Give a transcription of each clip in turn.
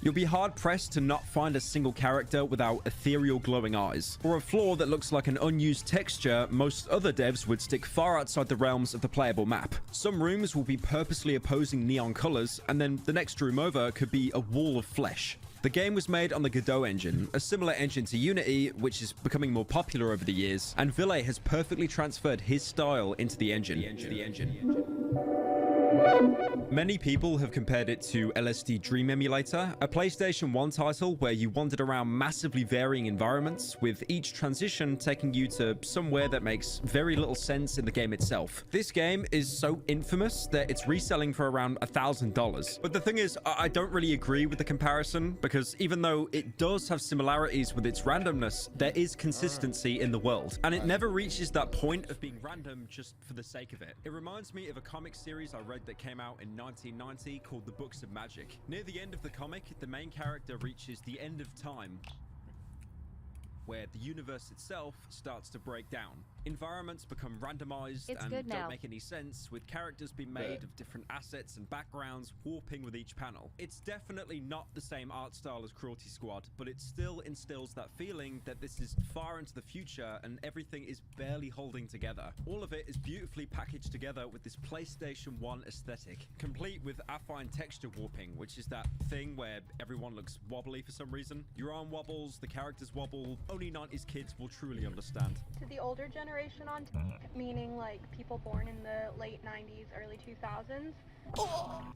You'll be hard-pressed to not find a single character without ethereal glowing eyes, or a floor that looks like an unused texture most other devs would stick far outside the realms of the playable map. Some rooms will be purposely opposing neon colors, and then the next room over could be a wall of flesh. The game was made on the Godot engine, a similar engine to Unity, which is becoming more popular over the years, and Ville has perfectly transferred his style into the engine. Many people have compared it to LSD Dream Emulator, a PlayStation 1 title where you wandered around massively varying environments, with each transition taking you to somewhere that makes very little sense in the game itself. This game is so infamous that it's reselling for around $1,000. But the thing is, I don't really agree with the comparison, because even though it does have similarities with its randomness, there is consistency in the world, and it never reaches that point of being random just for the sake of it. It reminds me of a comic series I read that came out in 1990 called The Books of Magic. Near the end of the comic, the main character reaches the end of time, where the universe itself starts to break down. Environments become randomized and don't make any sense, with characters being made of different assets and backgrounds warping with each panel. It's definitely not the same art style as Cruelty Squad, but it still instills that feeling that this is far into the future and everything is barely holding together. All of it is beautifully packaged together with this PlayStation 1 aesthetic, complete with affine texture warping, which is that thing where everyone looks wobbly for some reason. Your arm wobbles, the characters wobble. Only 90s kids will truly understand. To the older generation on meaning like people born in the late 90s, early 2000s.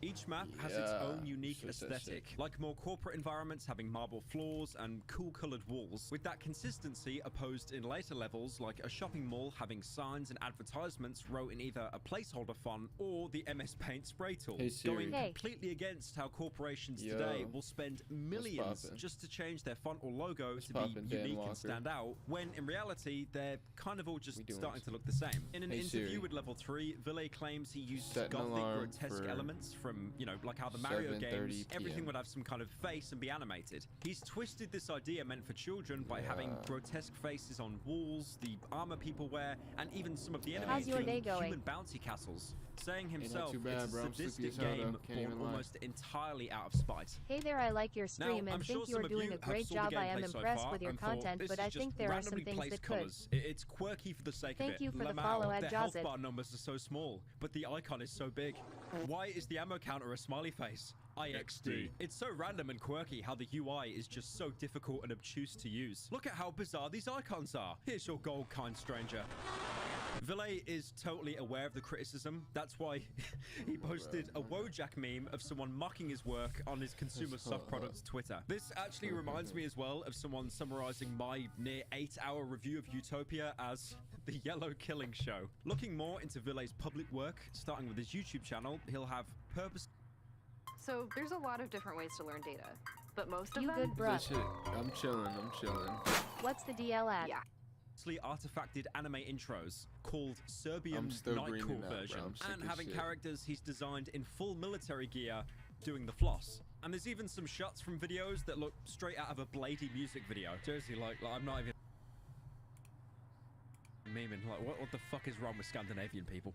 Each map has its own unique aesthetic, like more corporate environments having marble floors and cool colored walls, with that consistency opposed in later levels, like a shopping mall having signs and advertisements wrote in either a placeholder font or the MS Paint spray tool, going completely against how corporations today will spend millions just to change their font or logo to be unique and stand out, when in reality they're kind of all just starting to look the same. In an interview with Level 3, Ville claims he used gothic grotesque elements from, you know, like how the Mario games, everything would have some kind of face and be animated. He's twisted this idea meant for children by having grotesque faces on walls, the armor people wear, and even some of the enemies being human bouncy castles, saying himself it's a sadistic game born almost entirely out of spite. Hey there, I like your stream and think you're doing a great job. I am impressed with your content, but I think there are some things that could. It's quirky for the sake of it. Thank you for the follow at The health bar numbers are so small, but the icon is so big. Why is the ammo counter a smiley face? IXD. It's so random and quirky how the UI is just so difficult and obtuse to use. Look at how bizarre these icons are. Here's your gold, kind stranger. Ville is totally aware of the criticism. That's why he posted a Wojak meme of someone mocking his work on his consumer soft products Twitter. This actually reminds me as well of someone summarizing my near 8-hour review of Utopia as the Yellow Killing Show. Looking more into Ville's public work, starting with his YouTube channel, he'll have purpose. So there's a lot of different ways to learn data, but most of them. Good, bro. I'm chilling. What's the DL at? Yeah. Artifacted anime intros called Serbian Nightcore version, and having characters he's designed in full military gear doing the floss. And there's even some shots from videos that look straight out of a Blady music video. Seriously, like I'm not even memeing. Like, what the fuck is wrong with Scandinavian people?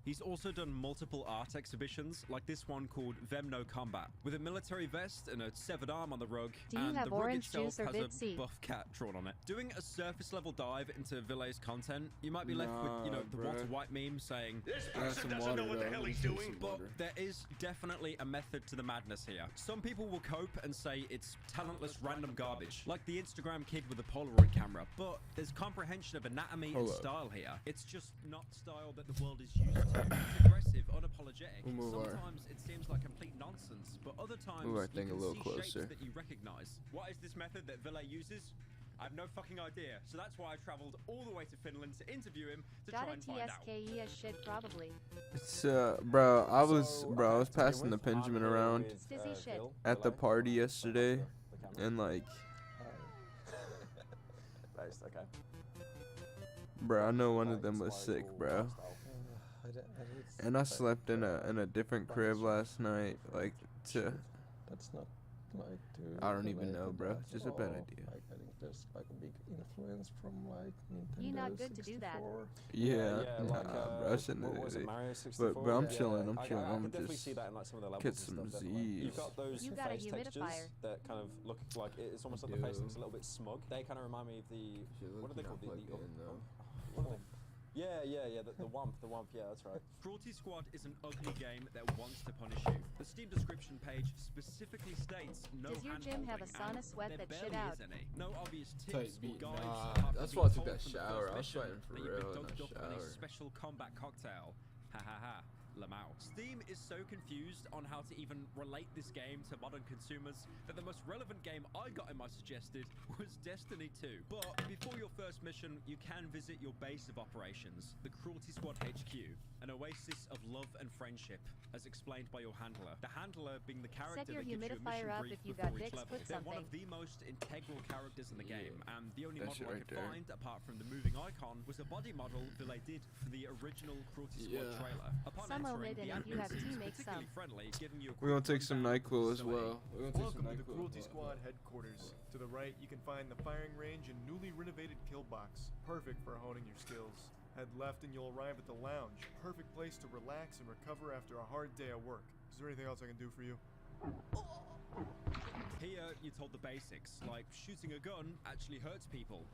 He's also done multiple art exhibitions, like this one called Them No Combat, with a military vest and a severed arm on the rug, and the rug itself has a buff cat drawn on it. Doing a surface level dive into Ville's content, you might be left with, you know, the Walter White meme saying, "This person doesn't know what the hell he's doing." But there is definitely a method to the madness here. Some people will cope and say it's talentless random garbage, like the Instagram kid with a Polaroid camera, but there's comprehension of anatomy and style here. It's just not style that the world is used to. It's aggressive, unapologetic. Sometimes it seems like complete nonsense, but other times you can see shapes that you recognize. What is this method that Ville uses? I have no fucking idea, so that's why I traveled all the way to Finland to interview him to try and find out. TSKE as shit, probably. It's bro, I was passing the Benjamin around at the party yesterday, and like, bro, I know one of them was sick, bro. And I slept in a different crib last night, like, to like to. I don't even know, bro. That's Just a bad all. idea. Like I think there's like a big influence from like Nintendo. You're not good to do that. 64. Yeah, like, bro. I shouldn't what was it, do Mario 64? But I'm Yeah, chilling. I'm I chilling. can I'm definitely just see that in like some of the levels get and some stuff, definitely. Z's. You've got those You got a face textures humidifier. that kind of look like it's almost like the face looks a little bit smug. They kind of remind me of the what are they called? What are they? Yeah, the Wump, yeah, that's right. Cruelty Squad is an ugly game that wants to punish you. The Steam description page specifically states no Does your gym have a sauna sweat that shit out? No obvious tips Tight or beat. guides. Nah, apart that's from why I being took told that from the shower. first I was mission sweating for that you've been real in dunked that up in a shower. special combat cocktail. Ha ha ha. Lamau. Steam is so confused on how to even relate this game to modern consumers that the most relevant game I got in my suggested was Destiny 2. But before your first mission, you can visit your base of operations, the Cruelty Squad HQ, an oasis of love and friendship, as explained by your handler. The handler being the character Set your that gives you a humidifier mission up brief if you before got each Vicks, level. put They're one something. of the most integral characters in the game, and the only That model shit I right could there. find, apart from the moving icon, was a body model that they did for the original Cruelty Squad trailer. Upon Some entering, omit, the and if you have ambience tea, is make particularly some. friendly, giving you a We're gonna quick take some rundown of the NyQuil as facility. well. We're gonna take Welcome some to the NyQuil. Cruelty Squad headquarters. To the right, you can find the firing range and newly renovated kill box, perfect for honing your skills. Head left and you'll arrive at the lounge, perfect place to relax and recover after a hard day at work. Is there anything else I can do for you? Here, you're told the basics, like shooting a gun actually hurts people.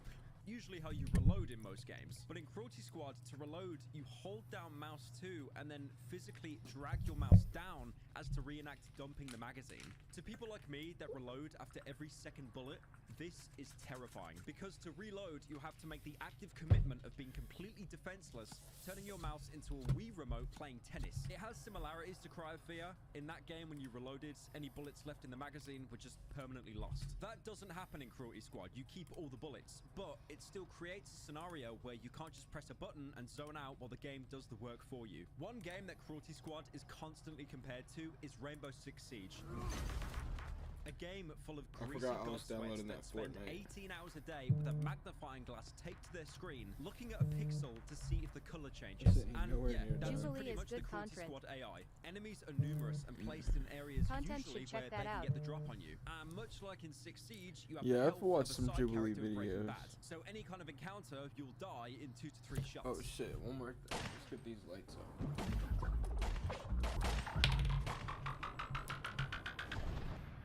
Usually how you reload in most games. But in Cruelty Squad, to reload, you hold down mouse 2 and then physically drag your mouse down as to reenact dumping the magazine. To people like me that reload after every second bullet, this is terrifying. Because to reload, you have to make the active commitment of being completely defenseless, turning your mouse into a Wii remote playing tennis. It has similarities to Cry of Fear. In that game, when you reloaded, any bullets left in the magazine were just permanently lost. That doesn't happen in Cruelty Squad. You keep all the bullets, but it still creates a scenario where you can't just press a button and zone out while the game does the work for you. One game that Cruelty Squad is constantly compared to is Rainbow Six Siege. A game full of greasy god sweats that spend 18 hours a day with a magnifying glass taped to their screen, looking at a pixel to see if the color changes. And yeah, that's Jubilee pretty is much the good Cruelty content. Squad AI. Enemies are numerous and placed in areas Content usually should check where they that can out. get the drop on you. And much like in Six Siege, you have Yeah, the I've health watched of a some side Jubilee character in Breaking videos. Bad. So any kind of encounter, you'll die in 2 to 3 shots. Oh shit, one more thing. Let's get these lights on.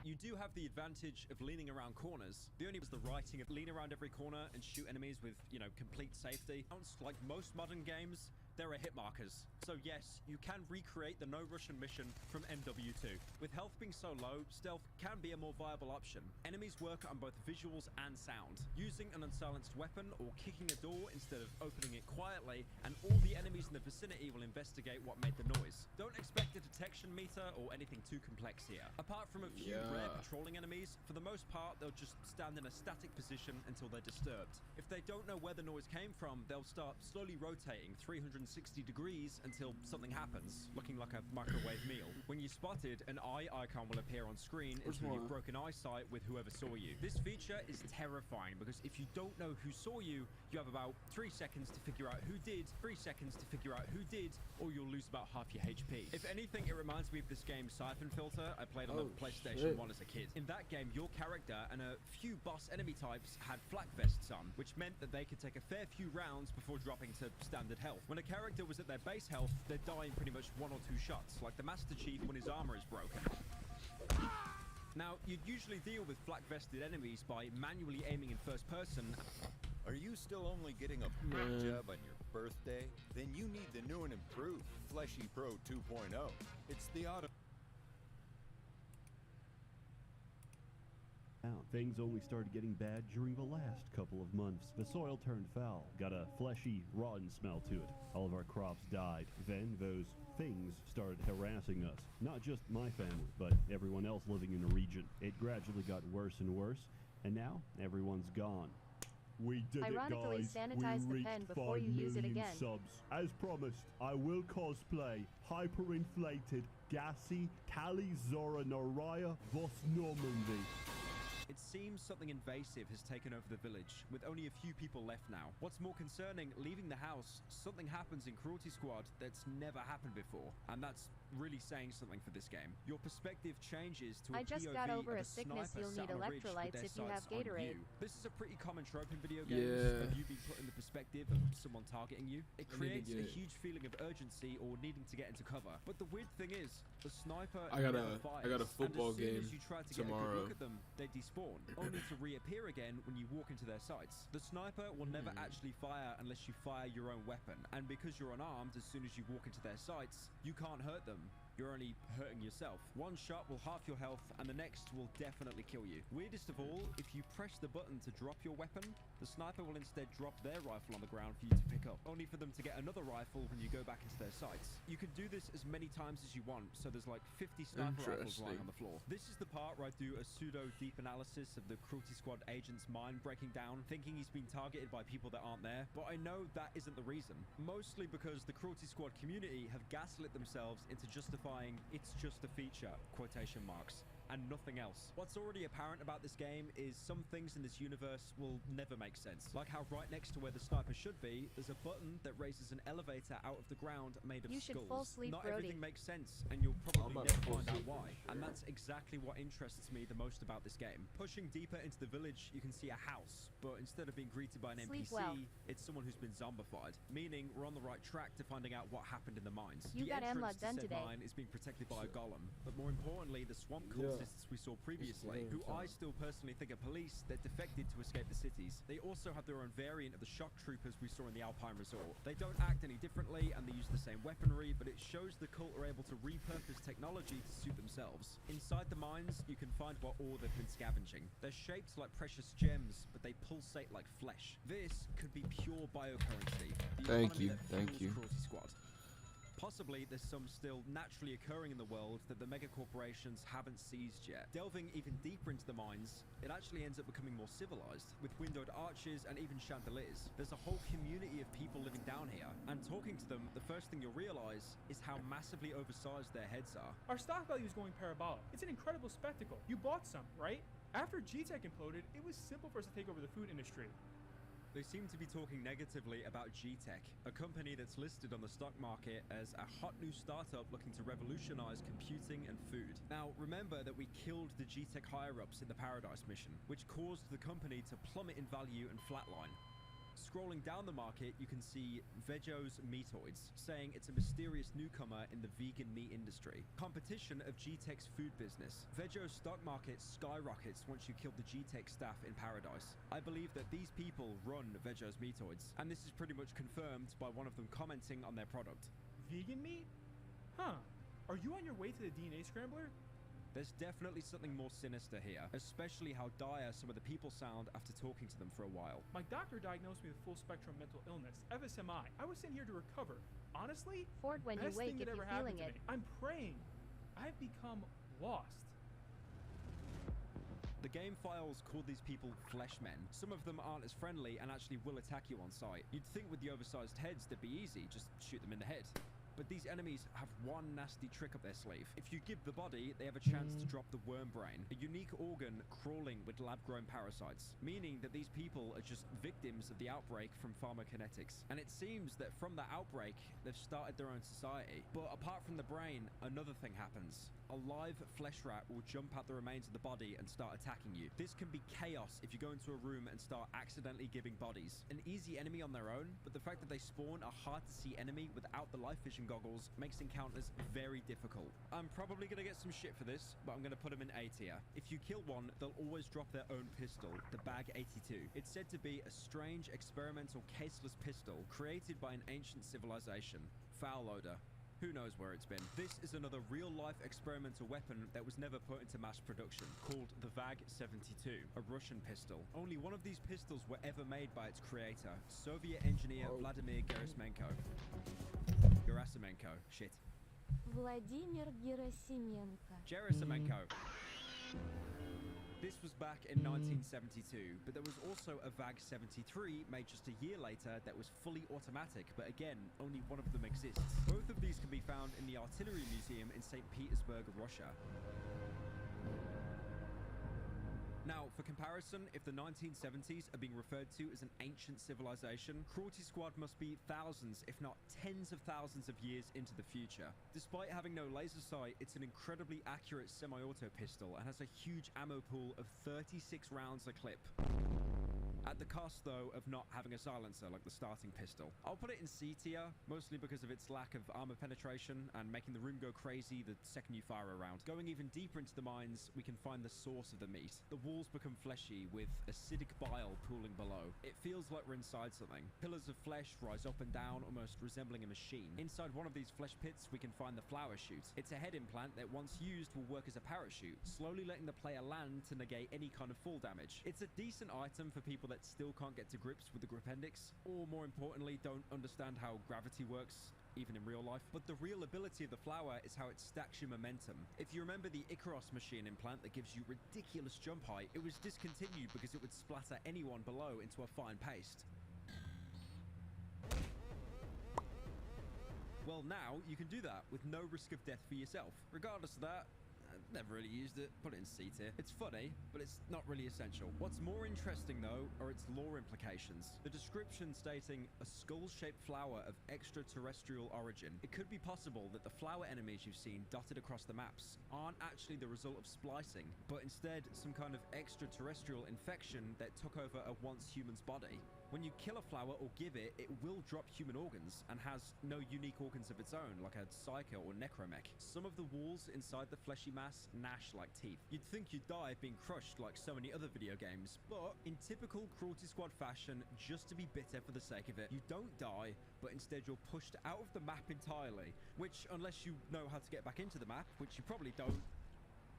You do have the advantage of leaning around corners. The only was the writing of lean around every corner and shoot enemies with, complete safety. Like most modern games, there are hit markers. So yes, you can recreate the no Russian mission from MW2. With health being so low, stealth can be a more viable option. Enemies work on both visuals and sound. Using an unsilenced weapon or kicking a door instead of opening it quietly, and all the enemies in the vicinity will investigate what made the noise. Don't expect a detection meter or anything too complex here. Apart from a few rare patrolling enemies, for the most part, they'll just stand in a static position until they're disturbed. If they don't know where the noise came from, they'll start slowly rotating 360 degrees until something happens, looking like a microwave meal. When you're spotted, an eye icon will appear on screen until you've broken eyesight with whoever saw you. This feature is terrifying because if you don't know who saw you, you have about 3 seconds to figure out who did, 3 seconds to figure out who did, or you'll lose about half your HP. If anything, it reminds me of this game Siphon Filter I played on the PlayStation 1 as a kid. In that game, your character and a few boss enemy types had flak vests on, which meant that they could take a fair few rounds before dropping to standard health. When a character was at their base health, they'd die in pretty much 1 or 2 shots, like the Master Chief when his armor is broken. Now, you'd usually deal with flak-vested enemies by manually aiming in first person. Are you still only getting a paint job on your birthday? Then you need the new and improved Fleshy Pro 2.0. It's the auto. Things only started getting bad during the last couple of months. The soil turned foul, got a fleshy, rotten smell to it. All of our crops died. Then those things started harassing us. Not just my family, but everyone else living in the region. It gradually got worse and worse, and now everyone's gone. We did Ironically, it, guys. sanitize We the pen reached before 5 you use it million again. subs. As promised, I will cosplay hyperinflated, gassy Kali Zora Naraya Vos Normandy. It seems something invasive has taken over the village, with only a few people left now. What's more concerning, leaving the house, something happens in Cruelty Squad that's never happened before, and that's really saying something for this game. Your perspective changes to a I just POV got over of a sickness. sniper You'll sat need on a ridge with electrolytes their if you have sights on Gatorade. you. This is a pretty common trope in video games, Yeah. of you being put in the perspective of someone targeting you. It creates a huge feeling of urgency or needing to get into cover. But the weird thing is, the sniper never fires, I got a football and as soon game as you try to tomorrow. get a good look at them, they despawn, only to reappear again when you walk into their sights. The sniper will never actually fire unless you fire your own weapon, and because you're unarmed, as soon as you walk into their sights, you can't hurt them. You're only hurting yourself. One shot will half your health, and the next will definitely kill you. Weirdest of all, if you press the button to drop your weapon, the sniper will instead drop their rifle on the ground for you to pick up, only for them to get another rifle when you go back into their sights. You can do this as many times as you want, so there's like 50 sniper rifles lying on the floor. This is the part where I do a pseudo deep analysis of the Cruelty Squad agent's mind breaking down, thinking he's been targeted by people that aren't there, but I know that isn't the reason. Mostly because the Cruelty Squad community have gaslit themselves into justifying it's just a feature, quotation marks, and nothing else. What's already apparent about this game is some things in this universe will never make sense. Like how right next to where the sniper should be, there's a button that raises an elevator out of the ground made of You should skulls. full sleep, Not Brody. everything makes sense, and you'll probably never find out why. And that's exactly what interests me the most about this game. Pushing deeper into the village, you can see a house, but instead of being greeted by an Sleep NPC, well. it's someone who's been zombified, meaning we're on the right track to finding out what happened in the mines. You the got entrance Emma to done said today. mine is being protected by a golem, but more importantly, the swamp cultists we saw previously, who I still personally think are police that defected to escape the cities. They also have their own variant of the shock troopers we saw in the Alpine Resort. They don't act any differently, and they use the same weaponry, but it shows the cult are able to repurpose technology to suit themselves. Inside the mines, you can find what ore they've been scavenging. They're shaped like precious gems, but they pulsate like flesh. This could be pure biocurrency. Thank you. Cruelty Squad. Possibly there's some still naturally occurring in the world that the mega corporations haven't seized yet. Delving even deeper into the mines, it actually ends up becoming more civilized, with windowed arches and even chandeliers. There's a whole community of people living down here, and talking to them, the first thing you'll realize is how massively oversized their heads are. Our stock value is going parabolic. It's an incredible spectacle. You bought some, right? After G-Tech imploded, it was simple for us to take over the food industry. They seem to be talking negatively about G-Tech, a company that's listed on the stock market as a hot new startup looking to revolutionize computing and food. Now, remember that we killed the G-Tech higher-ups in the Paradise mission, which caused the company to plummet in value and flatline. Scrolling down the market, you can see Bezos Meatoids, saying it's a mysterious newcomer in the vegan meat industry. Competition of G-Tech's food business. Bezos stock market skyrockets once you kill the G-Tech staff in Paradise. I believe that these people run Bezos Meatoids, and this is pretty much confirmed by one of them commenting on their product. Vegan meat? Huh. Are you on your way to the DNA scrambler? There's definitely something more sinister here, especially how dire some of the people sound after talking to them for a while. My doctor diagnosed me with full spectrum mental illness, FSMI. I was sent here to recover. Honestly, Ford, when you best wake, thing if that you're ever happened feeling to it. me. I'm praying. I've become lost. The game files call these people fleshmen. Some of them aren't as friendly and actually will attack you on sight. You'd think with the oversized heads they'd be easy, just shoot them in the head. But these enemies have one nasty trick up their sleeve. If you give the body, they have a chance to drop the worm brain, a unique organ crawling with lab-grown parasites, meaning that these people are just victims of the outbreak from pharmacokinetics. And it seems that from that outbreak, they've started their own society. But apart from the brain, another thing happens. A live flesh rat will jump out the remains of the body and start attacking you. This can be chaos if you go into a room and start accidentally giving bodies. An easy enemy on their own, but the fact that they spawn a hard-to-see enemy without the life vision goggles makes encounters very difficult. I'm probably going to get some shit for this, but I'm going to put them in A tier. If you kill one, they'll always drop their own pistol, the Bag 82. It's said to be a strange experimental caseless pistol created by an ancient civilization. Foul odor. Who knows where it's been. This is another real-life experimental weapon that was never put into mass production, called the VAG-72, a Russian pistol. Only one of these pistols were ever made by its creator, Soviet engineer Vladimir Gerasimenko. Shit. Vladimir Gerasimenko. This was back in 1972, but there was also a VAG-73 made just a year later that was fully automatic, but again, only one of them exists. Both of these can be found in the Artillery Museum in St. Petersburg, Russia. Now, for For comparison, if the 1970s are being referred to as an ancient civilization, Cruelty Squad must be thousands, if not tens of thousands of years into the future. Despite having no laser sight, it's an incredibly accurate semi-auto pistol and has a huge ammo pool of 36 rounds a clip. At the cost, though, of not having a silencer like the starting pistol. I'll put it in C tier, mostly because of its lack of armor penetration and making the room go crazy the second you fire a round. Going even deeper into the mines, we can find the source of the meat. The walls become fleshy, with acidic bile pooling below. It feels like we're inside something. Pillars of flesh rise up and down, almost resembling a machine. Inside one of these flesh pits, we can find the flower chute. It's a head implant that, once used, will work as a parachute, slowly letting the player land to negate any kind of fall damage. It's a decent item for people that still can't get to grips with the grippendix, or more importantly, don't understand how gravity works, even in real life. But the real ability of the flower is how it stacks your momentum. If you remember the Icaros machine implant that gives you ridiculous jump height, it was discontinued because it would splatter anyone below into a fine paste. Well, now you can do that with no risk of death for yourself. Regardless of that, I've never really used it. Put it in C tier. It's funny, but it's not really essential. What's more interesting, though, are its lore implications. The description stating a skull-shaped flower of extraterrestrial origin. It could be possible that the flower enemies you've seen dotted across the maps aren't actually the result of splicing, but instead some kind of extraterrestrial infection that took over a once human's body. When you kill a flower or give it, it will drop human organs and has no unique organs of its own, like a psycho or necromech. Some of the walls inside the fleshy mass gnash like teeth. You'd think you'd die being crushed like so many other video games, but in typical Cruelty Squad fashion, just to be bitter for the sake of it, you don't die, but instead you're pushed out of the map entirely, which, unless you know how to get back into the map, which you probably don't,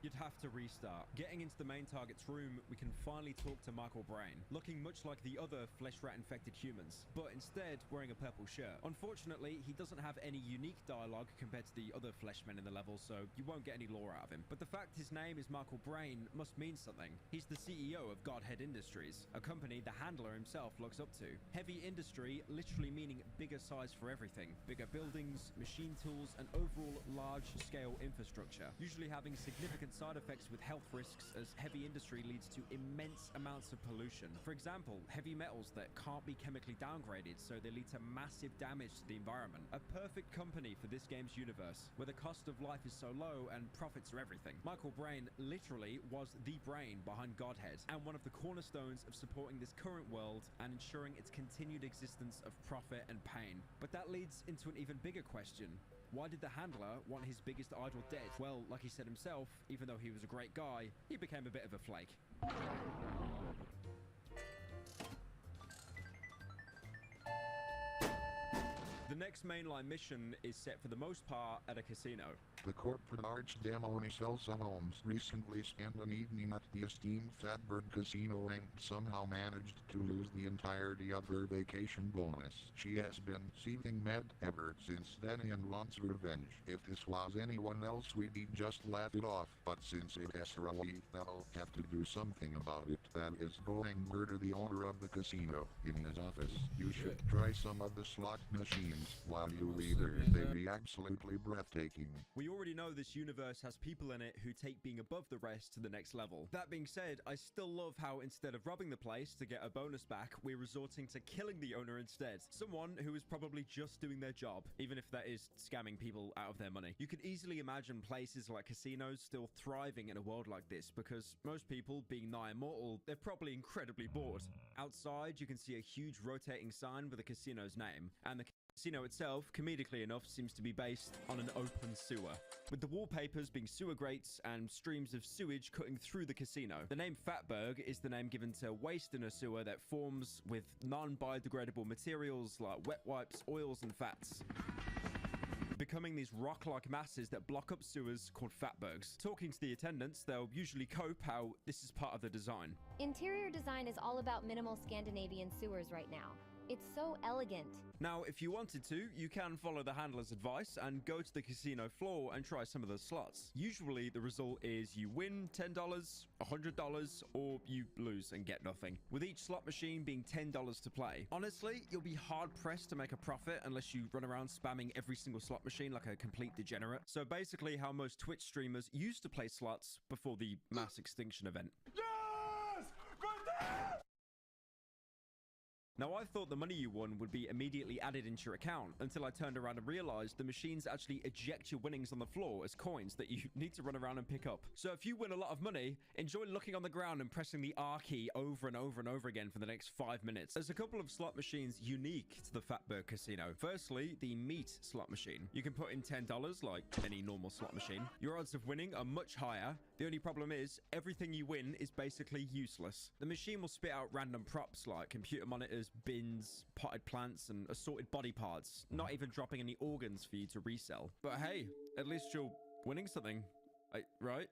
you'd have to restart. Getting into the main target's room, we can finally talk to Michael Brain, looking much like the other flesh rat infected humans, but instead wearing a purple shirt. Unfortunately, he doesn't have any unique dialogue compared to the other fleshmen in the level, so you won't get any lore out of him. But the fact his name is Michael Brain must mean something. He's the CEO of Godhead Industries, a company the handler himself looks up to. Heavy industry literally meaning bigger size for everything, bigger buildings, machine tools, and overall large-scale infrastructure, usually having significant side effects with health risks, as heavy industry leads to immense amounts of pollution. For example, heavy metals that can't be chemically downgraded, so they lead to massive damage to the environment. A perfect company for this game's universe, where the cost of life is so low and profits are everything. Michael Brain literally was the brain behind Godhead, and one of the cornerstones of supporting this current world and ensuring its continued existence of profit and pain. But that leads into an even bigger question. Why did the handler want his biggest idol dead? Well, like he said himself, even though he was a great guy, he became a bit of a flake. The next mainline mission is set for the most part at a casino. The corporate arch demon Elsa Holmes recently spent an evening at the esteemed Fatberg Casino and somehow managed to lose the entirety of her vacation bonus. She has been seething mad ever since then and wants revenge. If this was anyone else, we'd just laugh it off, but since it is her, they'll have to do something about it. That is going murder the owner of the casino in his office. You should try some of the slot machines while you read her. They'd be absolutely breathtaking. We already know this universe has people in it who take being above the rest to the next level. That being said, I still love how instead of robbing the place to get a bonus back, we're resorting to killing the owner instead. Someone who is probably just doing their job, even if that is scamming people out of their money. You could easily imagine places like casinos still thriving in a world like this, because most people, being nigh immortal, they're probably incredibly bored. Outside, you can see a huge rotating sign with the casino's name, and the casino itself, comedically enough, seems to be based on an open sewer, with the wallpapers being sewer grates and streams of sewage cutting through the casino. The name Fatberg is the name given to waste in a sewer that forms with non-biodegradable materials like wet wipes, oils, and fats, becoming these rock-like masses that block up sewers called fatbergs. Talking to the attendants, they'll usually cope how this is part of the design. Interior design is all about minimal Scandinavian sewers right now. It's so elegant. Now, if you wanted to, you can follow the handler's advice and go to the casino floor and try some of the slots. Usually, the result is you win $10, $100, or you lose and get nothing, with each slot machine being $10 to play. Honestly, you'll be hard-pressed to make a profit unless you run around spamming every single slot machine like a complete degenerate. So basically how most Twitch streamers used to play slots before the mass extinction event. Yes! Now, I thought the money you won would be immediately added into your account until I turned around and realized the machines actually eject your winnings on the floor as coins that you need to run around and pick up. So if you win a lot of money, enjoy looking on the ground and pressing the R key over and over and over again for the next 5 minutes. There's a couple of slot machines unique to the Fatberg Casino. Firstly, the meat slot machine. You can put in $10 like any normal slot machine. Your odds of winning are much higher. The only problem is everything you win is basically useless. The machine will spit out random props like computer monitors, bins, potted plants, and assorted body parts, not even dropping any organs for you to resell. But hey, at least you're winning something, right?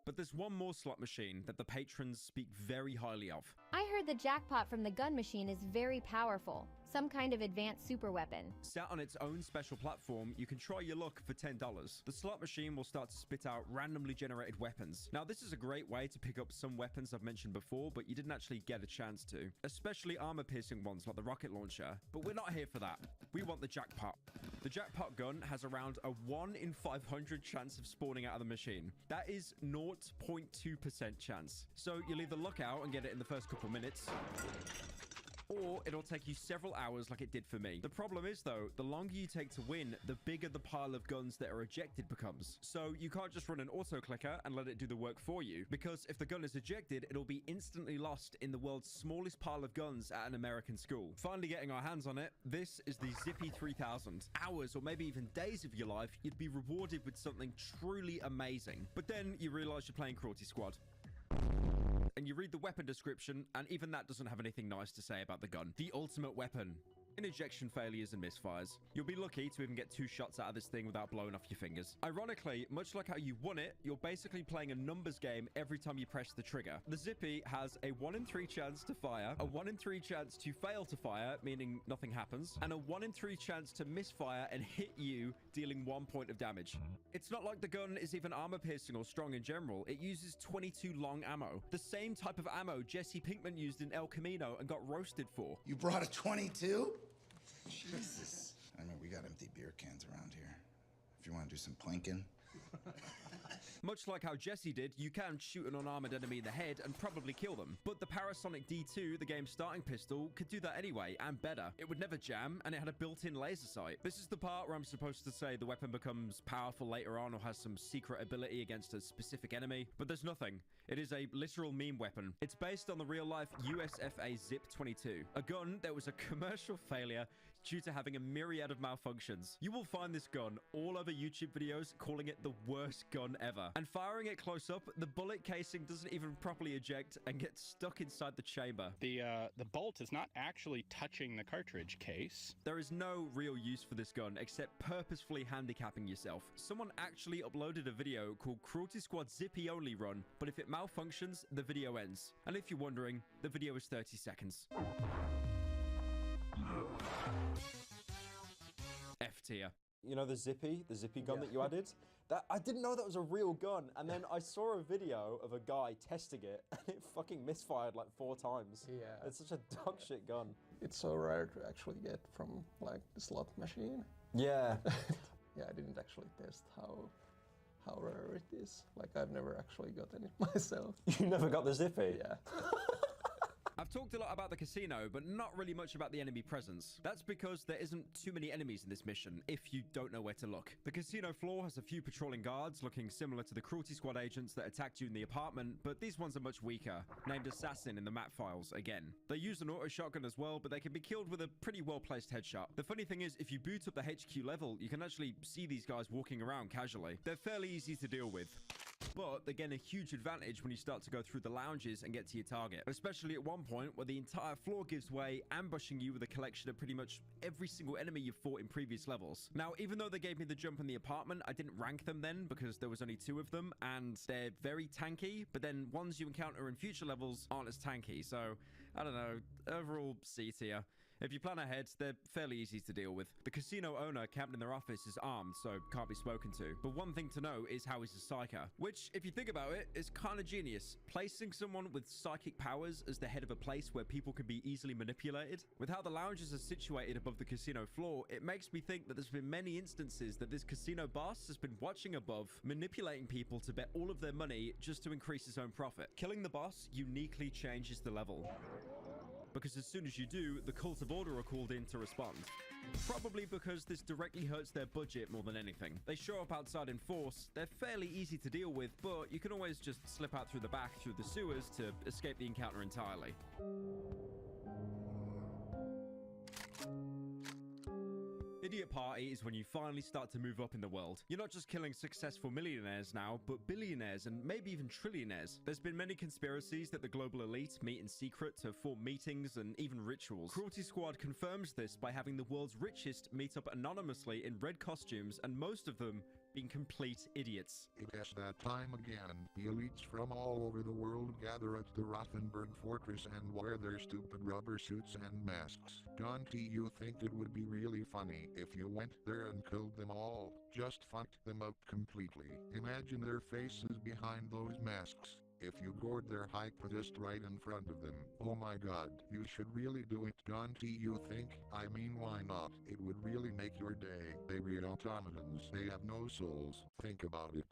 But there's one more slot machine that the patrons speak very highly of. I heard the jackpot from the gun machine is very powerful. Some kind of advanced super weapon. Sat on its own special platform, you can try your luck for $10. The slot machine will start to spit out randomly generated weapons. Now, this is a great way to pick up some weapons I've mentioned before, but you didn't actually get a chance to. Especially armor-piercing ones like the rocket launcher. But we're not here for that. We want the jackpot. The jackpot gun has around a 1 in 500 chance of spawning out of the machine. That is 0.2% chance. So you'll either luck out and get it in the first couple minutes, or it'll take you several hours like it did for me. The problem is, though, the longer you take to win, the bigger the pile of guns that are ejected becomes. So you can't just run an auto clicker and let it do the work for you, because if the gun is ejected, it'll be instantly lost in the world's smallest pile of guns at an American school. Finally getting our hands on it, this is the Zippy 3000. Hours or maybe even days of your life, you'd be rewarded with something truly amazing. But then you realize you're playing Cruelty Squad. And you read the weapon description, and even that doesn't have anything nice to say about the gun. The ultimate weapon. In ejection failures and misfires. You'll be lucky to even get 2 shots out of this thing without blowing off your fingers. Ironically, much like how you won it, you're basically playing a numbers game every time you press the trigger. The Zippy has a 1 in 3 chance to fire, a 1 in 3 chance to fail to fire, meaning nothing happens, and a 1 in 3 chance to misfire and hit you, dealing 1 point of damage. It's not like the gun is even armor piercing or strong in general. It uses 22 long ammo. The same type of ammo Jesse Pinkman used in El Camino and got roasted for. You brought a 22? Jesus. I mean, we got empty beer cans around here. If you want to do some planking. Much like how Jesse did, you can shoot an unarmored enemy in the head and probably kill them. But the Parasonic D2, the game's starting pistol, could do that anyway, and better. It would never jam, and it had a built-in laser sight. This is the part where I'm supposed to say the weapon becomes powerful later on or has some secret ability against a specific enemy, but there's nothing. It is a literal meme weapon. It's based on the real-life USFA Zip 22, a gun that was a commercial failure due to having a myriad of malfunctions. You will find this gun all over YouTube videos calling it the worst gun ever. And firing it close up, the bullet casing doesn't even properly eject and gets stuck inside the chamber. The bolt is not actually touching the cartridge case. There is no real use for this gun except purposefully handicapping yourself. Someone actually uploaded a video called Cruelty Squad Zippy Only Run, but if it malfunctions, the video ends. And if you're wondering, the video is 30 seconds. F tier. You know the Zippy gun that you added? That I didn't know that was a real gun, and then I saw a video of a guy testing it, and it fucking misfired like 4 times. Yeah. It's such a dog shit gun. It's so rare to actually get from like the slot machine. Yeah. Yeah, I didn't actually test how rare it is. Like I've never actually gotten it myself. You never got the Zippy? Yeah. I've talked a lot about the casino, but not really much about the enemy presence. That's because there isn't too many enemies in this mission, if you don't know where to look. The casino floor has a few patrolling guards, looking similar to the Cruelty Squad agents that attacked you in the apartment, but these ones are much weaker, named Assassin in the map files again. They use an auto shotgun as well, but they can be killed with a pretty well-placed headshot. The funny thing is, if you boot up the HQ level, you can actually see these guys walking around casually. They're fairly easy to deal with. But they gain a huge advantage when you start to go through the lounges and get to your target, especially at one point where the entire floor gives way, ambushing you with a collection of pretty much every single enemy you've fought in previous levels. Now, even though they gave me the jump in the apartment, I didn't rank them then because there was only 2 of them, and they're very tanky, but then ones you encounter in future levels aren't as tanky, so I don't know, overall C tier. If you plan ahead, they're fairly easy to deal with. The casino owner camped in their office is armed, so can't be spoken to. But one thing to know is how he's a psyker, which, if you think about it, is kind of genius. Placing someone with psychic powers as the head of a place where people can be easily manipulated. With how the lounges are situated above the casino floor, it makes me think that there's been many instances that this casino boss has been watching above, manipulating people to bet all of their money just to increase his own profit. Killing the boss uniquely changes the level, because as soon as you do, the Cult of Order are called in to respond. Probably because this directly hurts their budget more than anything. They show up outside in force, they're fairly easy to deal with, but you can always just slip out through the back through the sewers to escape the encounter entirely. Idiot Party is when you finally start to move up in the world. You're not just killing successful millionaires now, but billionaires and maybe even trillionaires. There's been many conspiracies that the global elite meet in secret to form meetings and even rituals. Cruelty Squad confirms this by having the world's richest meet up anonymously in red costumes, and most of them being complete idiots. It's that time again. The elites from all over the world gather at the Rothenburg Fortress and wear their stupid rubber suits and masks. Don't you think it would be really funny if you went there and killed them all? Just fucked them up completely. Imagine their faces behind those masks. If you gored their hypnotist right in front of them. Oh my god, you should really do it, don't you think? I mean, why not? It would really make your day. They real automatons. They have no souls. Think about it.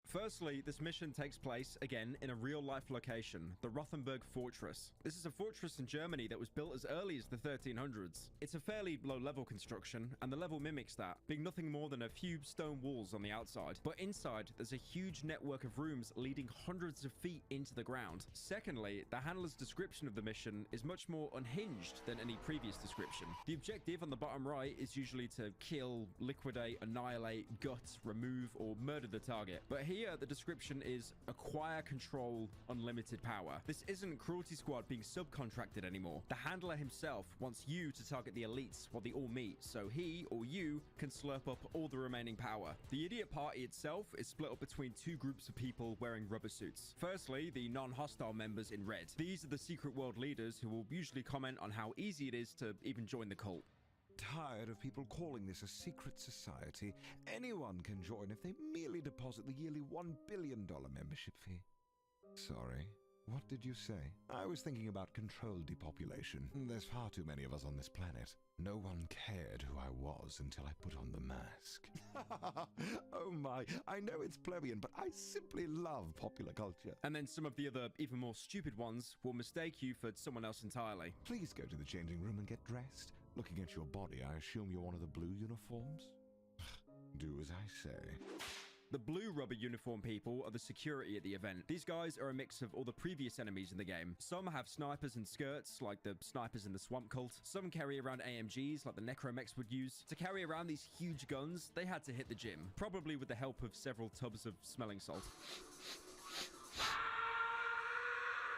Firstly, this mission takes place, again, in a real-life location, the Rothenburg Fortress. This is a fortress in Germany that was built as early as the 1300s. It's a fairly low-level construction, and the level mimics that, being nothing more than a few stone walls on the outside. But inside, there's a huge network of rooms leading hundreds of feet into the ground. Secondly, the handler's description of the mission is much more unhinged than any previous description. The objective on the bottom right is usually to kill, liquidate, annihilate, gut, remove, or murder the target. But here, the description is acquire, control, unlimited power. This isn't Cruelty Squad being subcontracted anymore. The handler himself wants you to target the elites while they all meet, so he or you can slurp up all the remaining power. The Idiot Party itself is split up between two groups of people wearing rubber suits. Firstly, the non-hostile members in red. These are the secret world leaders who will usually comment on how easy it is to even join the cult. Tired of people calling this a secret society. Anyone can join if they merely deposit the yearly $1 billion membership fee. Sorry, what did you say? I was thinking about controlled depopulation. There's far too many of us on this planet. No one cared who I was until I put on the mask. Oh my, I know it's plebeian, but I simply love popular culture. And then some of the other, even more stupid ones will mistake you for someone else entirely. Please go to the changing room and get dressed. Looking at your body, I assume you're one of the blue uniforms? Do as I say. The blue rubber uniform people are the security at the event. These guys are a mix of all the previous enemies in the game. Some have snipers and skirts, like the snipers in the Swamp Cult. Some carry around AMGs, like the Necromex would use. To carry around these huge guns, they had to hit the gym, probably with the help of several tubs of smelling salt.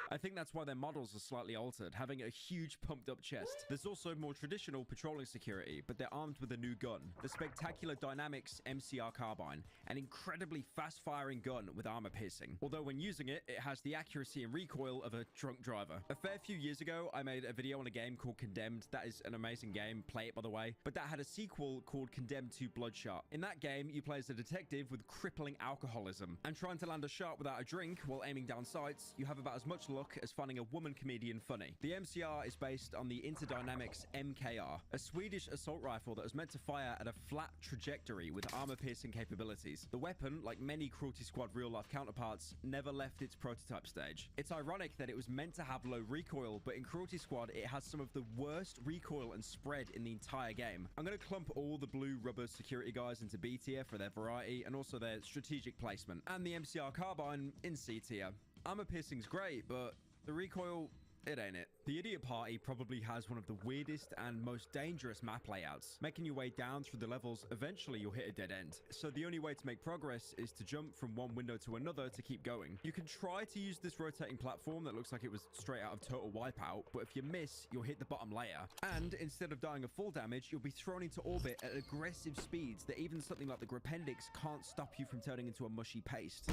I think that's why their models are slightly altered, having a huge pumped up chest. There's also more traditional patrolling security, but they're armed with a new gun, the Spectacular Dynamics MCR carbine, an incredibly fast firing gun with armor piercing. Although when using it, it has the accuracy and recoil of a drunk driver. A fair few years ago, I made a video on a game called Condemned. That is an amazing game, play it by the way, but that had a sequel called Condemned 2 Bloodshot. In that game, you play as a detective with crippling alcoholism, and trying to land a shot without a drink while aiming down sights, you have about as much luck as finding a woman comedian funny. The MCR is based on the Interdynamics MKR, a Swedish assault rifle that was meant to fire at a flat trajectory with armor-piercing capabilities. The weapon, like many Cruelty Squad real-life counterparts, never left its prototype stage. It's ironic that it was meant to have low recoil, but in Cruelty Squad, it has some of the worst recoil and spread in the entire game. I'm going to clump all the blue rubber security guys into B tier for their variety and also their strategic placement, and the MCR carbine in C tier. Armor piercing's great, but the recoil, it ain't it. The Idiot Party probably has one of the weirdest and most dangerous map layouts. Making your way down through the levels, eventually you'll hit a dead end. So the only way to make progress is to jump from one window to another to keep going. You can try to use this rotating platform that looks like it was straight out of Total Wipeout, but if you miss, you'll hit the bottom layer. And instead of dying of full damage, you'll be thrown into orbit at aggressive speeds that even something like the Gripendix can't stop you from turning into a mushy paste.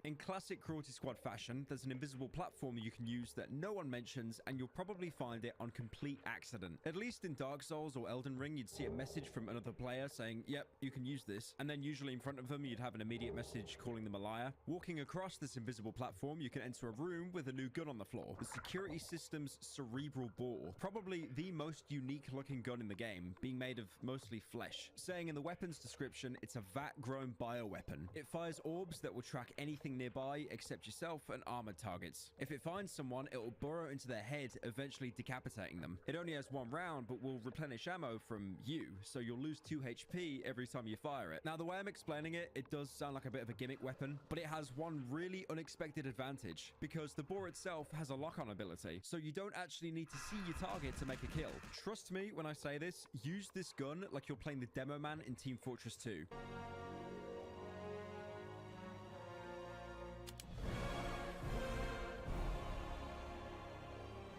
In classic Cruelty Squad fashion, there's an invisible platform you can use that no one mentions, and you'll probably find it on complete accident. At least in Dark Souls or Elden Ring, you'd see a message from another player saying, yep, you can use this, and then usually in front of them, you'd have an immediate message calling them a liar. Walking across this invisible platform, you can enter a room with a new gun on the floor, the security system's cerebral bore, probably the most unique looking gun in the game, being made of mostly flesh. Saying in the weapons description, it's a vat-grown bioweapon. It fires orbs that will track anything nearby except yourself and armored targets. If it finds someone, it will burrow into their head, eventually decapitating them. It only has one round, but will replenish ammo from you, so you'll lose 2 HP every time you fire it. Now, the way I'm explaining it, it does sound like a bit of a gimmick weapon, but it has one really unexpected advantage, because the bore itself has a lock-on ability, so you don't actually need to see your target to make a kill. Trust me when I say this, use this gun like you're playing the demo man in Team Fortress 2.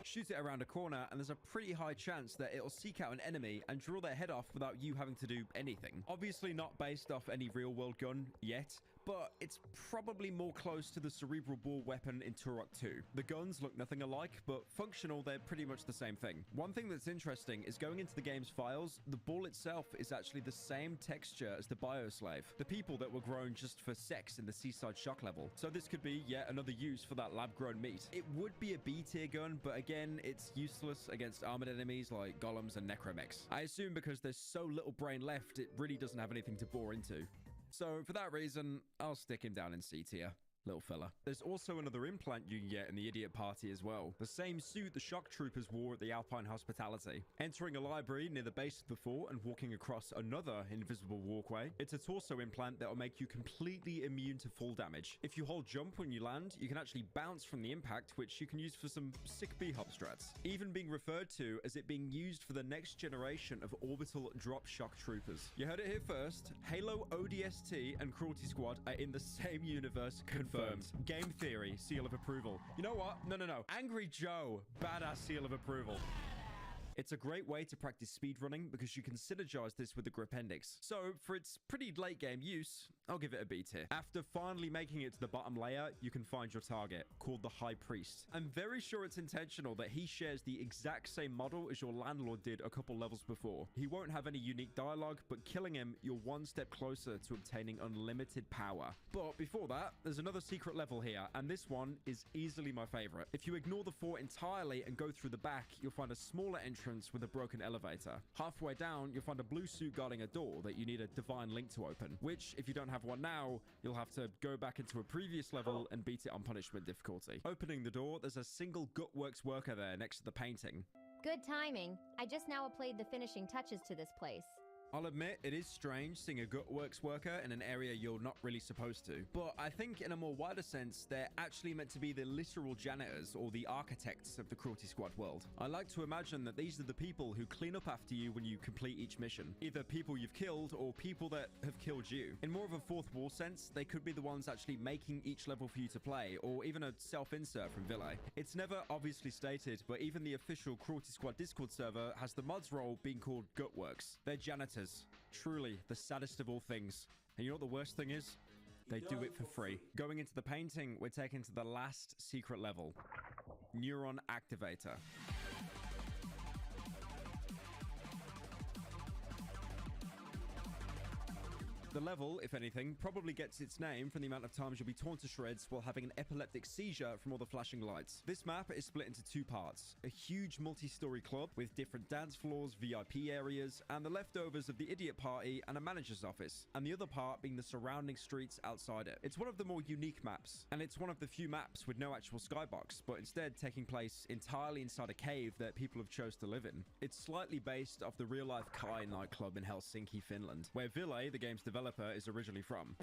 Shoot it around a corner, and there's a pretty high chance that it'll seek out an enemy and draw their head off without you having to do anything. Obviously not based off any real-world gun yet, but it's probably more close to the cerebral bore weapon in Turok 2. The guns look nothing alike, but functional, they're pretty much the same thing. One thing that's interesting is going into the game's files, the ball itself is actually the same texture as the Bioslave, the people that were grown just for sex in the Seaside Shock level. So this could be yet another use for that lab-grown meat. It would be a B-tier gun, but again, it's useless against armored enemies like golems and necromechs. I assume because there's so little brain left, it really doesn't have anything to bore into. So for that reason, I'll stick him down in C tier. Little fella. There's also another implant you can get in the Idiot Party as well. The same suit the shock troopers wore at the Alpine Hospitality. Entering a library near the base of the fort and walking across another invisible walkway, it's a torso implant that will make you completely immune to fall damage. If you hold jump when you land, you can actually bounce from the impact, which you can use for some sick B-hop strats. Even being referred to as it being used for the next generation of orbital drop shock troopers. You heard it here first. Halo ODST and Cruelty Squad are in the same universe. Confirmed. Game theory, seal of approval. You know what? No. Angry Joe, badass seal of approval. It's a great way to practice speedrunning because you can synergize this with the Gripendix. So for its pretty late game use, I'll give it a B tier. After finally making it to the bottom layer, you can find your target, called the High Priest. I'm very sure it's intentional that he shares the exact same model as your landlord did a couple levels before. He won't have any unique dialogue, but killing him, you're one step closer to obtaining unlimited power. But before that, there's another secret level here, and this one is easily my favorite. If you ignore the fort entirely and go through the back, you'll find a smaller entrance with a broken elevator. Halfway down, you'll find a blue suit guarding a door that you need a divine link to open, which, if you don't have one now, you'll have to go back into a previous level and beat it on punishment difficulty. Opening the door, there's a single Gutworks worker there next to the painting. Good timing. I just now applied the finishing touches to this place. I'll admit, it is strange seeing a Gutworks worker in an area you're not really supposed to. But I think in a more wider sense, they're actually meant to be the literal janitors or the architects of the Cruelty Squad world. I like to imagine that these are the people who clean up after you when you complete each mission. Either people you've killed or people that have killed you. In more of a fourth wall sense, they could be the ones actually making each level for you to play, or even a self-insert from Ville. It's never obviously stated, but even the official Cruelty Squad Discord server has the mods role being called Gutworks. They're janitors. Truly, the saddest of all things. And you know what the worst thing is? They do it for free. Going into the painting, we're taken to the last secret level. Neuron Activator. The level, if anything, probably gets its name from the amount of times you'll be torn to shreds while having an epileptic seizure from all the flashing lights. This map is split into 2 parts. A huge multi-story club with different dance floors, VIP areas, and the leftovers of the Idiot Party and a manager's office, and the other part being the surrounding streets outside it. It's one of the more unique maps, and it's one of the few maps with no actual skybox, but instead taking place entirely inside a cave that people have chose to live in. It's slightly based off the real-life Kai nightclub in Helsinki, Finland, where Ville, the game's developer, is originally from.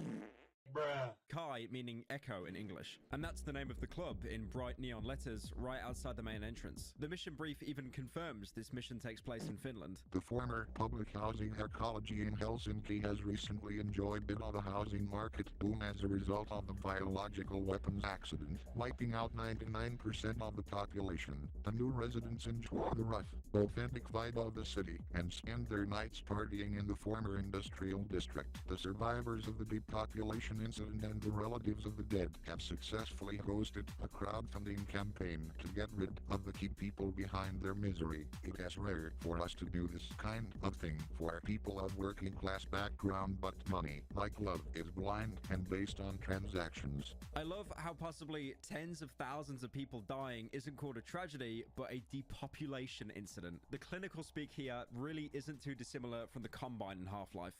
Bruh. Kai meaning echo in English. And that's the name of the club in bright neon letters right outside the main entrance. The mission brief even confirms this mission takes place in Finland. The former public housing ecology in Helsinki has recently enjoyed a bit of a housing market boom as a result of the biological weapons accident, wiping out 99% of the population. The new residents enjoy the rough, authentic vibe of the city and spend their nights partying in the former industrial district. The survivors of the depopulation detention incident, and the relatives of the dead have successfully hosted a crowdfunding campaign to get rid of the key people behind their misery. It is rare for us to do this kind of thing for people of working class background, but money, like love, is blind and based on transactions. I love how possibly tens of thousands of people dying isn't called a tragedy, but a depopulation incident. The clinical speak here really isn't too dissimilar from the Combine in Half-Life.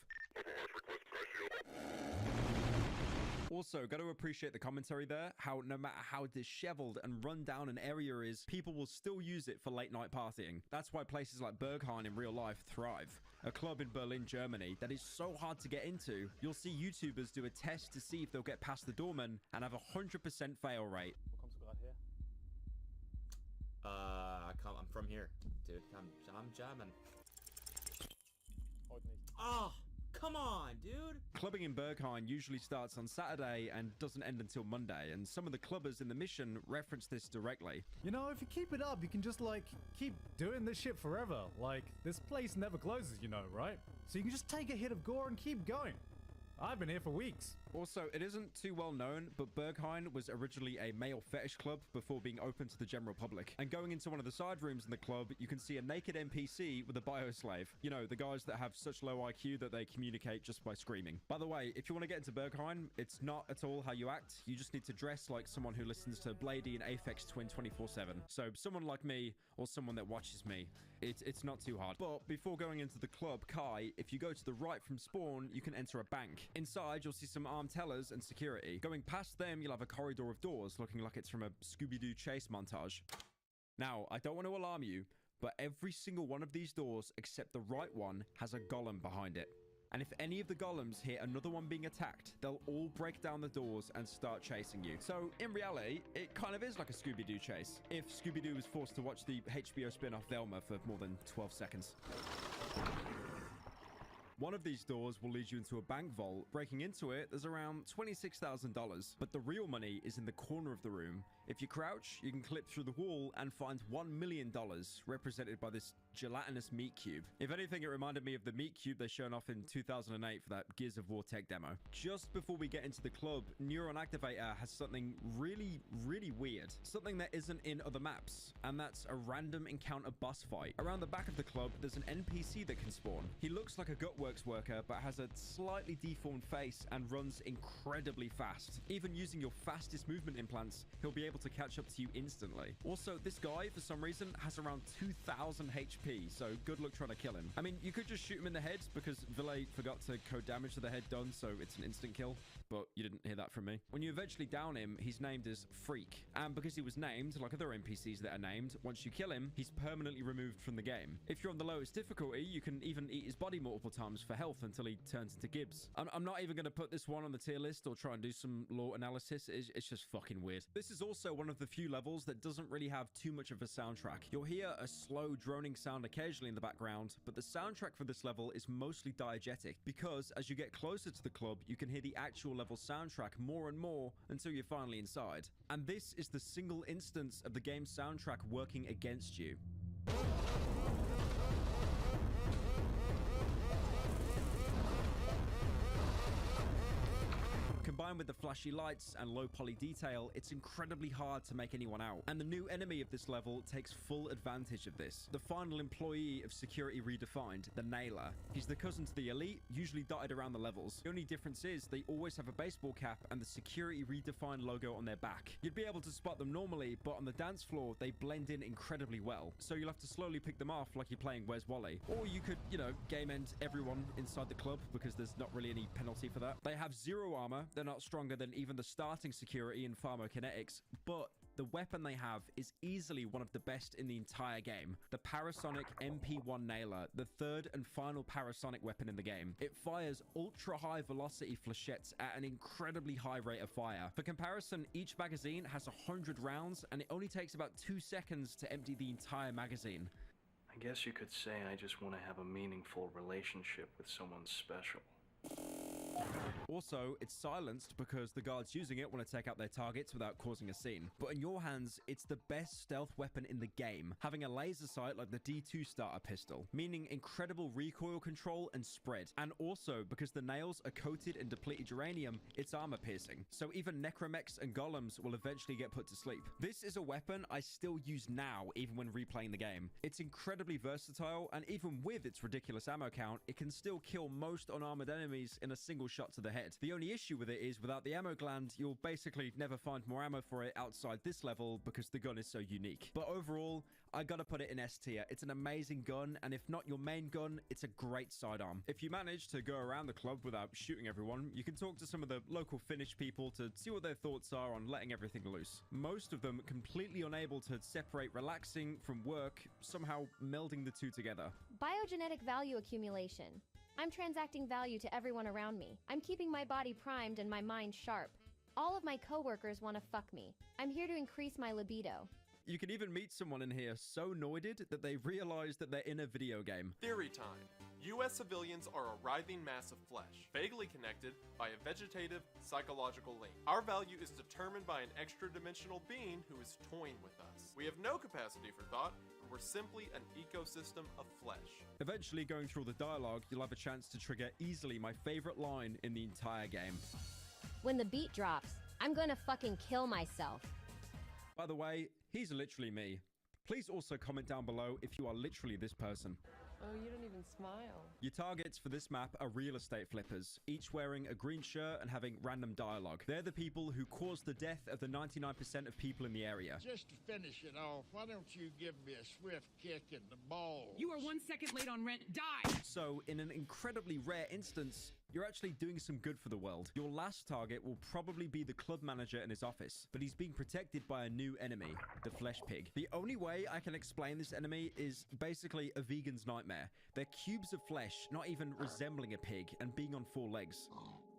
Also, got to appreciate the commentary there, how no matter how disheveled and run down an area is, people will still use it for late night partying. That's why places like Berghain in real life thrive. A club in Berlin, Germany that is so hard to get into, you'll see YouTubers do a test to see if they'll get past the doorman and have a 100% fail rate. I'm from here, dude. I'm German. Oh, come on, dude. Clubbing in Berghain usually starts on Saturday and doesn't end until Monday, and some of the clubbers in the mission reference this directly. You know, if you keep it up, you can just, like, keep doing this shit forever. Like, this place never closes, you know, right? So you can just take a hit of gore and keep going. I've been here for weeks. Also, it isn't too well known, but Berghain was originally a male fetish club before being open to the general public. And going into one of the side rooms in the club, you can see a naked NPC with a bioslave. You know, the guys that have such low IQ that they communicate just by screaming. By the way, if you want to get into Berghain, it's not at all how you act. You just need to dress like someone who listens to Bladey and Aphex Twin 24/7. So someone like me or someone that watches me. It's not too hard. But before going into the club, Kai, if you go to the right from spawn, you can enter a bank. Inside, you'll see some armed tellers and security. Going past them, you'll have a corridor of doors looking like it's from a Scooby-Doo chase montage. Now, I don't want to alarm you, but every single one of these doors, except the right one, has a golem behind it. And if any of the golems hear another one being attacked, they'll all break down the doors and start chasing you. So, in reality, it kind of is like a Scooby-Doo chase, if Scooby-Doo was forced to watch the HBO spin-off Velma for more than 12 seconds. One of these doors will lead you into a bank vault. Breaking into it, there's around $26,000. But the real money is in the corner of the room. If you crouch, you can clip through the wall and find $1 million, represented by this gelatinous meat cube. If anything, it reminded me of the meat cube they shown off in 2008 for that Gears of War tech demo. Just before we get into the club, Neuron Activator has something really, really weird. Something that isn't in other maps, and that's a random encounter boss fight. Around the back of the club, there's an NPC that can spawn. He looks like a Gutworks worker, but has a slightly deformed face and runs incredibly fast. Even using your fastest movement implants, he'll be able to catch up to you instantly. Also, this guy, for some reason, has around 2,000 HP, so good luck trying to kill him. I mean, you could just shoot him in the head, because Ville forgot to code damage to the head done, so it's an instant kill, but you didn't hear that from me. When you eventually down him, he's named as Freak, and because he was named, like other NPCs that are named, once you kill him, he's permanently removed from the game. If you're on the lowest difficulty, you can even eat his body multiple times for health until he turns into Gibbs. I'm not even going to put this one on the tier list or try and do some lore analysis. It's just fucking weird. This is also one of the few levels that doesn't really have too much of a soundtrack. You'll hear a slow droning sound occasionally in the background, but the soundtrack for this level is mostly diegetic, because as you get closer to the club, you can hear the actual level soundtrack more and more until you're finally inside. And this is the single instance of the game's soundtrack working against you. Combined with the flashy lights and low poly detail, it's incredibly hard to make anyone out. And the new enemy of this level takes full advantage of this. The final employee of Security Redefined, the Nailer. He's the cousin to the Elite, usually dotted around the levels. The only difference is they always have a baseball cap and the Security Redefined logo on their back. You'd be able to spot them normally, but on the dance floor, they blend in incredibly well. So you'll have to slowly pick them off like you're playing Where's Wally. Or you could, you know, game end everyone inside the club because there's not really any penalty for that. They have zero armor. They're not stronger than even the starting security in pharmacokinetics, but the weapon they have is easily one of the best in the entire game. The Parasonic MP1 Nailer, the third and final parasonic weapon in the game. It fires ultra-high velocity flechettes at an incredibly high rate of fire. For comparison, each magazine has 100 rounds, and it only takes about 2 seconds to empty the entire magazine. I guess you could say I just want to have a meaningful relationship with someone special. Also, it's silenced because the guards using it want to take out their targets without causing a scene. But in your hands, it's the best stealth weapon in the game, having a laser sight like the D2 starter pistol, meaning incredible recoil control and spread. And also, because the nails are coated in depleted uranium, it's armor piercing. So even necromechs and golems will eventually get put to sleep. This is a weapon I still use now, even when replaying the game. It's incredibly versatile, and even with its ridiculous ammo count, it can still kill most unarmored enemies in a single shot to the head. The only issue with it is without the ammo gland, you'll basically never find more ammo for it outside this level because the gun is so unique. But overall, I gotta put it in S tier. It's an amazing gun, and if not your main gun, it's a great sidearm. If you manage to go around the club without shooting everyone, you can talk to some of the local Finnish people to see what their thoughts are on letting everything loose. Most of them completely unable to separate relaxing from work, somehow melding the two together. Biogenetic value accumulation. I'm transacting value to everyone around me. I'm keeping my body primed and my mind sharp. All of my coworkers want to fuck me. I'm here to increase my libido. You can even meet someone in here so noided that they realize that they're in a video game. Theory time. U.S. civilians are a writhing mass of flesh, vaguely connected by a vegetative, psychological link. Our value is determined by an extra-dimensional being who is toying with us. We have no capacity for thought, and we're simply an ecosystem of flesh. Eventually, going through all the dialogue, you'll have a chance to trigger easily my favorite line in the entire game. When the beat drops, I'm gonna fucking kill myself. By the way, he's literally me. Please also comment down below if you are literally this person. Oh, you don't even smile. Your targets for this map are real estate flippers, each wearing a green shirt and having random dialogue. They're the people who caused the death of the 99% of people in the area. Just to finish it off, why don't you give me a swift kick in the balls? You are 1 second late on rent. Die! So, in an incredibly rare instance, you're actually doing some good for the world. Your last target will probably be the club manager in his office, but he's being protected by a new enemy, the flesh pig. The only way I can explain this enemy is basically a vegan's nightmare. They're cubes of flesh, not even resembling a pig, and being on 4 legs.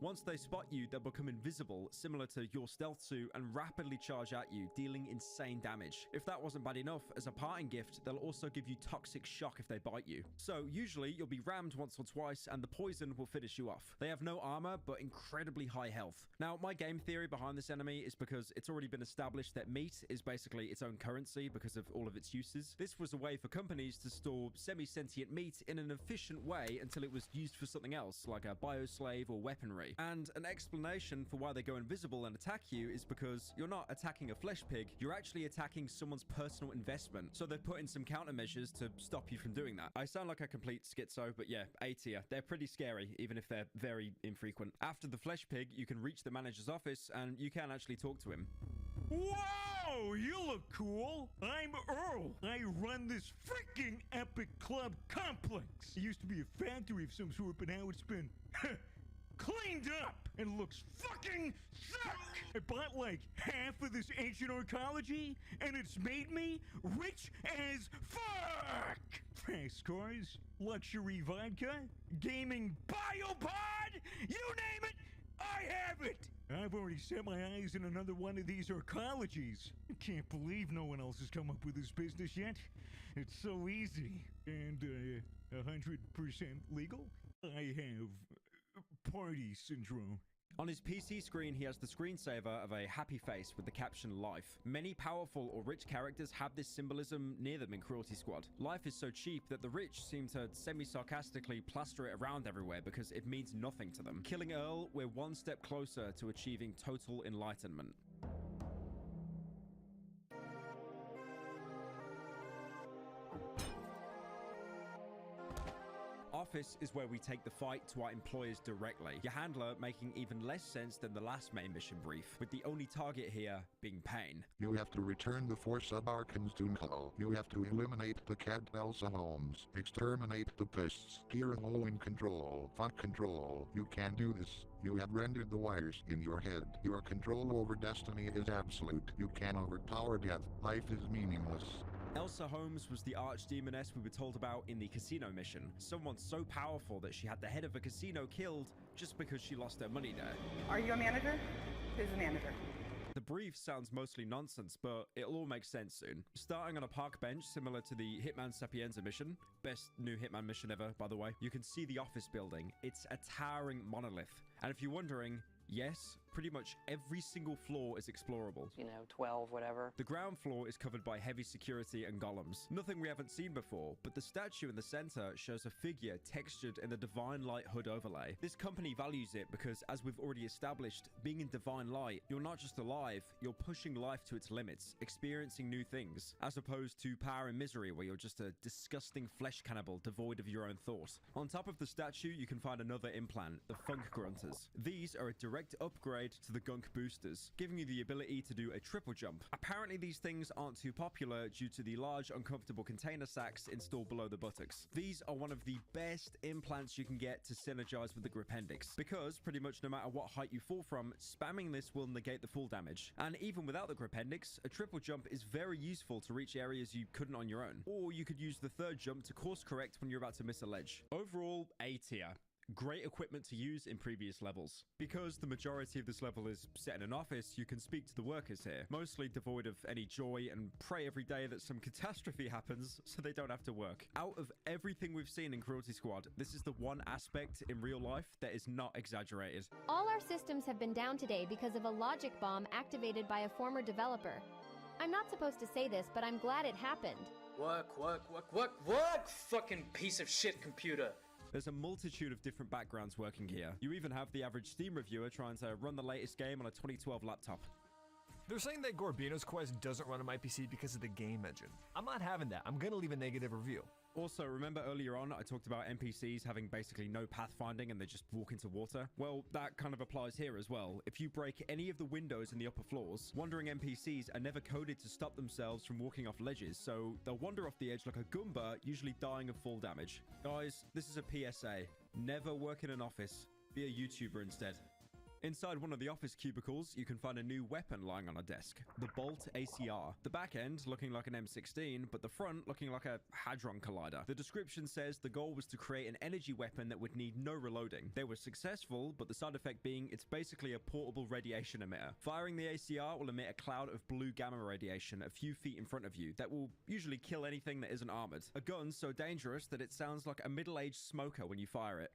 Once they spot you, they'll become invisible, similar to your stealth suit, and rapidly charge at you, dealing insane damage. If that wasn't bad enough, as a parting gift, they'll also give you toxic shock if they bite you. So usually you'll be rammed once or twice, and the poison will finish you off. They have no armor, but incredibly high health. Now, my game theory behind this enemy is because it's already been established that meat is basically its own currency because of all of its uses. This was a way for companies to store semi-sentient meat in an efficient way until it was used for something else, like a bioslave or weaponry. And an explanation for why they go invisible and attack you is because you're not attacking a flesh pig, you're actually attacking someone's personal investment. So they've put in some countermeasures to stop you from doing that. I sound like a complete schizo, but yeah, A tier. They're pretty scary, even if they're very infrequent. After the flesh pig, you can reach the manager's office and you can actually talk to him. Whoa, you look cool. I'm Earl. I run this freaking epic club complex. It used to be a factory of some sort, but now it's been cleaned up and looks fucking sick. I bought like half of this ancient archaeology, and it's made me rich as fuck. Fast cars, luxury vodka, gaming biopod, you name it, I have it. I've already set my eyes in another one of these archaeologies. I can't believe no one else has come up with this business yet. It's so easy and 100% legal. I have party syndrome. On his PC screen, he has the screensaver of a happy face with the caption Life. Many powerful or rich characters have this symbolism near them in Cruelty Squad. Life is so cheap that the rich seem to semi-sarcastically plaster it around everywhere because it means nothing to them. Killing Earl, we're one step closer to achieving total enlightenment. Office is where we take the fight to our employers directly, your handler making even less sense than the last main mission brief, with the only target here being pain. You have to return the 4 subarchons to Null. You have to eliminate the cat Elsa Holmes, exterminate the pests, Kira Hole in control, font control. You can do this. You have rendered the wires in your head. Your control over destiny is absolute. You can overpower death. Life is meaningless. Elsa Holmes was the archdemoness we were told about in the casino mission. Someone so powerful that she had the head of a casino killed just because she lost her money there. Are you a manager? Who's the manager? The brief sounds mostly nonsense, but it'll all make sense soon. Starting on a park bench similar to the Hitman Sapienza mission, best new Hitman mission ever, by the way, you can see the office building. It's a towering monolith. And if you're wondering, yes, pretty much every single floor is explorable. 12, whatever. The ground floor is covered by heavy security and golems. Nothing we haven't seen before, but the statue in the center shows a figure textured in the Divine Light hood overlay. This company values it because, as we've already established, being in Divine Light, you're not just alive, you're pushing life to its limits, experiencing new things, as opposed to Power and Misery, where you're just a disgusting flesh cannibal devoid of your own thought. On top of the statue, you can find another implant, the Funk Grunters. These are a direct upgrade to the Gunk Boosters, giving you the ability to do a triple jump. Apparently these things aren't too popular due to the large uncomfortable container sacks installed below the buttocks. These are one of the best implants you can get to synergize with the Gripendix, because pretty much no matter what height you fall from, spamming this will negate the fall damage. And even without the Gripendix, a triple jump is very useful to reach areas you couldn't on your own. Or you could use the third jump to course correct when you're about to miss a ledge. Overall, A tier. Great equipment to use in previous levels. Because the majority of this level is set in an office, you can speak to the workers here, mostly devoid of any joy, and pray every day that some catastrophe happens so they don't have to work. Out of everything we've seen in Cruelty Squad, this is the one aspect in real life that is not exaggerated. All our systems have been down today because of a logic bomb activated by a former developer. I'm not supposed to say this, but I'm glad it happened. What, fucking piece of shit computer. There's a multitude of different backgrounds working here. You even have the average Steam reviewer trying to run the latest game on a 2012 laptop. They're saying that Gorbino's Quest doesn't run on my PC because of the game engine. I'm not having that. I'm gonna leave a negative review. Also, remember earlier on I talked about NPCs having basically no pathfinding and they just walk into water? Well, that kind of applies here as well. If you break any of the windows in the upper floors, wandering NPCs are never coded to stop themselves from walking off ledges, so they'll wander off the edge like a Goomba, usually dying of fall damage. Guys, this is a PSA. Never work in an office. Be a YouTuber instead. Inside one of the office cubicles, you can find a new weapon lying on a desk, the Bolt ACR. The back end looking like an M16, but the front looking like a Hadron Collider. The description says the goal was to create an energy weapon that would need no reloading. They were successful, but the side effect being it's basically a portable radiation emitter. Firing the ACR will emit a cloud of blue gamma radiation a few feet in front of you that will usually kill anything that isn't armored. A gun so dangerous that it sounds like a middle-aged smoker when you fire it.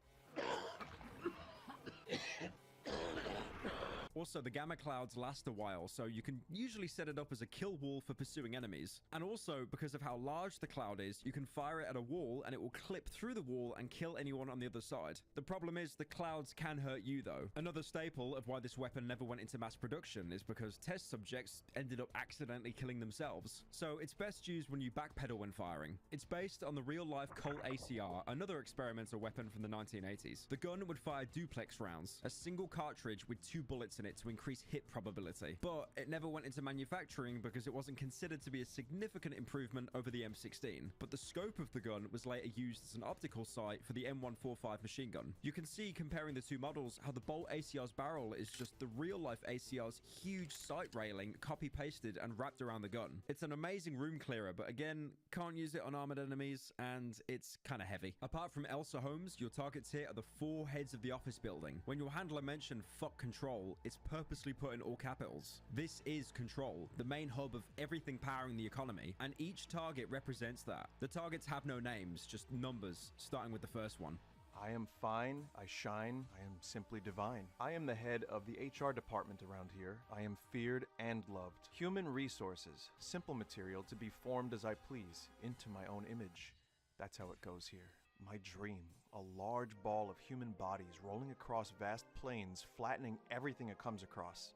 Also, the gamma clouds last a while, so you can usually set it up as a kill wall for pursuing enemies. And also, because of how large the cloud is, you can fire it at a wall and it will clip through the wall and kill anyone on the other side. The problem is the clouds can hurt you though. Another staple of why this weapon never went into mass production is because test subjects ended up accidentally killing themselves. So it's best used when you backpedal when firing. It's based on the real-life Colt ACR, another experimental weapon from the 1980s. The gun would fire duplex rounds, a single cartridge with 2 bullets in it to increase hit probability, but it never went into manufacturing because it wasn't considered to be a significant improvement over the M16. But the scope of the gun was later used as an optical sight for the M145 machine gun. You can see, comparing the two models, how the Bolt ACR's barrel is just the real-life ACR's huge sight railing copy-pasted and wrapped around the gun. It's an amazing room clearer, but again, can't use it on armored enemies, and it's kind of heavy. Apart from Elsa Holmes, your targets here are the 4 heads of the office building. When your handler mentioned "fuck control," it's purposely put in all capitals. This is Control, the main hub of everything powering the economy, and each target represents that. The targets have no names, just numbers, starting with the first one. I am fine, I shine, I am simply divine. I am the head of the HR department around here. I am feared and loved. Human resources, simple material to be formed as I please, into my own image. That's how it goes here. My dream, a large ball of human bodies rolling across vast plains, flattening everything it comes across.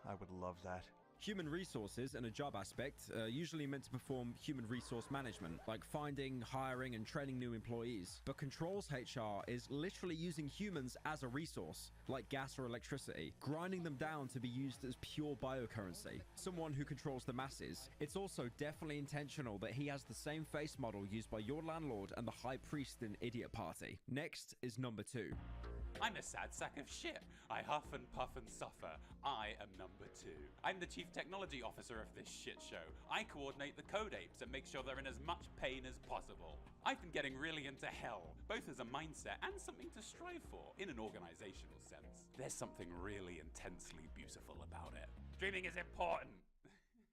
I would love that. Human resources in a job aspect are usually meant to perform human resource management, like finding, hiring, and training new employees. But Control's HR is literally using humans as a resource, like gas or electricity, grinding them down to be used as pure biocurrency, someone who controls the masses. It's also definitely intentional that he has the same face model used by your landlord and the high priest in Idiot Party. Next is number 2. I'm a sad sack of shit. I huff and puff and suffer. I am number 2. I'm the chief technology officer of this shit show. I coordinate the code apes and make sure they're in as much pain as possible. I've been getting really into hell, both as a mindset and something to strive for in an organizational sense. There's something really intensely beautiful about it. Streaming is important.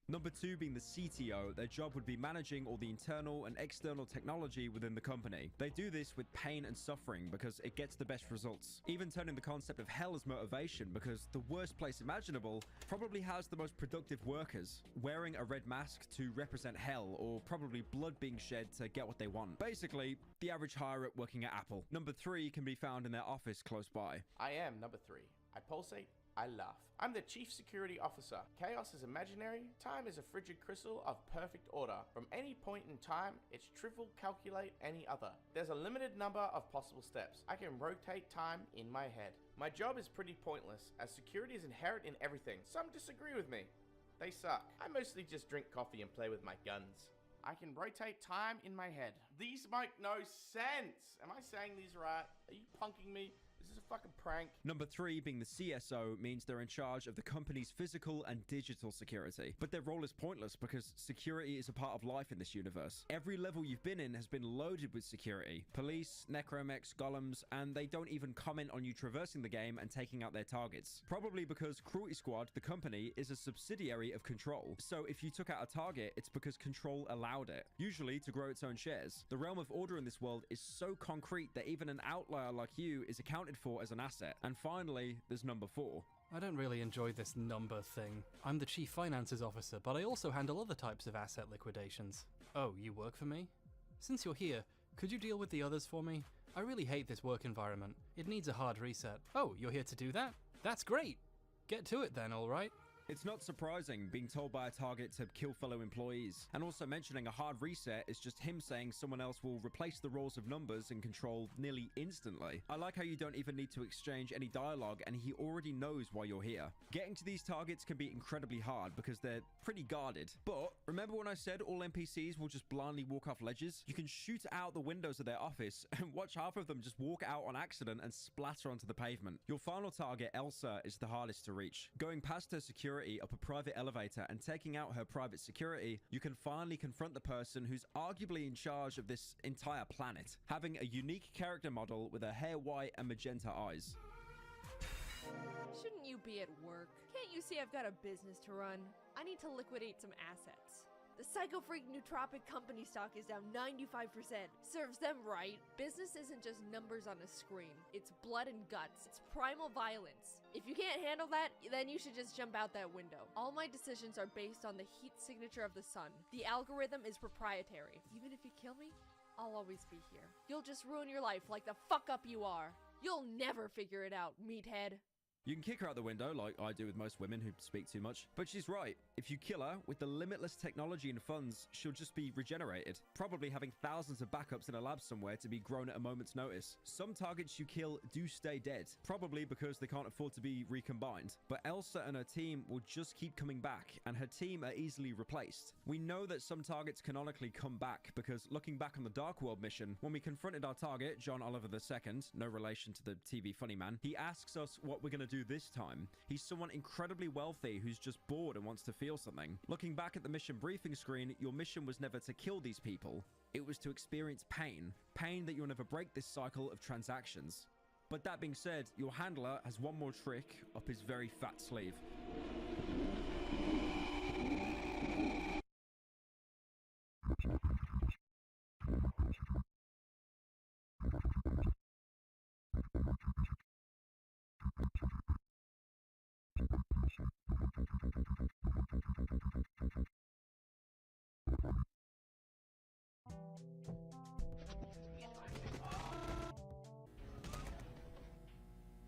Number 2 being the CTO, their job would be managing all the internal and external technology within the company. They do this with pain and suffering because it gets the best results. Even turning the concept of hell as motivation because the worst place imaginable probably has the most productive workers, wearing a red mask to represent hell or probably blood being shed to get what they want. Basically, the average hire at working at Apple. Number 3 can be found in their office close by. I am number 3. I pulsate, I laugh. I'm the Chief Security Officer. Chaos is imaginary. Time is a frigid crystal of perfect order. From any point in time, it's trivial calculate any other. There's a limited number of possible steps. I can rotate time in my head. My job is pretty pointless, as security is inherent in everything. Some disagree with me. They suck. I mostly just drink coffee and play with my guns. I can rotate time in my head. These make no sense. Am I saying these right? Are you punking me? Is this a fucking prank? Number 3 being the CSO means they're in charge of the company's physical and digital security. But their role is pointless because security is a part of life in this universe. Every level you've been in has been loaded with security. Police, necromechs, golems, and they don't even comment on you traversing the game and taking out their targets. Probably because Cruelty Squad, the company, is a subsidiary of Control. So if you took out a target, it's because Control allowed it, usually to grow its own shares. The realm of order in this world is so concrete that even an outlier like you is accounted for as an asset. And finally, there's number 4. I don't really enjoy this number thing. I'm the Chief Finances Officer, but I also handle other types of asset liquidations. Oh, you work for me? Since you're here, could you deal with the others for me? I really hate this work environment. It needs a hard reset. Oh, you're here to do that? That's great! Get to it then, alright? It's not surprising being told by a target to kill fellow employees, and also mentioning a hard reset is just him saying someone else will replace the roles of numbers and Control nearly instantly. I like how you don't even need to exchange any dialogue and he already knows why you're here. Getting to these targets can be incredibly hard because they're pretty guarded. But remember when I said all NPCs will just blindly walk off ledges? You can shoot out the windows of their office and watch half of them just walk out on accident and splatter onto the pavement. Your final target, Elsa, is the hardest to reach. Going past her security up a private elevator and taking out her private security, you can finally confront the person who's arguably in charge of this entire planet, having a unique character model with her hair white and magenta eyes. Shouldn't you be at work? Can't you see I've got a business to run? I need to liquidate some assets. The Psycho Freak Nootropic company stock is down 95%. Serves them right. Business isn't just numbers on a screen. It's blood and guts. It's primal violence. If you can't handle that, then you should just jump out that window. All my decisions are based on the heat signature of the sun. The algorithm is proprietary. Even if you kill me, I'll always be here. You'll just ruin your life like the fuck up you are. You'll never figure it out, meathead. You can kick her out the window like I do with most women who speak too much, but she's right. If you kill her, with the limitless technology and funds, she'll just be regenerated, probably having thousands of backups in a lab somewhere to be grown at a moment's notice. Some targets you kill do stay dead, probably because they can't afford to be recombined, but Elsa and her team will just keep coming back, and her team are easily replaced. We know that some targets canonically come back because looking back on the Dark World mission, when we confronted our target, John Oliver II, no relation to the TV funny man, he asks us what we're going to do this time. He's someone incredibly wealthy who's just bored and wants to feel something. Looking back at the mission briefing screen, your mission was never to kill these people. It was to experience pain. Pain that you'll never break this cycle of transactions. But that being said, your handler has one more trick up his very fat sleeve.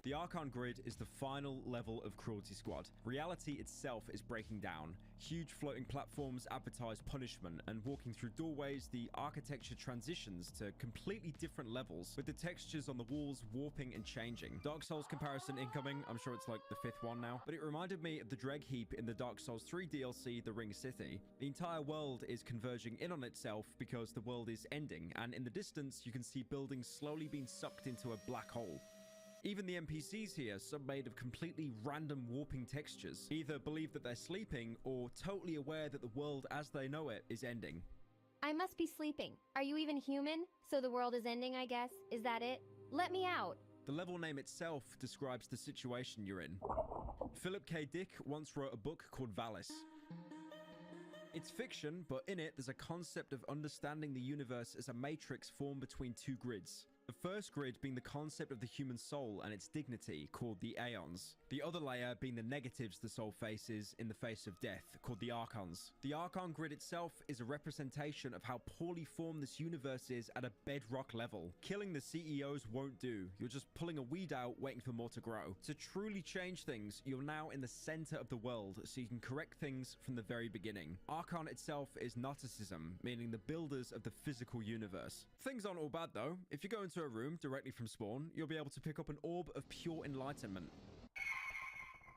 The Archon Grid is the final level of Cruelty Squad. Reality itself is breaking down. Huge floating platforms advertise punishment, and walking through doorways, the architecture transitions to completely different levels, with the textures on the walls warping and changing. Dark Souls comparison incoming. I'm sure it's like the 5th one now, but it reminded me of the Dreg Heap in the Dark Souls 3 DLC, The Ring City. The entire world is converging in on itself because the world is ending, and in the distance you can see buildings slowly being sucked into a black hole. Even the NPCs here, some made of completely random warping textures, either believe that they're sleeping or totally aware that the world as they know it is ending. I must be sleeping. Are you even human? So the world is ending, I guess? Is that it? Let me out. The level name itself describes the situation you're in. Philip K. Dick once wrote a book called Valis. It's fiction, but in it, there's a concept of understanding the universe as a matrix formed between two grids. The first grid being the concept of the human soul and its dignity, called the Aeons. The other layer being the negatives the soul faces in the face of death, called the Archons. The Archon grid itself is a representation of how poorly formed this universe is at a bedrock level. Killing the CEOs won't do. You're just pulling a weed out, waiting for more to grow. To truly change things, you're now in the center of the world, so you can correct things from the very beginning. Archon itself is Gnosticism, meaning the builders of the physical universe. Things aren't all bad though. If you go into a room directly from spawn, you'll be able to pick up an orb of pure enlightenment,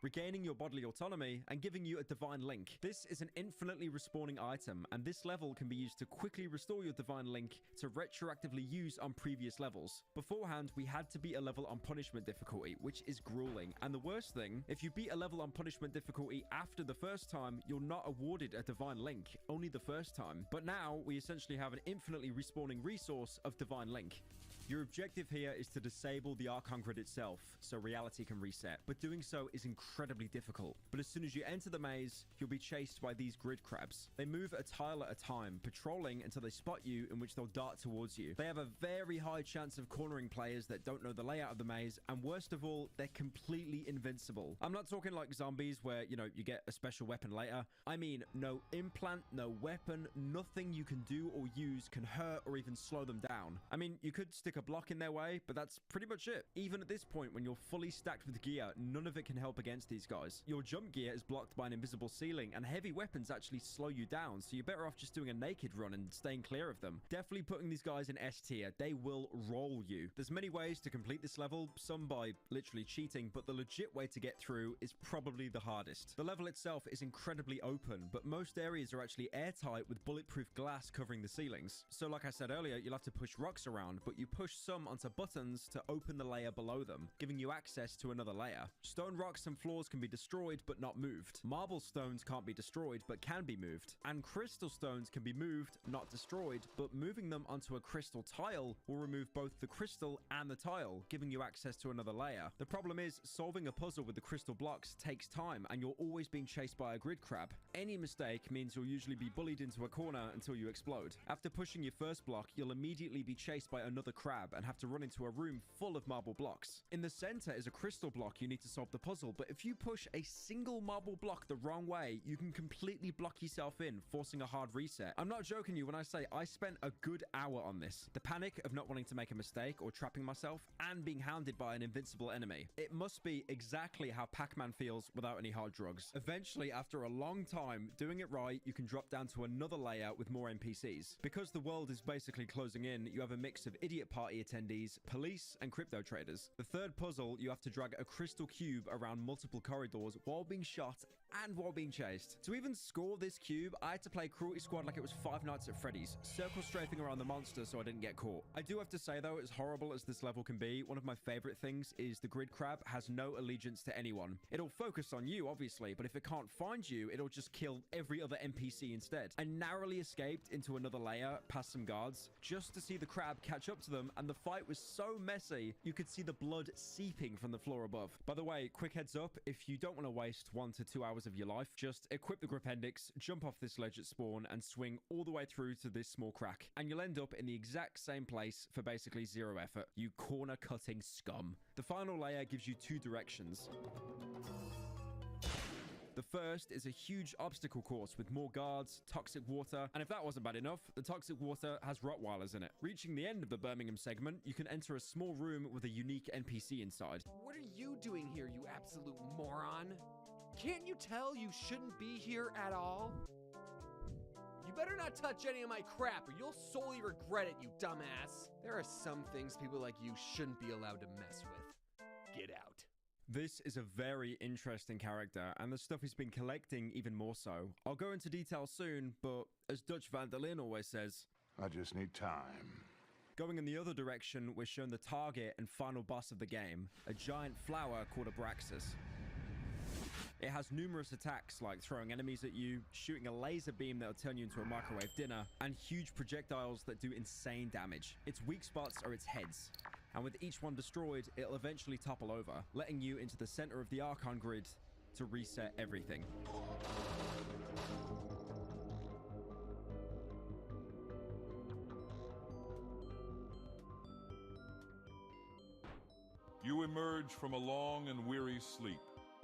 regaining your bodily autonomy and giving you a divine link. This is an infinitely respawning item, and this level can be used to quickly restore your divine link to retroactively use on previous levels. Beforehand, we had to beat a level on punishment difficulty, which is grueling. And the worst thing, if you beat a level on punishment difficulty after the first time, you're not awarded a divine link, only the first time. But now, we essentially have an infinitely respawning resource of divine link. Your objective here is to disable the Archon grid itself, so reality can reset, but doing so is incredibly difficult. But as soon as you enter the maze, you'll be chased by these grid crabs. They move a tile at a time, patrolling until they spot you, in which they'll dart towards you. They have a very high chance of cornering players that don't know the layout of the maze, and worst of all, they're completely invincible. I'm not talking like zombies where, you know, you get a special weapon later. I mean, no implant, no weapon, nothing you can do or use can hurt or even slow them down. I mean, you could stick a block in their way, but that's pretty much it. Even at this point, when you're fully stacked with gear, none of it can help against these guys. Your jump gear is blocked by an invisible ceiling, and heavy weapons actually slow you down, so you're better off just doing a naked run and staying clear of them. Definitely putting these guys in S tier. They will roll you. There's many ways to complete this level, some by literally cheating, but the legit way to get through is probably the hardest. The level itself is incredibly open, but most areas are actually airtight with bulletproof glass covering the ceilings. So like I said earlier, you'll have to push rocks around, but you push some onto buttons to open the layer below them, giving you access to another layer. Stone rocks and floors can be destroyed but not moved. Marble stones can't be destroyed but can be moved. And crystal stones can be moved, not destroyed, but moving them onto a crystal tile will remove both the crystal and the tile, giving you access to another layer. The problem is, solving a puzzle with the crystal blocks takes time, and you're always being chased by a grid crab. Any mistake means you'll usually be bullied into a corner until you explode. After pushing your first block, you'll immediately be chased by another crab and have to run into a room full of marble blocks. In the center is a crystal block you need to solve the puzzle, but if you push a single marble block the wrong way, you can completely block yourself in, forcing a hard reset. I'm not joking you when I say I spent a good hour on this. The panic of not wanting to make a mistake or trapping myself and being hounded by an invincible enemy. It must be exactly how Pac-Man feels without any hard drugs. Eventually, after a long time, doing it right, you can drop down to another layer with more NPCs. Because the world is basically closing in, you have a mix of idiot party attendees, police, and crypto traders. The third puzzle, you have to drag a crystal cube around multiple corridors while being shot and while being chased. To even score this cube, I had to play Cruelty Squad like it was Five Nights at Freddy's, circle strafing around the monster so I didn't get caught. I do have to say though, as horrible as this level can be, one of my favorite things is the grid crab has no allegiance to anyone. It'll focus on you, obviously, but if it can't find you, it'll just kill every other NPC instead. I narrowly escaped into another layer past some guards just to see the crab catch up to them, and the fight was so messy, you could see the blood seeping from the floor above. By the way, quick heads up, if you don't want to waste 1 to 2 hours of your life, just equip the Gripendix, jump off this ledge at spawn, and swing all the way through to this small crack, and you'll end up in the exact same place for basically zero effort, you corner-cutting scum. The final layer gives you 2 directions. The first is a huge obstacle course with more guards, toxic water, and if that wasn't bad enough, the toxic water has Rottweilers in it. Reaching the end of the Birmingham segment, you can enter a small room with a unique NPC inside. What are you doing here, you absolute moron? Can't you tell you shouldn't be here at all? You better not touch any of my crap or you'll solely regret it, you dumbass. There are some things people like you shouldn't be allowed to mess with. Get out. This is a very interesting character, and the stuff he's been collecting even more so. I'll go into detail soon, but as Dutch Van der Linde always says, I just need time. Going in the other direction, we're shown the target and final boss of the game, a giant flower called Abraxas. It has numerous attacks like throwing enemies at you, shooting a laser beam that'll turn you into a microwave dinner, and huge projectiles that do insane damage. Its weak spots are its heads. and with each one destroyed, it'll eventually topple over, letting you into the center of the Archon grid to reset everything. You emerge from a long and weary sleep.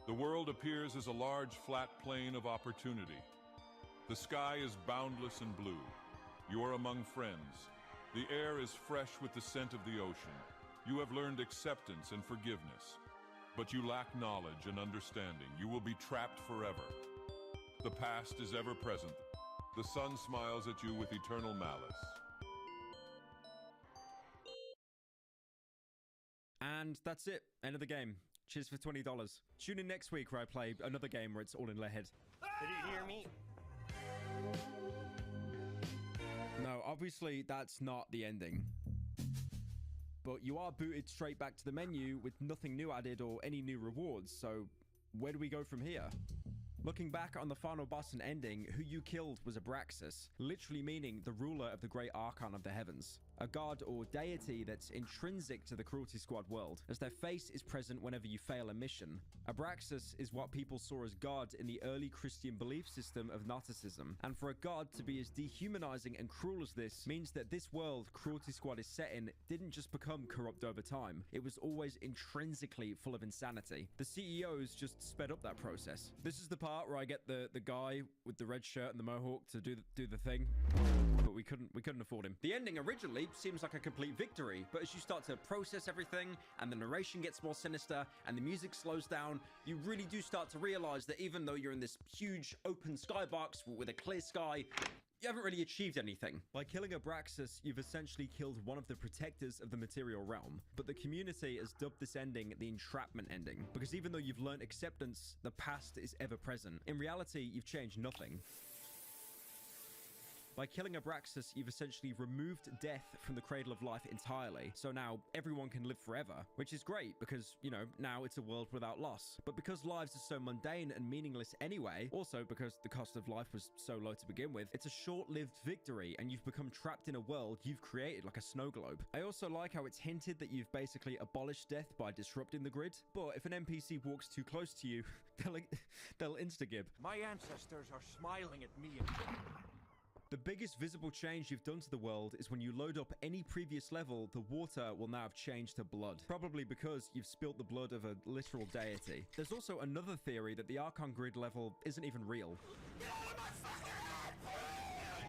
The world appears as a large flat plain of opportunity. The sky is boundless and blue. You are among friends. The air is fresh with the scent of the ocean. You have learned acceptance and forgiveness. But you lack knowledge and understanding. You will be trapped forever. The past is ever present. The sun smiles at you with eternal malice. And that's it. End of the game. Cheers for $20. Tune in next week where I play another game where it's all in their head. Did you hear me? No, obviously that's not the ending. But you are booted straight back to the menu with nothing new added or any new rewards, so where do we go from here? Looking back on the final boss and ending, who you killed was Abraxas, literally meaning the ruler of the great Archon of the heavens. A god or deity that's intrinsic to the Cruelty Squad world, as their face is present whenever you fail a mission. Abraxas is what people saw as God in the early Christian belief system of Gnosticism, and for a god to be as dehumanizing and cruel as this means that this world Cruelty Squad is set in didn't just become corrupt over time, it was always intrinsically full of insanity. The CEOs just sped up that process. This is the part where I get the guy with the red shirt and the mohawk to do the thing, but we couldn't afford him. The ending originally seems like a complete victory, but as you start to process everything and the narration gets more sinister and the music slows down, you really do start to realize that even though you're in this huge open skybox with a clear sky, you haven't really achieved anything. By killing Abraxas, you've essentially killed one of the protectors of the material realm, but the community has dubbed this ending the entrapment ending, because even though you've learned acceptance, the past is ever present. In reality, you've changed nothing. By killing Abraxas, you've essentially removed death from the cradle of life entirely. So now everyone can live forever, which is great because, you know, now it's a world without loss. But because lives are so mundane and meaningless anyway, also because the cost of life was so low to begin with, it's a short-lived victory and you've become trapped in a world you've created like a snow globe. I also like how it's hinted that you've basically abolished death by disrupting the grid. But if an NPC walks too close to you, they'll insta-gib. My ancestors are smiling at me. The biggest visible change you've done to the world is when you load up any previous level, the water will now have changed to blood. Probably because you've spilt the blood of a literal deity. There's also another theory that the Archon grid level isn't even real.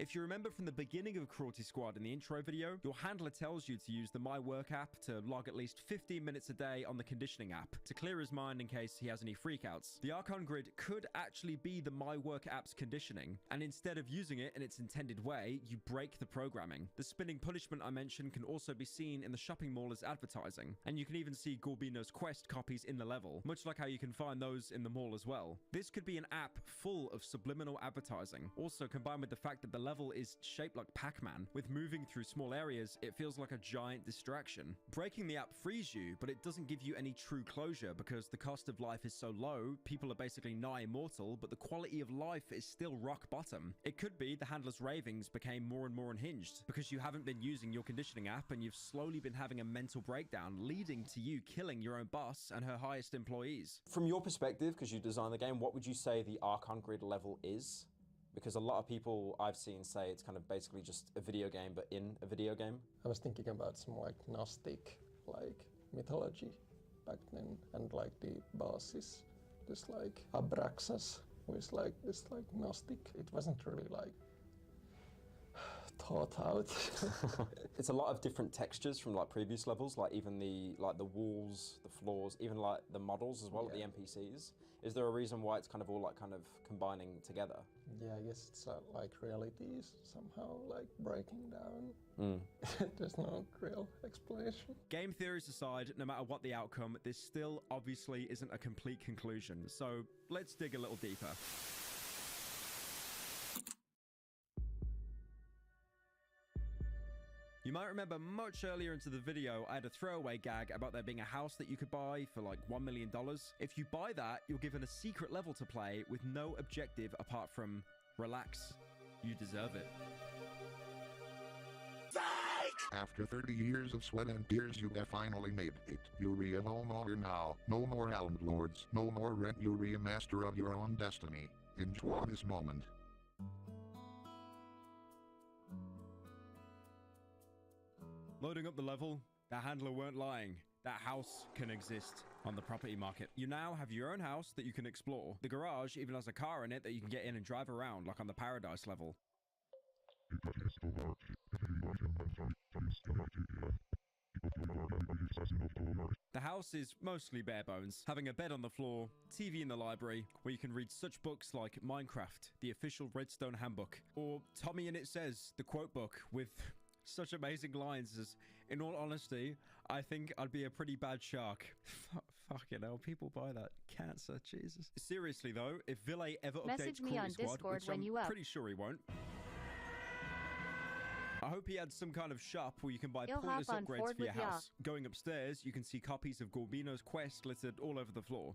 If you remember from the beginning of Cruelty Squad in the intro video, your handler tells you to use the My Work app to log at least 15 minutes a day on the conditioning app to clear his mind in case he has any freakouts. The Archon grid could actually be the My Work app's conditioning, and instead of using it in its intended way, you break the programming. The spinning punishment I mentioned can also be seen in the shopping mall as advertising, and you can even see Gorbino's quest copies in the level, much like how you can find those in the mall as well. This could be an app full of subliminal advertising. Also, combined with the fact that the level is shaped like Pac-Man. With moving through small areas, it feels like a giant distraction. Breaking the app frees you, but it doesn't give you any true closure because the cost of life is so low, people are basically nigh immortal, but the quality of life is still rock bottom. It could be the handler's ravings became more and more unhinged because you haven't been using your conditioning app and you've slowly been having a mental breakdown, leading to you killing your own boss and her highest employees. From your perspective, because you designed the game, what would you say the Archon grid level is? Because a lot of people I've seen say it's kind of basically just a video game, but in a video game. I was thinking about some like Gnostic like mythology back then, and like the boss is this like Abraxas, who is like this like Gnostic. It wasn't really like thought out. It's a lot of different textures from like previous levels, like even the walls, the floors, even like the models as well, yeah. The NPCs. Is there a reason why it's kind of all like kind of combining together? Yeah, I guess it's like reality is somehow like breaking down. There's no real explanation. Game theories aside, no matter what the outcome, this still obviously isn't a complete conclusion. So let's dig a little deeper. You might remember much earlier into the video, I had a throwaway gag about there being a house that you could buy for like $1 million. If you buy that, you're given a secret level to play with no objective apart from relax. You deserve it. Fake! After 30 years of sweat and tears, you have finally made it. You're a homeowner now. No more landlords. No more rent. You're a master of your own destiny. Enjoy this moment. Loading up the level, that handler weren't lying. That house can exist on the property market. You now have your own house that you can explore. The garage even has a car in it that you can get in and drive around, like on the Paradise level. The house is mostly bare bones, having a bed on the floor, TV in the library, where you can read such books like Minecraft, the official Redstone handbook, or Tommy and It Says, the quote book, with such amazing lines as, in all honesty, I think I'd be a pretty bad shark. Fucking hell, people buy that. Cancer, Jesus. Seriously though, if Ville ever Message updates me on Crawley Squad, Discord which when I'm you up. pretty sure he won't, I hope he had some kind of shop where you can buy You'll pointless hop on upgrades Ford for your with ya. house. Going upstairs, you can see copies of Gorbino's Quest littered all over the floor.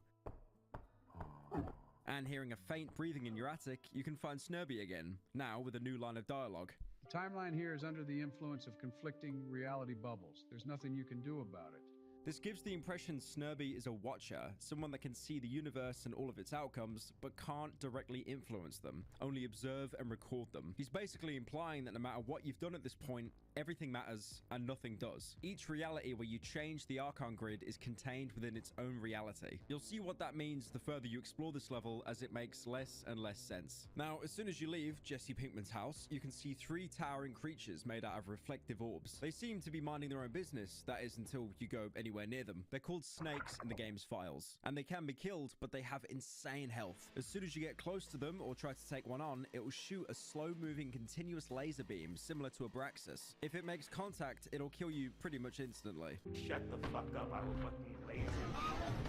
And hearing a faint breathing in your attic, you can find Snurby again, now with a new line of dialogue. The timeline here is under the influence of conflicting reality bubbles. There's nothing you can do about it. This gives the impression Snurby is a watcher, someone that can see the universe and all of its outcomes, but can't directly influence them, only observe and record them. He's basically implying that no matter what you've done at this point, everything matters and nothing does. Each reality where you change the Archon grid is contained within its own reality. You'll see what that means the further you explore this level, as it makes less and less sense. Now, as soon as you leave Jesse Pinkman's house, you can see 3 towering creatures made out of reflective orbs. They seem to be minding their own business, that is until you go anywhere near them. They're called snakes in the game's files, and they can be killed, but they have insane health. As soon as you get close to them or try to take one on, it will shoot a slow-moving continuous laser beam similar to Abraxas. If it makes contact, it'll kill you pretty much instantly. Shut the fuck up, I will fucking laser.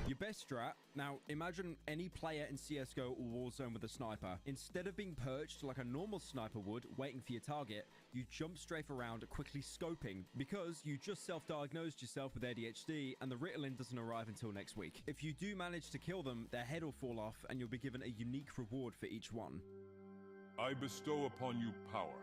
Your best strat, now imagine any player in CSGO or Warzone with a sniper. Instead of being perched like a normal sniper would, waiting for your target, you jump strafe around quickly scoping, because you just self-diagnosed yourself with ADHD and the Ritalin doesn't arrive until next week. If you do manage to kill them, their head will fall off and you'll be given a unique reward for each one. I bestow upon you power.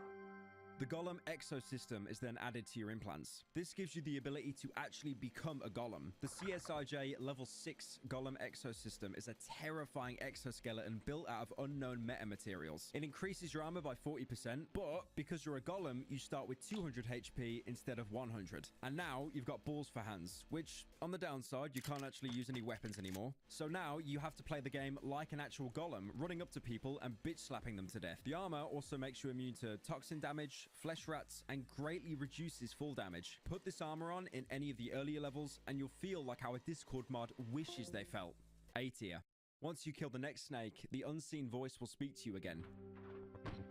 The Golem exosystem is then added to your implants. This gives you the ability to actually become a Golem. The CSIJ level 6 Golem exosystem is a terrifying exoskeleton built out of unknown metamaterials. It increases your armor by 40%, but because you're a Golem, you start with 200 HP instead of 100. And now you've got balls for hands, which on the downside, you can't actually use any weapons anymore. So now you have to play the game like an actual Golem, running up to people and bitch slapping them to death. The armor also makes you immune to toxin damage, flesh rats, and greatly reduces full damage. Put this armor on in any of the earlier levels and you'll feel like how a Discord mod wishes they felt. A tier. Once you kill the next snake, the unseen voice will speak to you again.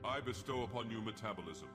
I bestow upon you metabolism.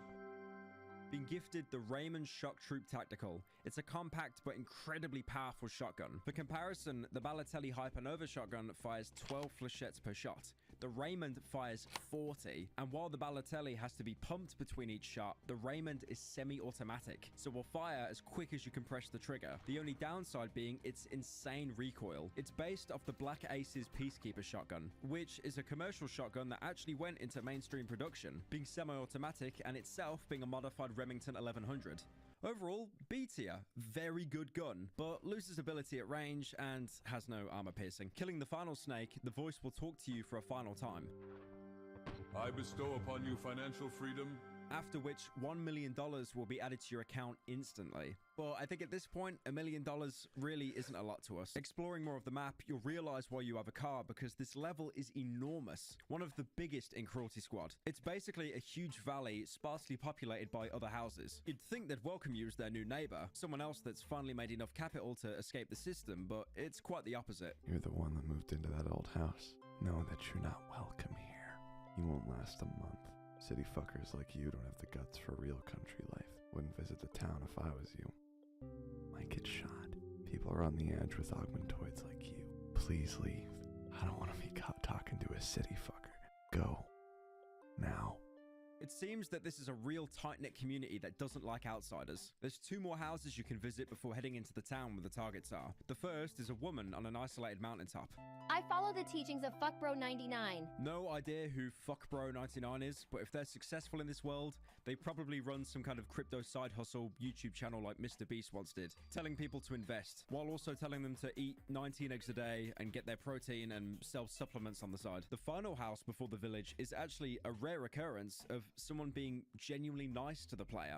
Been gifted the Raymond Shock Troop Tactical. It's a compact but incredibly powerful shotgun. For comparison, the Balotelli Hypernova shotgun fires 12 flechettes per shot. The Raymond fires 40, and while the Balotelli has to be pumped between each shot, the Raymond is semi-automatic, so will fire as quick as you can press the trigger. The only downside being its insane recoil. It's based off the Black Aces Peacekeeper shotgun, which is a commercial shotgun that actually went into mainstream production, being semi-automatic and itself being a modified Remington 1100. Overall, B tier, very good gun, but loses ability at range and has no armor piercing. Killing the final snake, the voice will talk to you for a final time. I bestow upon you financial freedom. After which, $1 million will be added to your account instantly. But I think at this point, $1 million really isn't a lot to us. Exploring more of the map, you'll realize why you have a car, because this level is enormous. One of the biggest in Cruelty Squad. It's basically a huge valley sparsely populated by other houses. You'd think they'd welcome you as their new neighbor, someone else that's finally made enough capital to escape the system, but it's quite the opposite. You're the one that moved into that old house. Know that you're not welcome here. You won't last a month. City fuckers like you don't have the guts for real country life. Wouldn't visit the town if I was you. Might get shot. People are on the edge with augmentoids like you. Please leave. I don't want to be caught talking to a city fucker. Go. Now. It seems that this is a real tight-knit community that doesn't like outsiders. There's 2 more houses you can visit before heading into the town where the targets are. The first is a woman on an isolated mountaintop. I follow the teachings of Fuckbro99. No idea who Fuckbro99 is, but if they're successful in this world, they probably run some kind of crypto side hustle YouTube channel like Mr. Beast once did, telling people to invest, while also telling them to eat 19 eggs a day and get their protein and sell supplements on the side. The final house before the village is actually a rare occurrence of someone being genuinely nice to the player.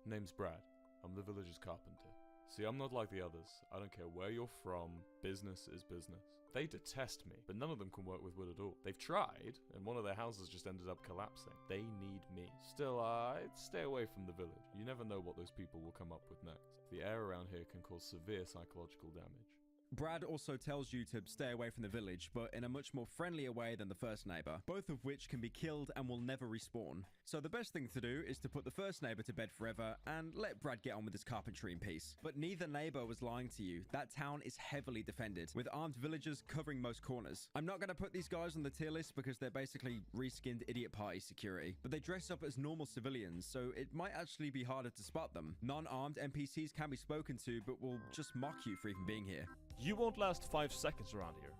Name's Brad. I'm the village's carpenter. See, I'm not like the others. I don't care where you're from. Business is business. They detest me, but none of them can work with wood at all. They've tried, and one of their houses just ended up collapsing. They need me. Still, I'd stay away from the village. You never know what those people will come up with next. The air around here can cause severe psychological damage. Brad also tells you to stay away from the village, but in a much more friendlier way than the first neighbor, both of which can be killed and will never respawn. So the best thing to do is to put the first neighbor to bed forever and let Brad get on with his carpentry in peace. But neither neighbor was lying to you. That town is heavily defended, with armed villagers covering most corners. I'm not going to put these guys on the tier list because they're basically reskinned idiot party security, but they dress up as normal civilians, so it might actually be harder to spot them. Non-armed NPCs can be spoken to, but will just mock you for even being here. You won't last 5 seconds around here.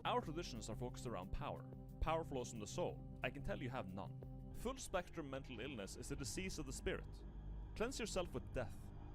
Our traditions are focused around power. Power flows from the soul. I can tell you have none. Full spectrum mental illness is a disease of the spirit. Cleanse yourself with death.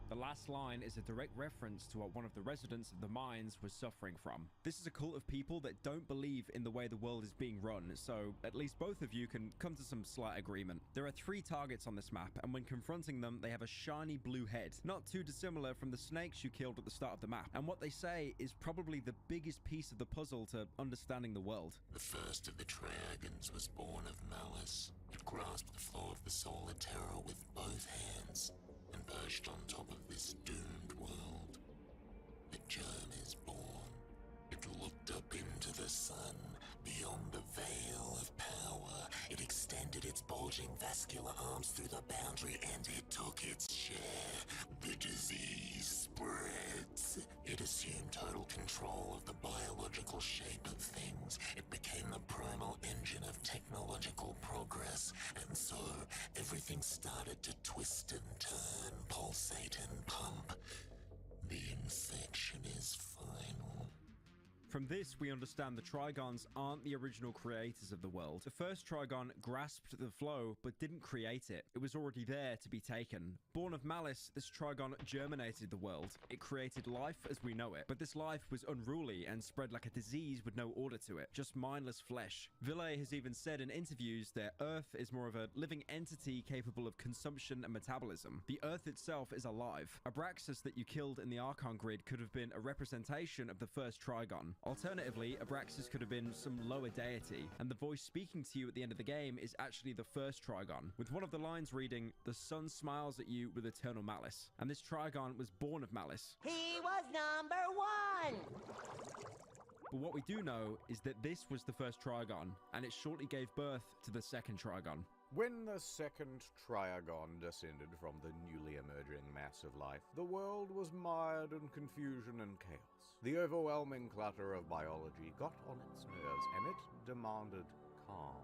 The last line is a direct reference to what one of the residents of the mines was suffering from. This is a cult of people that don't believe in the way the world is being run, so at least both of you can come to some slight agreement. There are 3 targets on this map, and when confronting them, they have a shiny blue head, not too dissimilar from the snakes you killed at the start of the map. And what they say is probably the biggest piece of the puzzle to understanding the world. The first of the Triagons was born of malice. It grasped the flow of the solar terror with both hands and perched on top of this doomed world. The germ is born. It looked up into the sun, beyond the veil of power. It extended its bulging vascular arms through the boundary and it took its share. The disease spreads. It assumed total control of the biological shape of things. It became the primal engine of technological progress. And so, everything started to twist and turn, pulsate and pump. The infection is final. From this, we understand the Trigons aren't the original creators of the world. The first Trigon grasped the flow, but didn't create it. It was already there to be taken. Born of malice, this Trigon germinated the world. It created life as we know it, but this life was unruly and spread like a disease with no order to it, just mindless flesh. Ville has even said in interviews that Earth is more of a living entity capable of consumption and metabolism. The Earth itself is alive. Abraxas that you killed in the Archon grid could have been a representation of the first Trigon. Alternatively, Abraxas could have been some lower deity, and the voice speaking to you at the end of the game is actually the first Trigon, with one of the lines reading, "The sun smiles at you with eternal malice." And this Trigon was born of malice. He was #1! But what we do know is that this was the first Trigon, and it shortly gave birth to the second Trigon. When the second Triagon descended from the newly emerging mass of life, the world was mired in confusion and chaos. The overwhelming clutter of biology got on its nerves, and it demanded calm.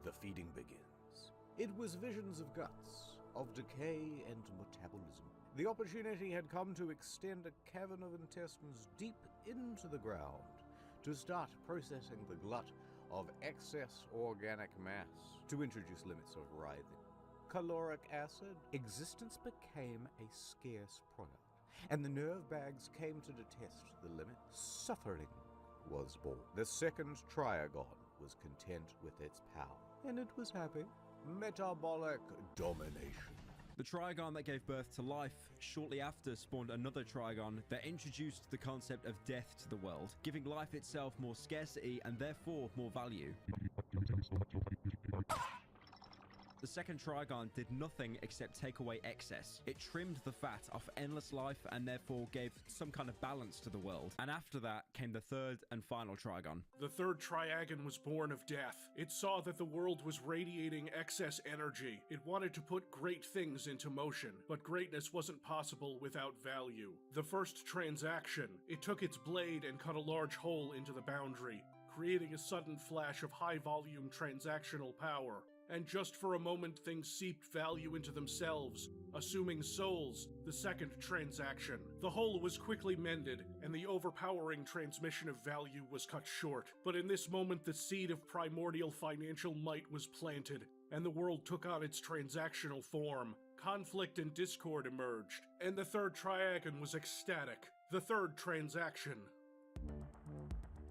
The feeding begins. It was visions of guts, of decay and metabolism. The opportunity had come to extend a cavern of intestines deep into the ground, to start processing the glut of excess organic mass, to introduce limits of writhing. Caloric acid, existence became a scarce product, and the nerve bags came to detest the limit. Suffering was born. The second Triagon was content with its power, and it was happy. Metabolic domination. The Trigon that gave birth to life shortly after spawned another Trigon that introduced the concept of death to the world, giving life itself more scarcity and therefore more value. The second Trigon did nothing except take away excess. It trimmed the fat off endless life and therefore gave some kind of balance to the world. And after that came the third and final Trigon. The third Triagon was born of death. It saw that the world was radiating excess energy. It wanted to put great things into motion, but greatness wasn't possible without value. The first transaction, it took its blade and cut a large hole into the boundary, creating a sudden flash of high-volume transactional power. and just for a moment things seeped value into themselves, assuming souls, the second transaction. The hole was quickly mended, and the overpowering transmission of value was cut short. But in this moment the seed of primordial financial might was planted, and the world took on its transactional form. Conflict and discord emerged, and the third triagon was ecstatic. The third transaction.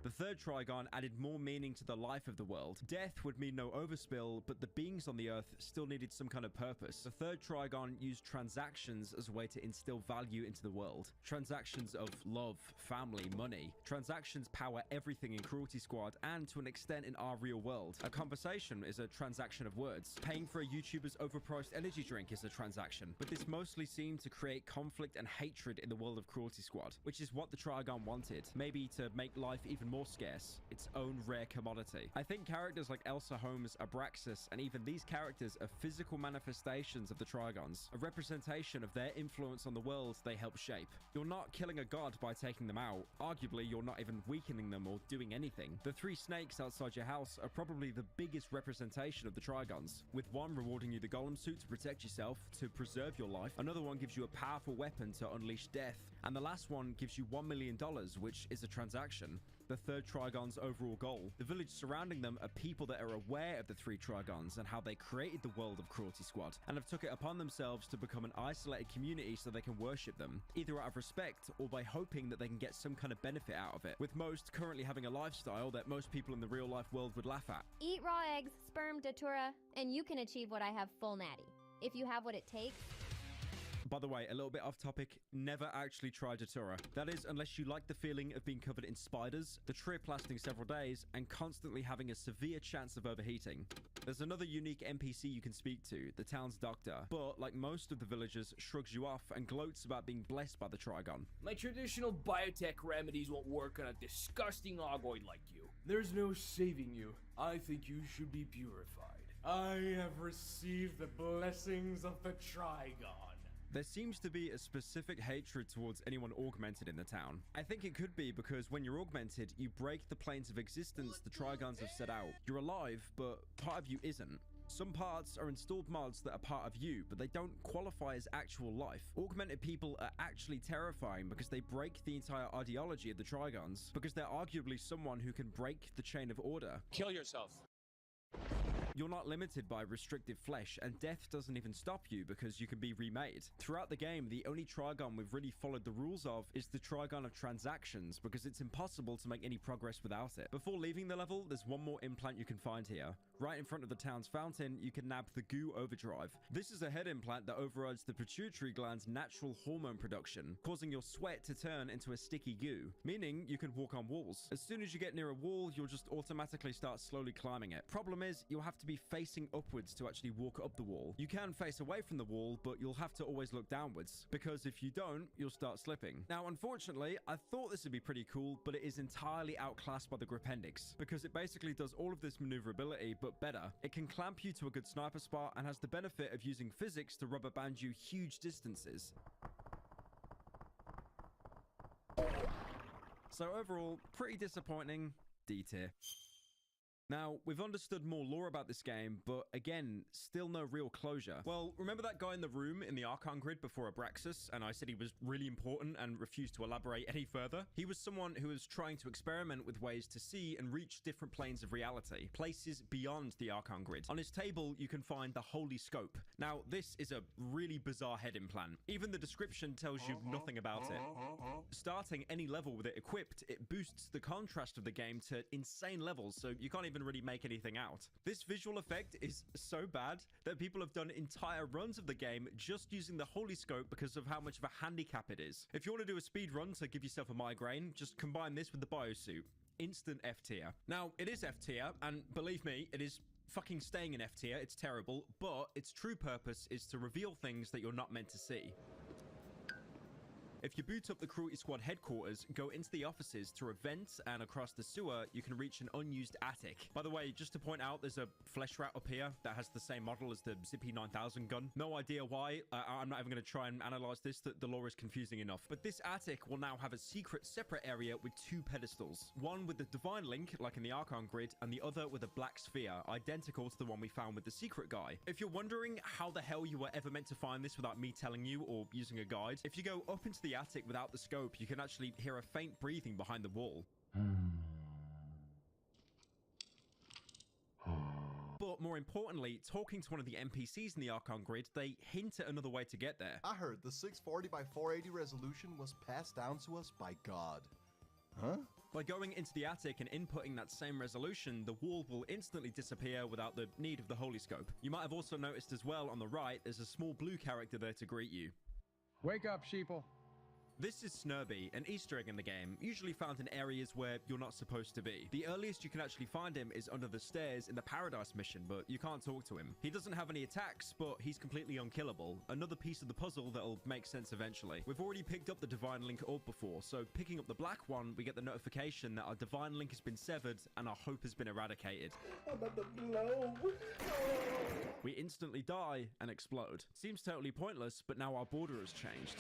The third Trigon added more meaning to the life of the world. Death would mean no overspill, but the beings on the Earth still needed some kind of purpose. The third Trigon used transactions as a way to instill value into the world. Transactions of love, family, money. Transactions power everything in Cruelty Squad and to an extent in our real world. A conversation is a transaction of words. Paying for a YouTuber's overpriced energy drink is a transaction. But this mostly seemed to create conflict and hatred in the world of Cruelty Squad, which is what the Trigon wanted. Maybe to make life even more scarce, its own rare commodity. I think characters like Elsa Holmes, Abraxas, and even these characters are physical manifestations of the Trigons, a representation of their influence on the world they help shape. You're not killing a god by taking them out. Arguably, you're not even weakening them or doing anything. The 3 snakes outside your house are probably the biggest representation of the Trigons, with one rewarding you the golem suit to protect yourself, to preserve your life, another one gives you a powerful weapon to unleash death, and the last one gives you $1 million, which is a transaction. The third Trigon's overall goal. The village surrounding them are people that are aware of the 3 Trigons and how they created the world of Cruelty Squad, and have took it upon themselves to become an isolated community so they can worship them, either out of respect or by hoping that they can get some kind of benefit out of it, with most currently having a lifestyle that most people in the real life world would laugh at. Eat raw eggs, sperm, datura, and you can achieve what I have full natty. If you have what it takes. By the way, a little bit off topic, never actually try Datura. That is, unless you like the feeling of being covered in spiders, the trip lasting several days, and constantly having a severe chance of overheating. There's another unique NPC you can speak to, the town's doctor, but like most of the villagers, shrugs you off and gloats about being blessed by the Trigon. My traditional biotech remedies won't work on a disgusting ogoid like you. There's no saving you. I think you should be purified. I have received the blessings of the Trigon. There seems to be a specific hatred towards anyone augmented in the town. I think it could be because when you're augmented, you break the planes of existence the Trigons have set out. You're alive, but part of you isn't. Some parts are installed mods that are part of you, but they don't qualify as actual life. Augmented people are actually terrifying because they break the entire ideology of the Trigons, because they're arguably someone who can break the chain of order. Kill yourself. You're not limited by restrictive flesh, and death doesn't even stop you because you can be remade. Throughout the game, the only Trigon we've really followed the rules of is the Trigon of transactions, because it's impossible to make any progress without it. Before leaving the level, there's one more implant you can find here. Right in front of the town's fountain, you can nab the Goo Overdrive. This is a head implant that overrides the pituitary gland's natural hormone production, causing your sweat to turn into a sticky goo, meaning you can walk on walls. As soon as you get near a wall, you'll just automatically start slowly climbing it. Problem is, you'll have to be facing upwards to actually walk up the wall. You can face away from the wall, but you'll have to always look downwards, because if you don't, you'll start slipping. Now, unfortunately, I thought this would be pretty cool, but it is entirely outclassed by the Gripendix, because it basically does all of this maneuverability, but better. It can clamp you to a good sniper spot and has the benefit of using physics to rubber band you huge distances. So overall, pretty disappointing. D tier. Now, we've understood more lore about this game, but again, still no real closure. Well, remember that guy in the room in the Archon grid before Abraxas, and I said he was really important and refused to elaborate any further? He was someone who was trying to experiment with ways to see and reach different planes of reality, places beyond the Archon grid. On his table, you can find the Holy Scope. Now, this is a really bizarre head implant. Even the description tells you nothing about it. Starting any level with it equipped, it boosts the contrast of the game to insane levels, so you can't even really make anything out. This visual effect is so bad that people have done entire runs of the game just using the Holy Scope because of how much of a handicap it is. If you want to do a speed run to give yourself a migraine, just combine this with the biosuit. Instant F tier. Now, it is F tier, and believe me, it is fucking staying in F tier. It's terrible, but its true purpose is to reveal things that you're not meant to see. If you boot up the Cruelty Squad headquarters, go into the offices through a vent and across the sewer, you can reach an unused attic. By the way, just to point out, there's a flesh rat up here that has the same model as the Zippy 9000 gun. No idea why. I'm not even going to try and analyze this. The lore is confusing enough. But this attic will now have a secret separate area with 2 pedestals. One with the Divine Link, like in the Archon grid, and the other with a black sphere, identical to the one we found with the secret guy. If you're wondering how the hell you were ever meant to find this without me telling you or using a guide, if you go up into the attic without the scope, you can actually hear a faint breathing behind the wall. But more importantly, talking to one of the NPCs in the Archon grid, they hint at another way to get there. I heard the 640 by 480 resolution was passed down to us by God. Huh? By going into the attic and inputting that same resolution, the wall will instantly disappear without the need of the Holy Scope. You might have also noticed as well on the right, there's a small blue character there to greet you. Wake up, sheeple. This is Snurby, an Easter egg in the game, usually found in areas where you're not supposed to be. The earliest you can actually find him is under the stairs in the Paradise mission, but you can't talk to him. He doesn't have any attacks, but he's completely unkillable. Another piece of the puzzle that'll make sense eventually. We've already picked up the Divine Link orb before, so picking up the black one, we get the notification that our Divine Link has been severed and our hope has been eradicated. I'm at the blow. We instantly die and explode. Seems totally pointless, but now our border has changed.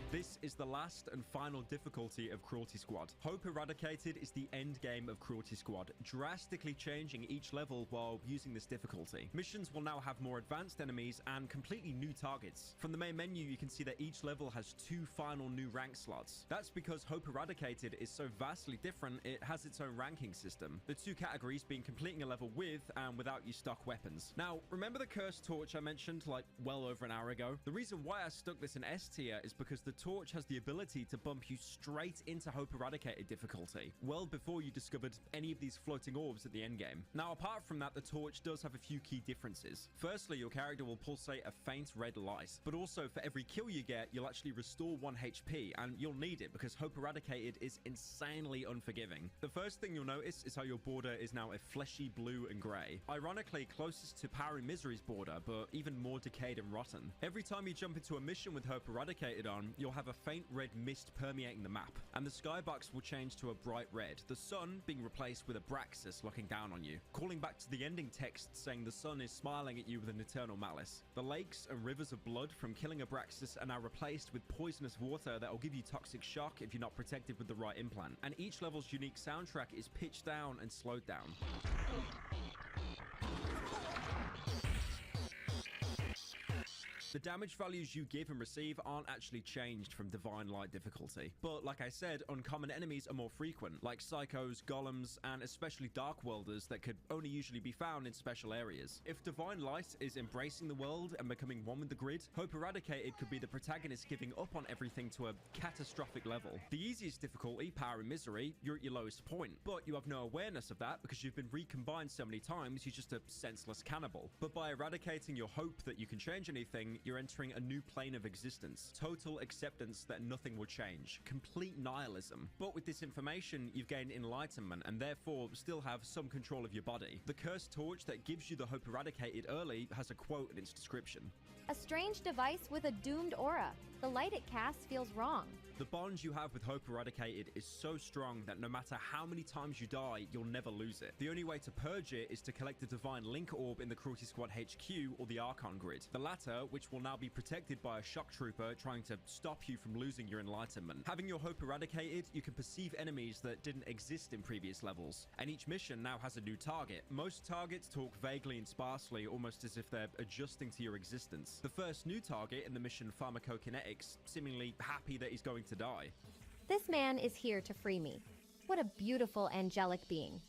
This is the last and final difficulty of Cruelty Squad. Hope Eradicated is the end game of Cruelty Squad, drastically changing each level while using this difficulty. Missions will now have more advanced enemies and completely new targets. From the main menu, you can see that each level has 2 final new rank slots. That's because Hope Eradicated is so vastly different, it has its own ranking system. The 2 categories being completing a level with and without your stock weapons. Now, remember the cursed torch I mentioned like well over an hour ago? The reason why I stuck this in S tier is because the torch has the ability to bump you straight into Hope Eradicated difficulty, well before you discovered any of these floating orbs at the endgame. Now, apart from that, the torch does have a few key differences. Firstly, your character will pulsate a faint red light, but also for every kill you get, you'll actually restore 1 HP, and you'll need it because Hope Eradicated is insanely unforgiving. The first thing you'll notice is how your border is now a fleshy blue and grey. Ironically, closest to Power and Misery's border, but even more decayed and rotten. Every time you jump into a mission with Hope Eradicated on, you'll have a faint red mist permeating the map, and the skybox will change to a bright red, the sun being replaced with a Braxis looking down on you, calling back to the ending text saying the sun is smiling at you with an eternal malice. The lakes and rivers of blood from killing Abraxas are now replaced with poisonous water that will give you toxic shock if you're not protected with the right implant, and each level's unique soundtrack is pitched down and slowed down. The damage values you give and receive aren't actually changed from Divine Light difficulty, but like I said, uncommon enemies are more frequent, like psychos, golems, and especially Dark Worlders that could only usually be found in special areas. If Divine Light is embracing the world and becoming one with the grid, Hope Eradicated could be the protagonist giving up on everything to a catastrophic level. The easiest difficulty, Power and Misery, you're at your lowest point, but you have no awareness of that because you've been recombined so many times you're just a senseless cannibal. But by eradicating your hope that you can change anything, you're entering a new plane of existence. Total acceptance that nothing will change. Complete nihilism. But with this information, you've gained enlightenment and therefore still have some control of your body. The cursed torch that gives you the Hope Eradicated early has a quote in its description. A strange device with a doomed aura. The light it casts feels wrong. The bond you have with Hope Eradicated is so strong that no matter how many times you die, you'll never lose it. The only way to purge it is to collect the Divine Link Orb in the Cruelty Squad HQ or the Archon grid. The latter, which will now be protected by a shock trooper trying to stop you from losing your enlightenment. Having your Hope Eradicated, you can perceive enemies that didn't exist in previous levels, and each mission now has a new target. Most targets talk vaguely and sparsely, almost as if they're adjusting to your existence. The first new target in the mission Pharmacokinetics, seemingly happy that he's going to die. This man is here to free me. What a beautiful angelic being.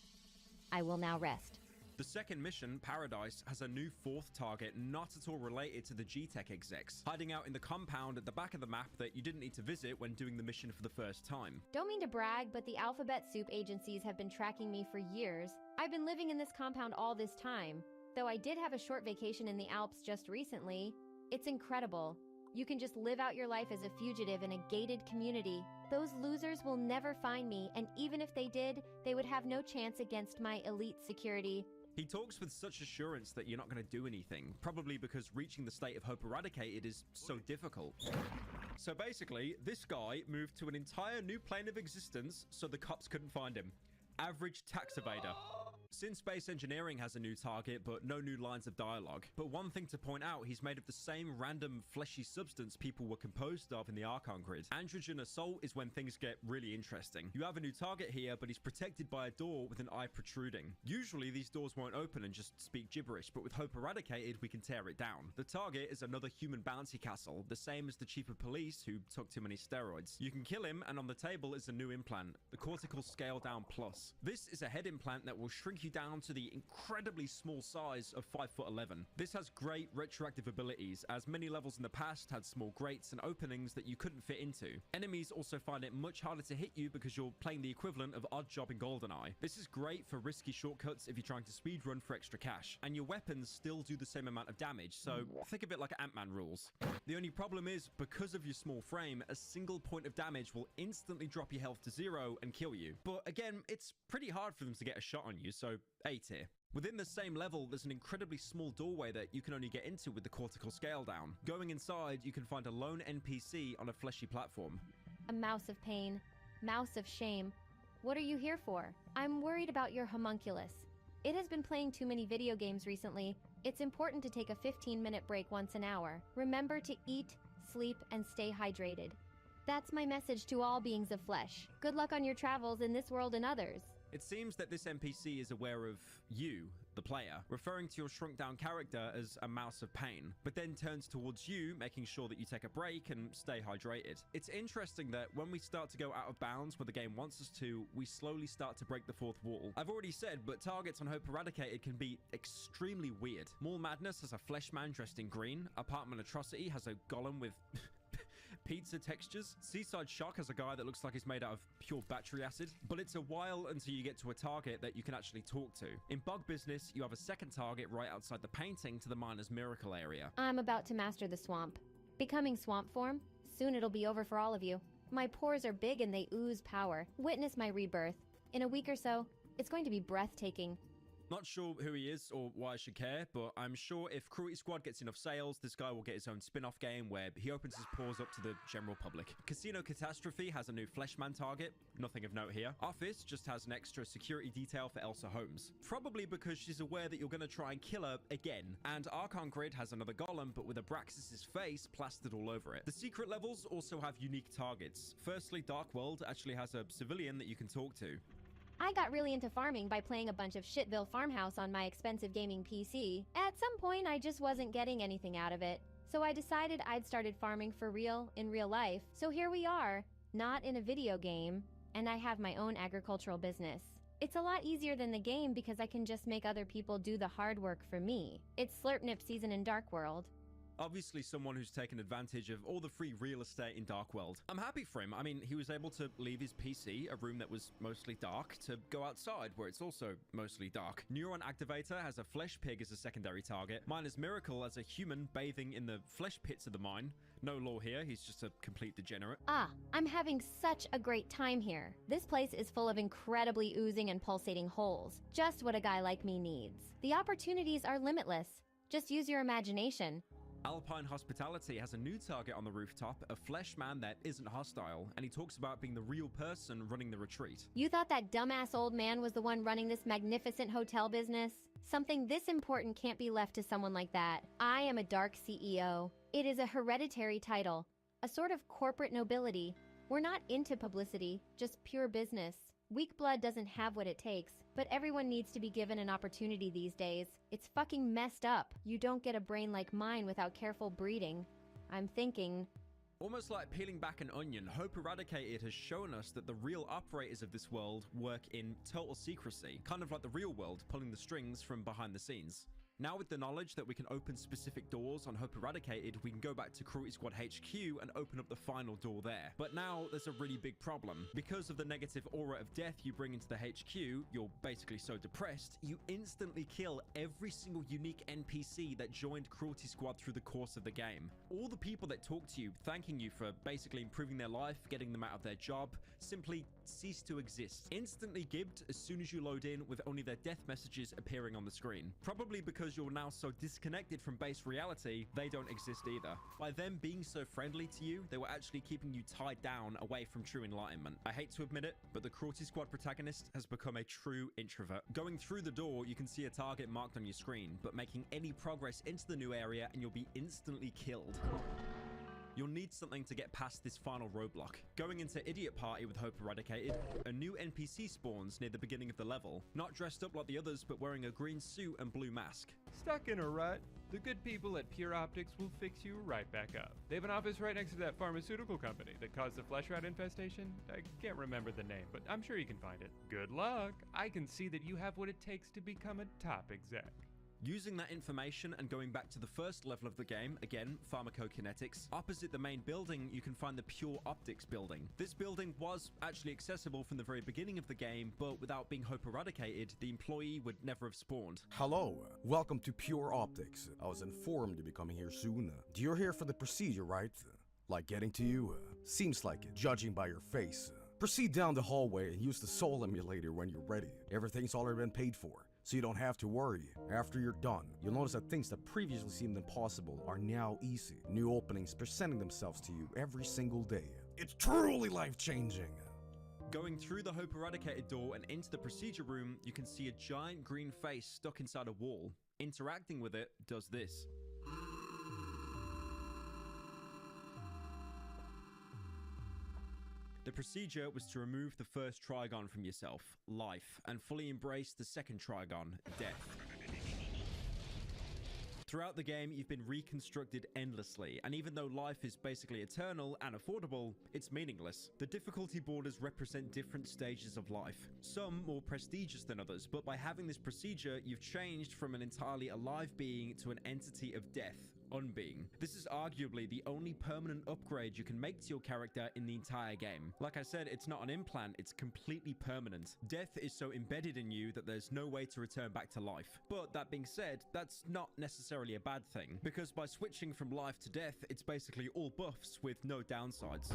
I will now rest. The second mission, Paradise, has a new 4th target not at all related to the G-Tech execs, hiding out in the compound at the back of the map that you didn't need to visit when doing the mission for the first time. Don't mean to brag, but the Alphabet Soup agencies have been tracking me for years. I've been living in this compound all this time. Though I did have a short vacation in the Alps just recently. It's incredible. You can just live out your life as a fugitive in a gated community. Those losers will never find me, and even if they did, they would have no chance against my elite security. He talks with such assurance that you're not going to do anything, probably because reaching the state of Hope Eradicated is so difficult. So basically, this guy moved to an entire new plane of existence so the cops couldn't find him. Average tax evader. Since Space Engineering has a new target, but no new lines of dialogue. But one thing to point out, he's made of the same random fleshy substance people were composed of in the Archon grid. Androgen Assault is when things get really interesting. You have a new target here, but he's protected by a door with an eye protruding. Usually these doors won't open and just speak gibberish, but with Hope Eradicated, we can tear it down. The target is another human bounty castle, the same as the chief of police who took too many steroids. You can kill him, and on the table is a new implant, the Cortical Scale Down Plus. This is a head implant that will shrink you down to the incredibly small size of 5'11". This has great retroactive abilities, as many levels in the past had small grates and openings that you couldn't fit into. Enemies also find it much harder to hit you because you're playing the equivalent of Odd Job in GoldenEye. This is great for risky shortcuts if you're trying to speedrun for extra cash, and your weapons still do the same amount of damage, so think of it like Ant-Man rules. The only problem is, because of your small frame, a single point of damage will instantly drop your health to 0 and kill you. But again, it's pretty hard for them to get a shot on you, so A tier. Within the same level, there's an incredibly small doorway that you can only get into with the Cortical Scale Down. Going inside, you can find a lone NPC on a fleshy platform. A mouse of pain, mouse of shame. What are you here for? I'm worried about your homunculus. It has been playing too many video games recently. It's important to take a 15-minute break once an hour. Remember to eat, sleep, and stay hydrated. That's my message to all beings of flesh. Good luck on your travels in this world and others. It seems that this NPC is aware of you, the player, referring to your shrunk-down character as a mouse of pain, but then turns towards you, making sure that you take a break and stay hydrated. It's interesting that when we start to go out of bounds where the game wants us to, we slowly start to break the fourth wall. I've already said, but targets on Hope Eradicated can be extremely weird. Mall Madness has a flesh man dressed in green. Apartment Atrocity has a golem with pizza textures. Seaside Shock has a guy that looks like he's made out of pure battery acid, but it's a while until you get to a target that you can actually talk to. In Bug Business, you have a second target right outside the painting to the Miner's Miracle area. I'm about to master the swamp. Becoming swamp form? Soon it'll be over for all of you. My pores are big and they ooze power. Witness my rebirth. In a week or so, it's going to be breathtaking. Not sure who he is or why I should care, but I'm sure if Cruelty Squad gets enough sales, this guy will get his own spin-off game where he opens his paws up to the general public. Casino Catastrophe has a new Fleshman target. Nothing of note here. Office just has an extra security detail for Elsa Holmes. Probably because she's aware that you're going to try and kill her again. And Archon Grid has another golem, but with Abraxas' face plastered all over it. The secret levels also have unique targets. Firstly, Dark World actually has a civilian that you can talk to. I got really into farming by playing a bunch of Shitville Farmhouse on my expensive gaming PC. At some point, I just wasn't getting anything out of it. So I decided I'd started farming for real in real life. So here we are, not in a video game, and I have my own agricultural business. It's a lot easier than the game because I can just make other people do the hard work for me. It's Slurpnip season in Dark World. Obviously someone who's taken advantage of all the free real estate in Dark World. I'm happy for him. I mean, he was able to leave his PC, a room that was mostly dark, to go outside where it's also mostly dark. Neuron Activator has a flesh pig as a secondary target. Miner's Miracle as a human bathing in the flesh pits of the mine. No law here, he's just a complete degenerate. Ah, I'm having such a great time here. This place is full of incredibly oozing and pulsating holes. Just what a guy like me needs. The opportunities are limitless. Just use your imagination. Alpine Hospitality has a new target on the rooftop, a flesh man that isn't hostile, and he talks about being the real person running the retreat. You thought that dumbass old man was the one running this magnificent hotel business? Something this important can't be left to someone like that. I am a dark CEO. It is a hereditary title, a sort of corporate nobility. We're not into publicity, just pure business. Weak blood doesn't have what it takes, but everyone needs to be given an opportunity these days. It's fucking messed up. You don't get a brain like mine without careful breeding. I'm thinking... Almost like peeling back an onion, Hope Eradicated has shown us that the real operators of this world work in total secrecy, kind of like the real world pulling the strings from behind the scenes. Now with the knowledge that we can open specific doors on Hope Eradicated, we can go back to Cruelty Squad HQ and open up the final door there. But now there's a really big problem. Because of the negative aura of death you bring into the HQ, you're basically so depressed, you instantly kill every single unique NPC that joined Cruelty Squad through the course of the game. All the people that talk to you, thanking you for basically improving their life, getting them out of their job, simply cease to exist, instantly gibbed as soon as you load in with only their death messages appearing on the screen. Probably because you're now so disconnected from base reality, they don't exist either. By them being so friendly to you, they were actually keeping you tied down away from true enlightenment. I hate to admit it, but the Cruelty Squad protagonist has become a true introvert. Going through the door, you can see a target marked on your screen, but making any progress into the new area and you'll be instantly killed. You'll need something to get past this final roadblock. Going into Idiot Party with Hope Eradicated, a new NPC spawns near the beginning of the level, not dressed up like the others, but wearing a green suit and blue mask. Stuck in a rut? The good people at Pure Optics will fix you right back up. They have an office right next to that pharmaceutical company that caused the flesh rat infestation. I can't remember the name, but I'm sure you can find it. Good luck. I can see that you have what it takes to become a top exec. Using that information and going back to the first level of the game, again, pharmacokinetics, opposite the main building, you can find the Pure Optics building. This building was actually accessible from the very beginning of the game, but without being Hope Eradicated, the employee would never have spawned. Hello, welcome to Pure Optics. I was informed you'll be coming here soon. You're here for the procedure, right? Like getting to you? Seems like it, judging by your face. Proceed down the hallway and use the soul emulator when you're ready. Everything's already been paid for, so you don't have to worry. After you're done, you'll notice that things that previously seemed impossible are now easy. New openings presenting themselves to you every single day. It's truly life-changing. Going through the Hope Eradicated door and into the procedure room, you can see a giant green face stuck inside a wall. Interacting with it does this. The procedure was to remove the first trigon from yourself, life, and fully embrace the second trigon, death. Throughout the game, you've been reconstructed endlessly, and even though life is basically eternal and affordable, it's meaningless. The difficulty borders represent different stages of life, some more prestigious than others, but by having this procedure, you've changed from an entirely alive being to an entity of death, unbeing. This is arguably the only permanent upgrade you can make to your character in the entire game. Like I said, it's not an implant, it's completely permanent. Death is so embedded in you that there's no way to return back to life. But that being said, that's not necessarily a bad thing, because by switching from life to death, it's basically all buffs with no downsides.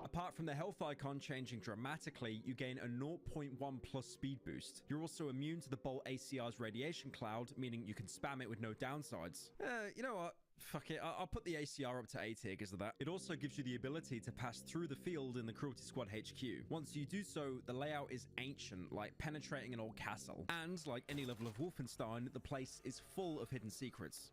Apart from the health icon changing dramatically, you gain a 0.1 plus speed boost. You're also immune to the Bolt ACR's radiation cloud, meaning you can spam it with no downsides. You know what? Fuck it, I'll put the ACR up to A tier because of that. It also gives you the ability to pass through the field in the Cruelty Squad HQ. Once you do so, the layout is ancient, like penetrating an old castle. And, like any level of Wolfenstein, the place is full of hidden secrets.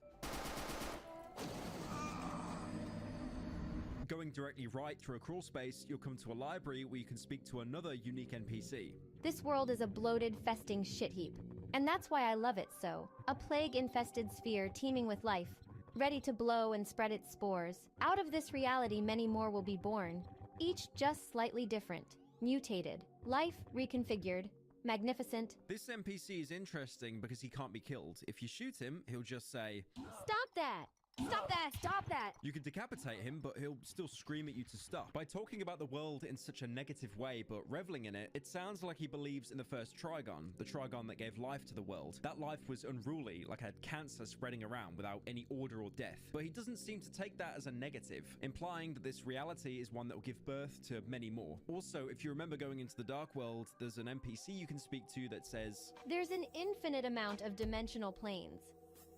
Going directly right through a crawl space, you'll come to a library where you can speak to another unique NPC. This world is a bloated, festing shit heap. And that's why I love it so. A plague-infested sphere teeming with life, ready to blow and spread its spores. Out of this reality, many more will be born, each just slightly different, mutated, life reconfigured, magnificent. This NPC is interesting because he can't be killed. If you shoot him, he'll just say, "Stop that! Stop that! Stop that!" You can decapitate him, but he'll still scream at you to stop. By talking about the world in such a negative way, but reveling in it, it sounds like he believes in the first Trigon, the Trigon that gave life to the world. That life was unruly, like had cancer spreading around without any order or death. But he doesn't seem to take that as a negative, implying that this reality is one that will give birth to many more. Also, if you remember going into the Dark World, there's an NPC you can speak to that says, "There's an infinite amount of dimensional planes.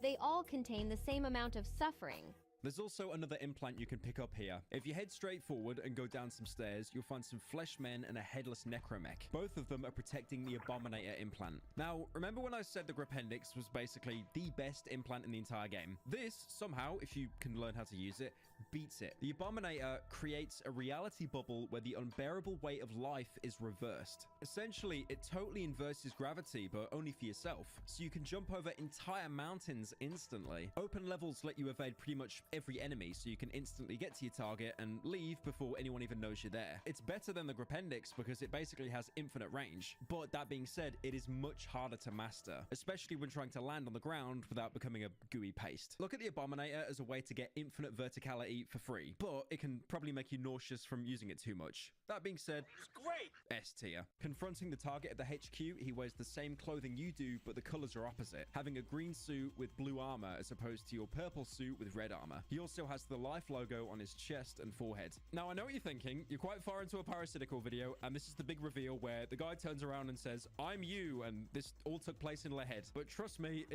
They all contain the same amount of suffering." There's also another implant you can pick up here. If you head straight forward and go down some stairs, you'll find some flesh men and a headless necromech. Both of them are protecting the Abominator implant. Now, remember when I said the Gripendix was basically the best implant in the entire game? This, somehow, if you can learn how to use it, beats it. The Abominator creates a reality bubble where the unbearable weight of life is reversed. Essentially, it totally inverses gravity, but only for yourself. So you can jump over entire mountains instantly. Open levels let you evade pretty much every enemy, so you can instantly get to your target and leave before anyone even knows you're there. It's better than the Gripendix because it basically has infinite range. But that being said, it is much harder to master, especially when trying to land on the ground without becoming a gooey paste. Look at the Abominator as a way to get infinite verticality for free, but it can probably make you nauseous from using it too much. That being said, it's great! S tier. Confronting the target at the HQ, he wears the same clothing you do, but the colors are opposite, having a green suit with blue armor as opposed to your purple suit with red armor. He also has the life logo on his chest and forehead. Now, I know what you're thinking. You're quite far into a parasitical video, and this is the big reveal where the guy turns around and says, I'm you, and this all took place in the head. But trust me,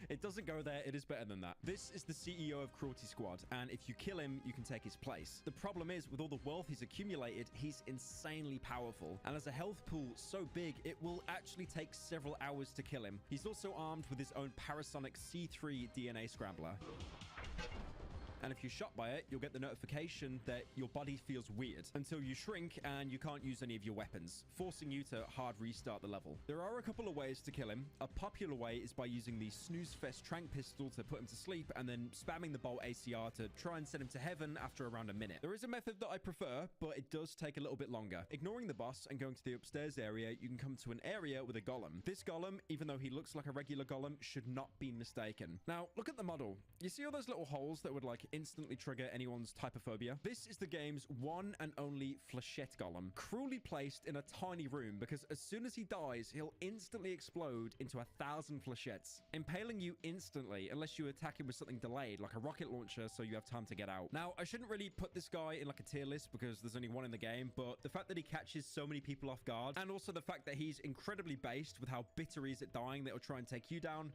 it doesn't go there. It is better than that. This is the CEO of Cruelty Squad, and if you kill him, you can take his place. The problem is, with all the wealth he's accumulated, he's insanely powerful, and as a health pool so big, it will actually take several hours to kill him. He's also armed with his own parasonic C3 DNA scrambler. And if you're shot by it, you'll get the notification that your body feels weird until you shrink and you can't use any of your weapons, forcing you to hard restart the level. There are a couple of ways to kill him. A popular way is by using the Snooze Fest Trank pistol to put him to sleep and then spamming the bolt ACR to try and send him to heaven after around a minute. There is a method that I prefer, but it does take a little bit longer. Ignoring the boss and going to the upstairs area, you can come to an area with a golem. This golem, even though he looks like a regular golem, should not be mistaken. Now, look at the model. You see all those little holes that would like instantly trigger anyone's typophobia? This is the game's one and only flechette golem, cruelly placed in a tiny room because as soon as he dies, he'll instantly explode into 1,000 flechettes, impaling you instantly unless you attack him with something delayed, like a rocket launcher, so you have time to get out. Now, I shouldn't really put this guy in like a tier list because there's only one in the game, but the fact that he catches so many people off guard, and also the fact that he's incredibly based with how bitter he is at dying that he'll try and take you down,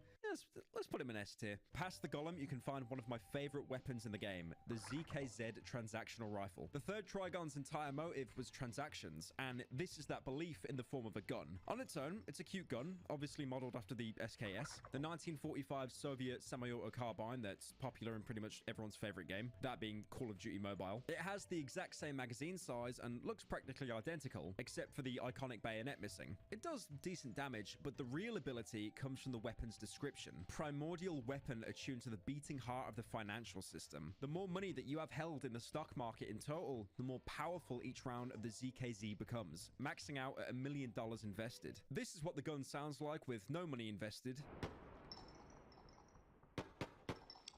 let's put him in S tier. Past the golem, you can find one of my favorite weapons in the game, the ZKZ transactional rifle. The third Trigon's entire motive was transactions, and this is that belief in the form of a gun. On its own, it's a cute gun, obviously modeled after the SKS, the 1945 Soviet semi-auto carbine that's popular in pretty much everyone's favorite game, that being Call of Duty Mobile. It has the exact same magazine size and looks practically identical, except for the iconic bayonet missing. It does decent damage, but the real ability comes from the weapon's description. Primordial weapon attuned to the beating heart of the financial system. The more money that you have held in the stock market in total, the more powerful each round of the ZKZ becomes, maxing out at $1 million invested. This is what the gun sounds like with no money invested.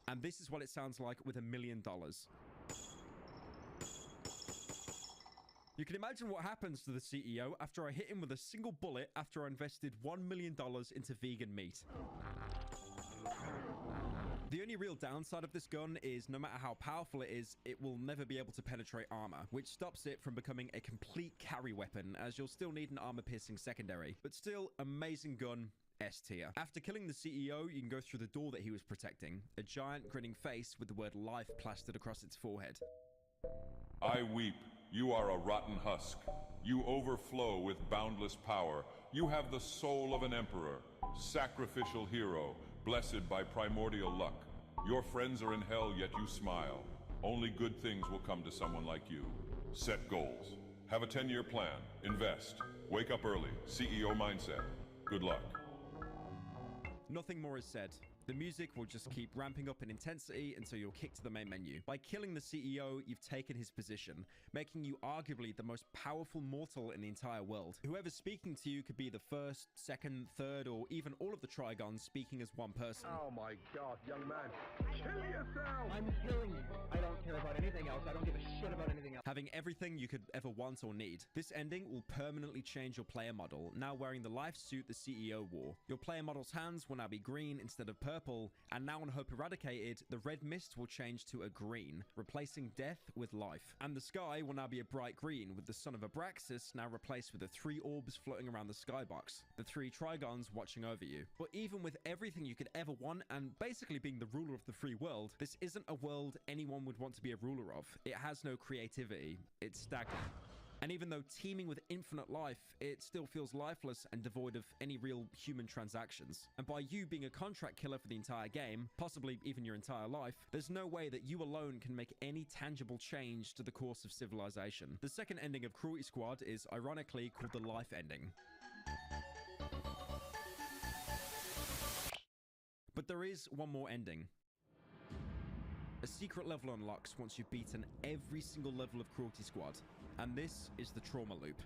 And this is what it sounds like with $1 million. You can imagine what happens to the CEO after I hit him with a single bullet after I invested $1 million into vegan meat. The only real downside of this gun is no matter how powerful it is, it will never be able to penetrate armor, which stops it from becoming a complete carry weapon, as you'll still need an armor-piercing secondary. But still, amazing gun. S tier. After killing the CEO, you can go through the door that he was protecting, a giant grinning face with the word life plastered across its forehead. I weep. You are a rotten husk. You overflow with boundless power. You have the soul of an emperor, sacrificial hero, blessed by primordial luck. Your friends are in hell, yet you smile. Only good things will come to someone like you. Set goals. Have a 10-year plan. Invest. Wake up early. CEO mindset. Good luck. Nothing more is said. The music will just keep ramping up in intensity until you're kicked to the main menu. By killing the CEO, you've taken his position, making you arguably the most powerful mortal in the entire world. Whoever's speaking to you could be the first, second, third, or even all of the Trigons speaking as one person. Oh my god, young man. Kill yourself! I'm killing you. I don't care about anything else. I don't give a shit about anything else. Having everything you could ever want or need. This ending will permanently change your player model, now wearing the life suit the CEO wore. Your player model's hands will now be green instead of purple, and now on Hope Eradicated, the red mist will change to a green, replacing death with life. And the sky will now be a bright green, with the son of Abraxas now replaced with the 3 orbs floating around the skybox, the 3 Trigons watching over you. But even with everything you could ever want, and basically being the ruler of the free world, this isn't a world anyone would want to be a ruler of. It has no creativity. It's stagnant. And even though teeming with infinite life, it still feels lifeless and devoid of any real human transactions. And by you being a contract killer for the entire game, possibly even your entire life, there's no way that you alone can make any tangible change to the course of civilization. The second ending of Cruelty Squad is ironically called the life ending. But there is one more ending. A secret level unlocks once you've beaten every single level of Cruelty Squad, and this is the trauma loop.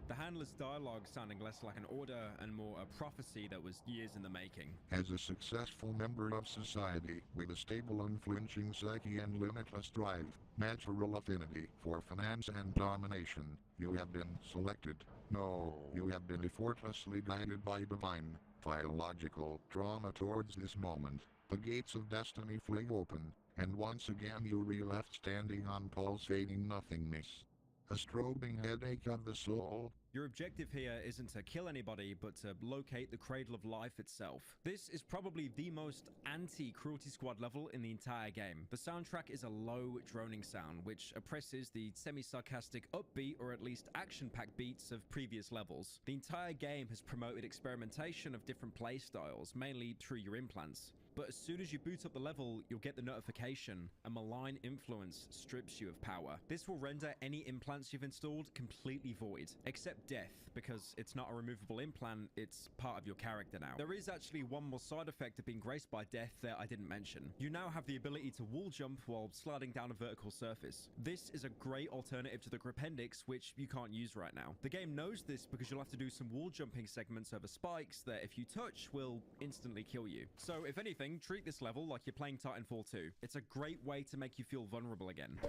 The endless dialogue sounding less like an order and more a prophecy that was years in the making. As a successful member of society, with a stable unflinching psyche and limitless drive, natural affinity for finance and domination, you have been selected. No, you have been effortlessly guided by divine, biological trauma towards this moment. The gates of destiny fling open, and once again you are left standing on pulsating nothingness. A strobing headache of the soul. Your objective here isn't to kill anybody, but to locate the Cradle of Life itself. This is probably the most anti-Cruelty Squad level in the entire game. The soundtrack is a low, droning sound, which oppresses the semi-sarcastic, upbeat, or at least action-packed beats of previous levels. The entire game has promoted experimentation of different playstyles, mainly through your implants. But as soon as you boot up the level, you'll get the notification. A malign influence strips you of power. This will render any implants you've installed completely void, except death, because it's not a removable implant, it's part of your character now. There is actually one more side effect of being graced by death that I didn't mention. You now have the ability to wall jump while sliding down a vertical surface. This is a great alternative to the Gripendix, which you can't use right now. The game knows this because you'll have to do some wall jumping segments over spikes that if you touch will instantly kill you. So if anything, treat this level like you're playing Titanfall 2. It's a great way to make you feel vulnerable again,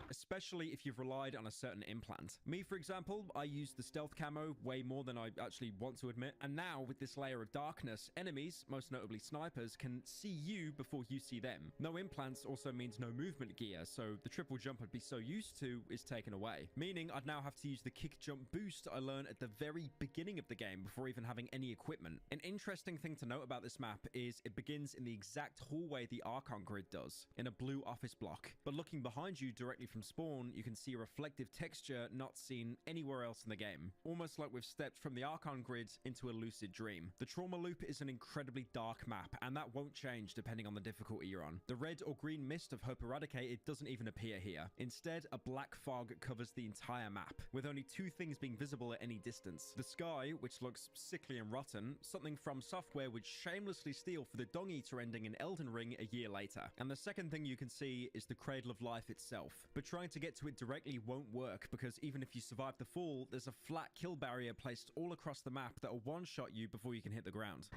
especially if you've relied on a certain implant. Me, for example, I use the stealth camo way more than I actually want to admit, and now with this layer of darkness, enemies, most notably snipers, can see you before you see them. No implants also means no movement gear, so the triple jump I'd be so used to is taken away, meaning I'd now have to use the kick jump boost I learned at the very beginning of the game before even having any equipment. An interesting thing to note about this map is it begins in the exact hallway the Archon grid does, in a blue office block, but looking behind you directly from spawn, you can see a reflective texture not seen anywhere else in the game, almost like we've stepped from the Archon grid into a lucid dream. The Trauma Loop is an incredibly dark map, and that won't change depending on the difficulty you're on. The red or green mist of Hope Eradicated doesn't even appear here. Instead, a black fog covers the entire map, with only two things being visible at any distance. The sky, which looks sickly and rotten, something From Software would shamelessly steal for the Dung Eater ending in Elden Ring a year later. And the second thing you can see is the Cradle of Life itself, but trying to get to it directly won't work, because even if you survive the fall, there's a flat kill barrier placed all across the map that'll one-shot you before you can hit the ground.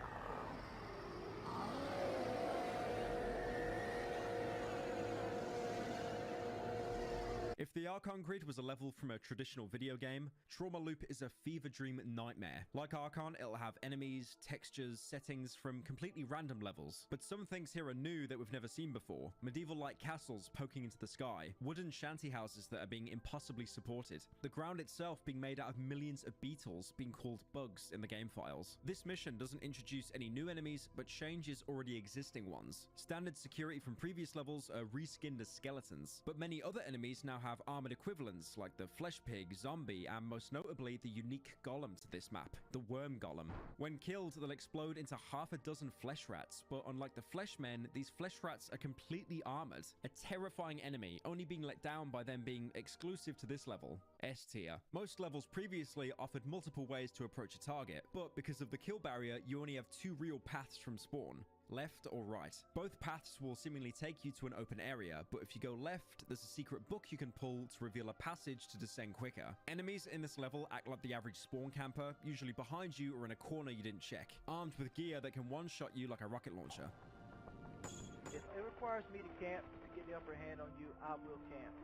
If the Archon grid was a level from a traditional video game, Trauma Loop is a fever dream nightmare. Like Archon, it'll have enemies, textures, settings from completely random levels. But some things here are new that we've never seen before. Medieval-like castles poking into the sky, wooden shanty houses that are being impossibly supported, the ground itself being made out of millions of beetles being called bugs in the game files. This mission doesn't introduce any new enemies, but changes already existing ones. Standard security from previous levels are reskinned as skeletons, but many other enemies now have armored equivalents like the Flesh Pig, Zombie, and most notably the unique golem to this map, the Worm Golem. When killed, they'll explode into half a dozen flesh rats, but unlike the Fleshmen, these flesh rats are completely armored, a terrifying enemy, only being let down by them being exclusive to this level, S tier. Most levels previously offered multiple ways to approach a target, but because of the kill barrier, you only have two real paths from spawn, left or right. Both paths will seemingly take you to an open area, but if you go left, there's a secret book you can pull to reveal a passage to descend quicker. Enemies in this level act like the average spawn camper, usually behind you or in a corner you didn't check, armed with gear that can one-shot you like a rocket launcher. If it requires me to camp to get the upper hand on you, I will camp.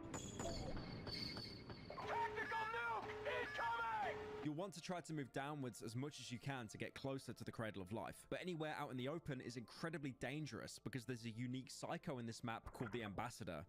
Tactical nuke incoming! You'll want to try to move downwards as much as you can to get closer to the Cradle of Life, but anywhere out in the open is incredibly dangerous because there's a unique psycho in this map called the Ambassador.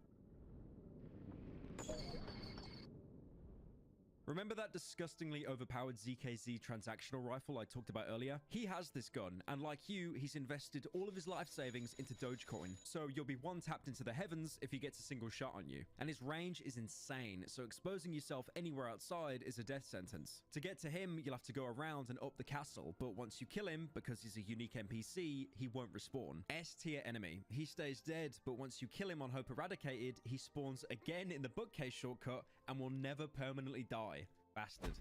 Remember that disgustingly overpowered ZKZ transactional rifle I talked about earlier? He has this gun, and like you, he's invested all of his life savings into Dogecoin, so you'll be one-tapped into the heavens if he gets a single shot on you. And his range is insane, so exposing yourself anywhere outside is a death sentence. To get to him, you'll have to go around and up the castle, but once you kill him, because he's a unique NPC, he won't respawn. S-tier enemy. He stays dead, but once you kill him on Hope Eradicated, he spawns again in the bookcase shortcut and will never permanently die. Bastard.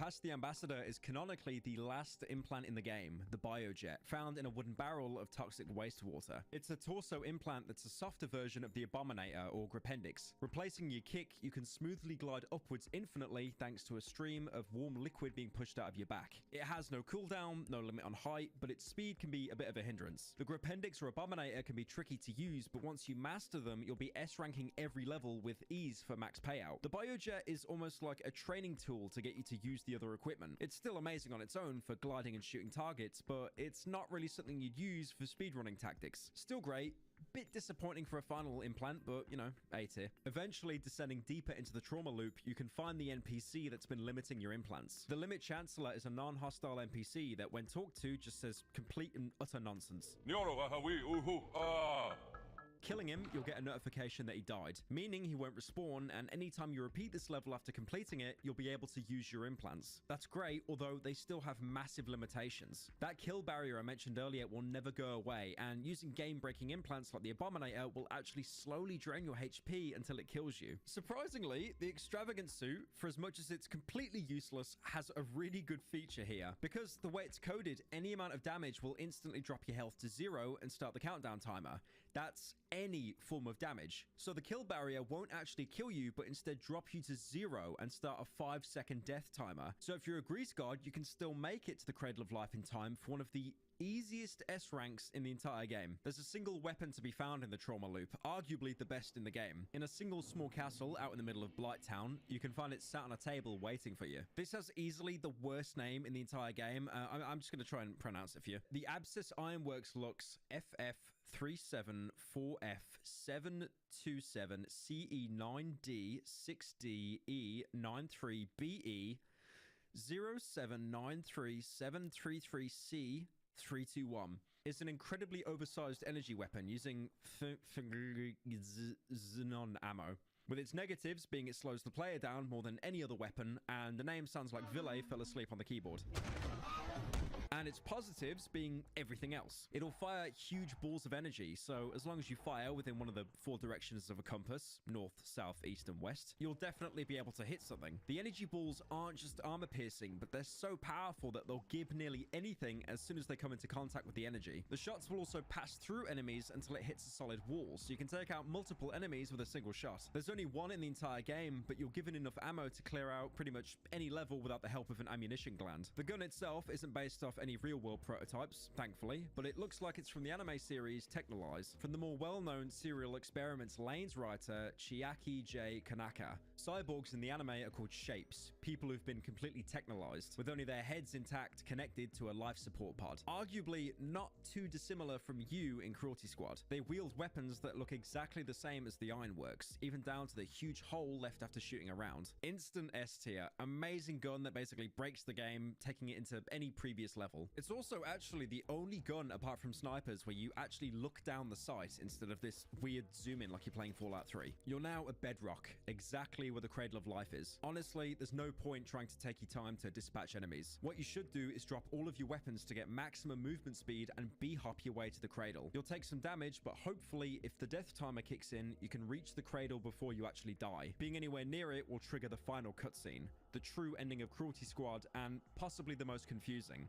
Past the Ambassador is canonically the last implant in the game, the Biojet, found in a wooden barrel of toxic wastewater. It's a torso implant that's a softer version of the Abominator or Gripendix. Replacing your kick, you can smoothly glide upwards infinitely thanks to a stream of warm liquid being pushed out of your back. It has no cooldown, no limit on height, but its speed can be a bit of a hindrance. The Gripendix or Abominator can be tricky to use, but once you master them, you'll be S-ranking every level with ease for max payout. The Biojet is almost like a training tool to get you to use the other equipment. It's still amazing on its own for gliding and shooting targets, but it's not really something you'd use for speedrunning tactics. Still great. Bit disappointing for a final implant, but, you know, A tier. Eventually, descending deeper into the trauma loop, you can find the NPC that's been limiting your implants. The Limit Chancellor is a non-hostile NPC that, when talked to, just says complete and utter nonsense. Killing him, you'll get a notification that he died, meaning he won't respawn, and anytime you repeat this level after completing it, you'll be able to use your implants. That's great, although they still have massive limitations. That kill barrier I mentioned earlier will never go away, and using game-breaking implants like the Abominator will actually slowly drain your HP until it kills you. Surprisingly, the Extravagant suit, for as much as it's completely useless, has a really good feature here. Because the way it's coded, any amount of damage will instantly drop your health to 0 and start the countdown timer. That's any form of damage. So the kill barrier won't actually kill you, but instead drop you to 0 and start a 5-second death timer. So if you're a Grease God, you can still make it to the Cradle of Life in time for one of the easiest S ranks in the entire game. There's a single weapon to be found in the trauma loop, arguably the best in the game. In a single small castle out in the middle of Blighttown, you can find it sat on a table waiting for you. This has easily the worst name in the entire game. I'm just going to try and pronounce it for you. The Abscess Ironworks Lux FF374F727CE9D6DE93BE 0793733C321 is an incredibly oversized energy weapon using xenon ammo. With its negatives being it slows the player down more than any other weapon, and the name sounds like Ville fell asleep on the keyboard. And its positives being everything else. It'll fire huge balls of energy, so as long as you fire within one of the 4 directions of a compass, north, south, east, and west, you'll definitely be able to hit something. The energy balls aren't just armor piercing, but they're so powerful that they'll give nearly anything as soon as they come into contact with the energy. The shots will also pass through enemies until it hits a solid wall, so you can take out multiple enemies with a single shot. There's only one in the entire game, but you're given enough ammo to clear out pretty much any level without the help of an ammunition gland. The gun itself isn't based off any real-world prototypes, thankfully, but it looks like it's from the anime series Technolize, from the more well-known Serial Experiments Lanes writer Chiaki J. Kanaka. Cyborgs in the anime are called shapes, people who've been completely technolized, with only their heads intact connected to a life support pod. Arguably not too dissimilar from you in Cruelty Squad. They wield weapons that look exactly the same as the Ironworks, even down to the huge hole left after shooting around. Instant S tier, amazing gun that basically breaks the game, taking it into any previous level. It's also actually the only gun apart from snipers where you actually look down the sight instead of this weird zoom in like you're playing Fallout 3. You're now a bedrock, exactly where the Cradle of Life is. Honestly, there's no point trying to take your time to dispatch enemies. What you should do is drop all of your weapons to get maximum movement speed and b-hop your way to the Cradle. You'll take some damage, but hopefully if the death timer kicks in, you can reach the Cradle before you actually die. Being anywhere near it will trigger the final cutscene, the true ending of Cruelty Squad, and possibly the most confusing.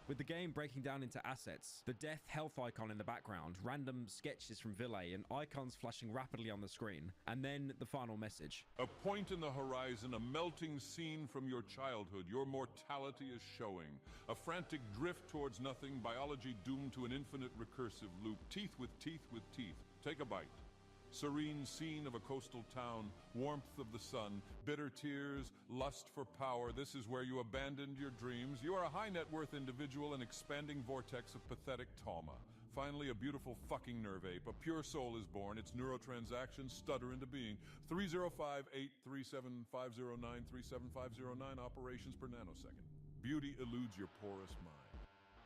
With the game breaking down into assets, the death health icon in the background, random sketches from Ville, and icons flashing rapidly on the screen, and then the final message. A point in the horizon, a melting scene from your childhood. Your mortality is showing. A frantic drift towards nothing, biology doomed to an infinite recursive loop. Teeth with teeth with teeth. Take a bite. Serene scene of a coastal town, warmth of the sun, bitter tears, lust for power. This is where you abandoned your dreams. You are a high net worth individual, an expanding vortex of pathetic trauma. Finally, a beautiful fucking nerve ape. A pure soul is born. Its neurotransactions stutter into being. 305-837-509-37509 operations per nanosecond. Beauty eludes your porous mind.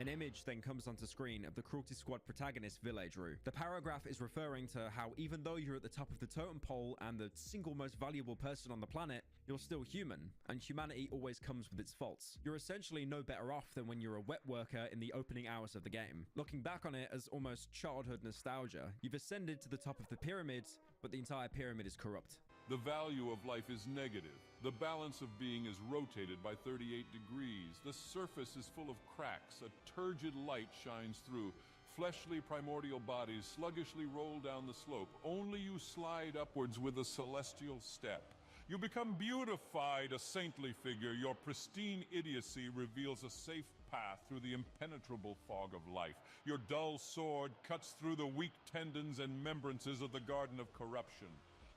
An image then comes onto screen of the Cruelty Squad protagonist Ville drew. The paragraph is referring to how even though you're at the top of the totem pole and the single most valuable person on the planet, you're still human, and humanity always comes with its faults. You're essentially no better off than when you're a wet worker in the opening hours of the game. Looking back on it as almost childhood nostalgia, you've ascended to the top of the pyramid, but the entire pyramid is corrupt. The value of life is negative. The balance of being is rotated by 38 degrees. The surface is full of cracks. A turgid light shines through. Fleshly primordial bodies sluggishly roll down the slope. Only you slide upwards with a celestial step. You become beautified, a saintly figure. Your pristine idiocy reveals a safe path through the impenetrable fog of life. Your dull sword cuts through the weak tendons and membrances of the garden of corruption.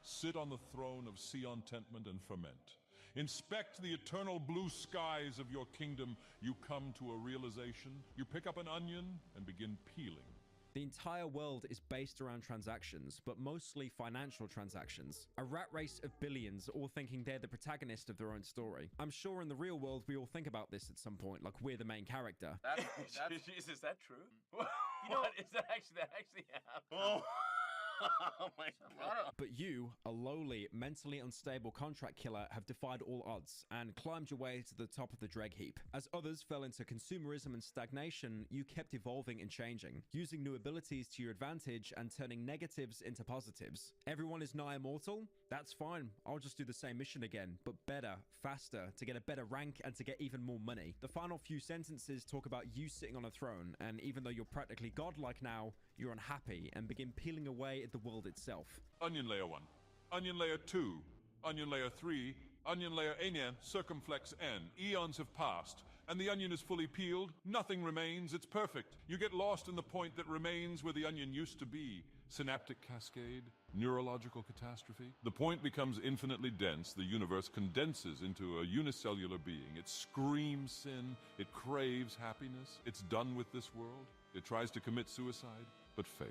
Sit on the throne of sea contentment and ferment. Inspect the eternal blue skies of your kingdom. You come to a realization. You pick up an onion and begin peeling. The entire world is based around transactions, but mostly financial transactions. A rat race of billions, all thinking they're the protagonist of their own story. I'm sure in the real world we all think about this at some point, like we're the main character. Is that true? What is that actually happened? Oh my god. But you, a lowly, mentally unstable contract killer, have defied all odds and climbed your way to the top of the dreg heap. As others fell into consumerism and stagnation, you kept evolving and changing, using new abilities to your advantage and turning negatives into positives. Everyone is nigh immortal? That's fine. I'll just do the same mission again, but better, faster, to get a better rank and to get even more money. The final few sentences talk about you sitting on a throne, and even though you're practically godlike now, you're unhappy and begin peeling away at the world itself. Onion layer 1, onion layer 2, onion layer 3, onion layer n, circumflex n. Eons have passed, and the onion is fully peeled. Nothing remains. It's perfect. You get lost in the point that remains where the onion used to be. Synaptic cascade, neurological catastrophe. The point becomes infinitely dense. The universe condenses into a unicellular being. It screams sin. It craves happiness. It's done with this world. It tries to commit suicide, but fails.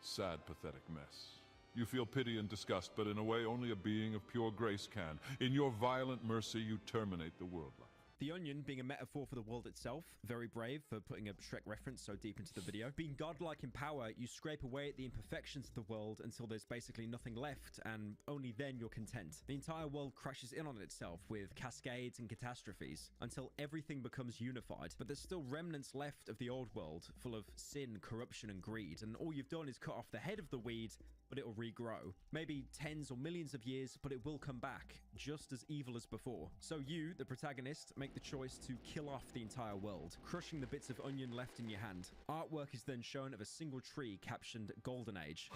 Sad, pathetic mess. You feel pity and disgust, but in a way only a being of pure grace can. In your violent mercy, you terminate the world life. The onion being a metaphor for the world itself, very brave for putting a Shrek reference so deep into the video. Being godlike in power, you scrape away at the imperfections of the world until there's basically nothing left, and only then you're content. The entire world crashes in on itself with cascades and catastrophes until everything becomes unified, but there's still remnants left of the old world, full of sin, corruption, and greed, and all you've done is cut off the head of the weed, but it'll regrow. Maybe tens or millions of years, but it will come back, just as evil as before. So you, the protagonist, make the choice to kill off the entire world, crushing the bits of onion left in your hand. Artwork is then shown of a single tree captioned Golden Age.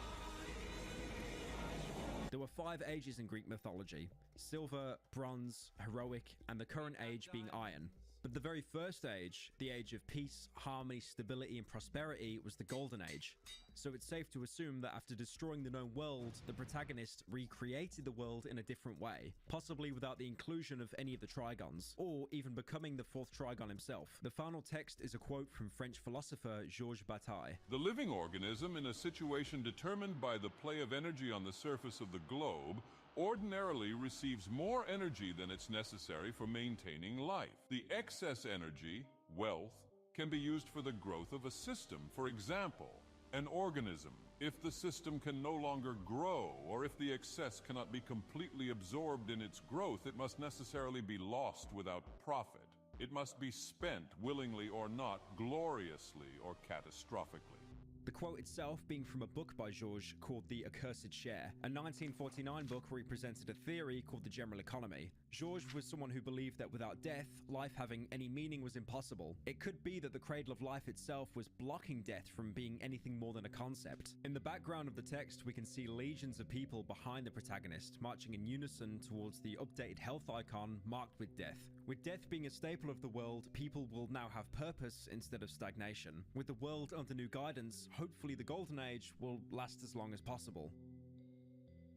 There were 5 ages in Greek mythology: silver, bronze, heroic, and the current age being iron. But the very first age, the age of peace, harmony, stability, and prosperity, was the Golden Age. So it's safe to assume that after destroying the known world, the protagonist recreated the world in a different way, possibly without the inclusion of any of the Trigons, or even becoming the 4th Trigon himself. The final text is a quote from French philosopher Georges Bataille. The living organism, in a situation determined by the play of energy on the surface of the globe, ordinarily receives more energy than it's necessary for maintaining life. The excess energy, wealth, can be used for the growth of a system. For example, an organism. If the system can no longer grow, or if the excess cannot be completely absorbed in its growth, it must necessarily be lost without profit. It must be spent, willingly or not, gloriously or catastrophically. The quote itself being from a book by Georges called The Accursed Share, a 1949 book where he presented a theory called the general economy. Georges was someone who believed that without death, life having any meaning was impossible. It could be that the cradle of life itself was blocking death from being anything more than a concept. In the background of the text, we can see legions of people behind the protagonist, marching in unison towards the updated health icon marked with death. With death being a staple of the world, people will now have purpose instead of stagnation. With the world under new guidance, hopefully the Golden Age will last as long as possible.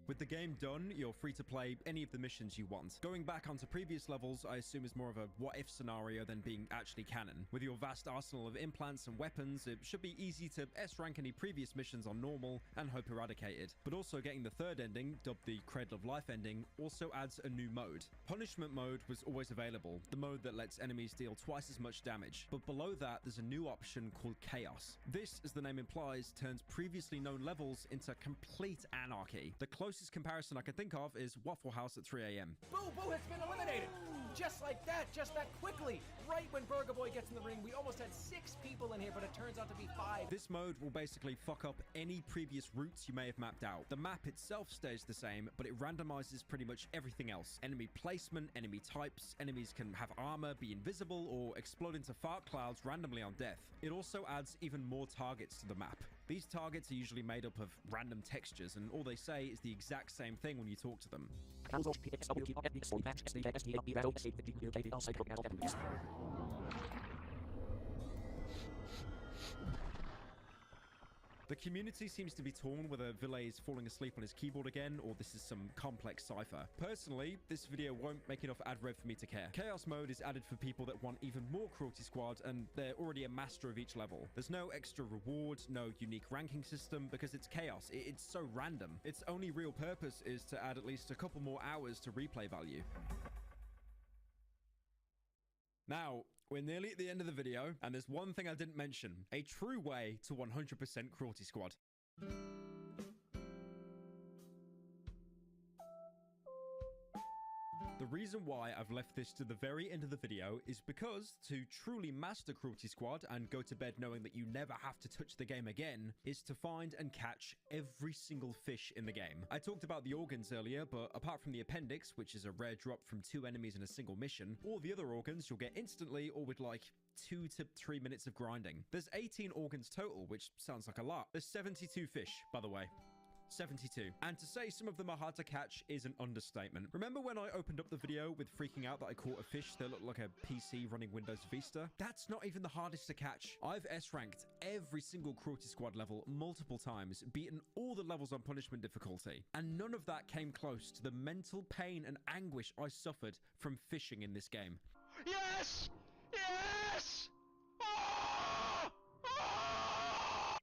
With the game done, you're free to play any of the missions you want. Going back onto previous levels, I assume is more of a what-if scenario than being actually canon. With your vast arsenal of implants and weapons, it should be easy to S-rank any previous missions on normal and hope eradicated. But also getting the third ending, dubbed the Cradle of Life ending, also adds a new mode. Punishment mode was always available, the mode that lets enemies deal twice as much damage. But below that, there's a new option called Chaos. This, as the name implies, turns previously known levels into complete anarchy. The closest closest comparison I can think of is Waffle House at 3 a.m. Boo Boo has been eliminated! Just like that, just that quickly! Right when Burger Boy gets in the ring, we almost had 6 people in here, but it turns out to be 5. This mode will basically fuck up any previous routes you may have mapped out. The map itself stays the same, but it randomizes pretty much everything else. Enemy placement, enemy types, enemies can have armor, be invisible, or explode into fart clouds randomly on death. It also adds even more targets to the map. These targets are usually made up of random textures, and all they say is the exact same thing when you talk to them. The community seems to be torn whether Ville is falling asleep on his keyboard again, or this is some complex cipher. Personally, this video won't make enough ad rev for me to care. Chaos mode is added for people that want even more Cruelty Squad, and they're already a master of each level. There's no extra reward, no unique ranking system, because it's Chaos. It's so random. Its only real purpose is to add at least a couple more hours to replay value. Now, we're nearly at the end of the video, and there's one thing I didn't mention. A true way to 100% Cruelty Squad. The reason why I've left this to the very end of the video is because to truly master Cruelty Squad and go to bed knowing that you never have to touch the game again is to find and catch every single fish in the game. I talked about the organs earlier, but apart from the appendix, which is a rare drop from 2 enemies in a single mission, all the other organs you'll get instantly or with like 2 to 3 minutes of grinding. There's 18 organs total, which sounds like a lot. There's 72 fish, by the way. 72. And to say some of them are hard to catch is an understatement. Remember when I opened up the video with freaking out that I caught a fish that looked like a PC running Windows Vista? That's not even the hardest to catch. I've S-ranked every single Cruelty Squad level multiple times, beaten all the levels on punishment difficulty, and none of that came close to the mental pain and anguish I suffered from fishing in this game. Yes! Yes!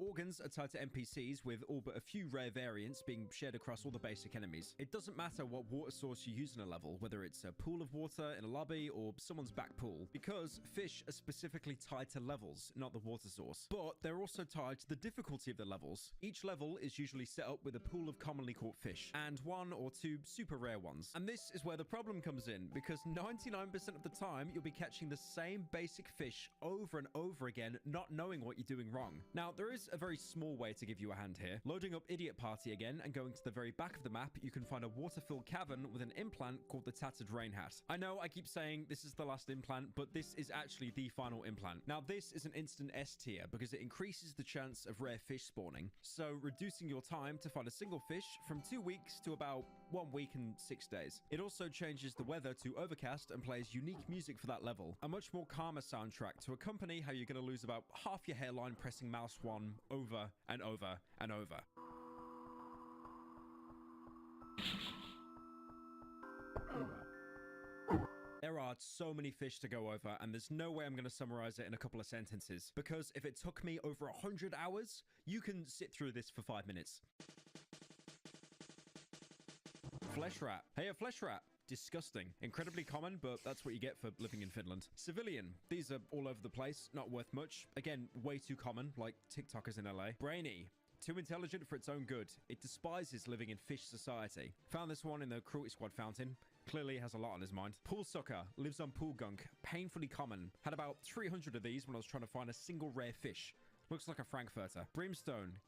Organs are tied to NPCs, with all but a few rare variants being shared across all the basic enemies. It doesn't matter what water source you use in a level, whether it's a pool of water in a lobby or someone's back pool, because fish are specifically tied to levels, not the water source. But they're also tied to the difficulty of the levels. Each level is usually set up with a pool of commonly caught fish, and 1 or 2 super rare ones. And this is where the problem comes in, because 99% of the time you'll be catching the same basic fish over and over again, not knowing what you're doing wrong. Now, there is a very small way to give you a hand here. Loading up Idiot Party again and going to the very back of the map, you can find a water-filled cavern with an implant called the Tattered Rain Hat. I know I keep saying this is the last implant, but this is actually the final implant. Now, this is an instant S tier because it increases the chance of rare fish spawning, so reducing your time to find a single fish from 2 weeks to about 1 week and 6 days. It also changes the weather to overcast and plays unique music for that level. A much more calmer soundtrack to accompany how you're going to lose about half your hairline pressing mouse 1 over and over and over. There are so many fish to go over, and there's no way I'm going to summarize it in a couple of sentences, because if it took me over 100 hours, you can sit through this for 5 minutes. Flesh rat. Hey, a flesh rat. Disgusting. Incredibly common, but that's what you get for living in Finland. Civilian. These are all over the place, not worth much. Again, way too common, like TikTokers in LA. Brainy. Too intelligent for its own good. It despises living in fish society. Found this one in the Cruelty Squad fountain. Clearly has a lot on his mind. Pool sucker. Lives on pool gunk. Painfully common. Had about 300 of these when I was trying to find a single rare fish. Looks like a Frankfurter. Brimstone.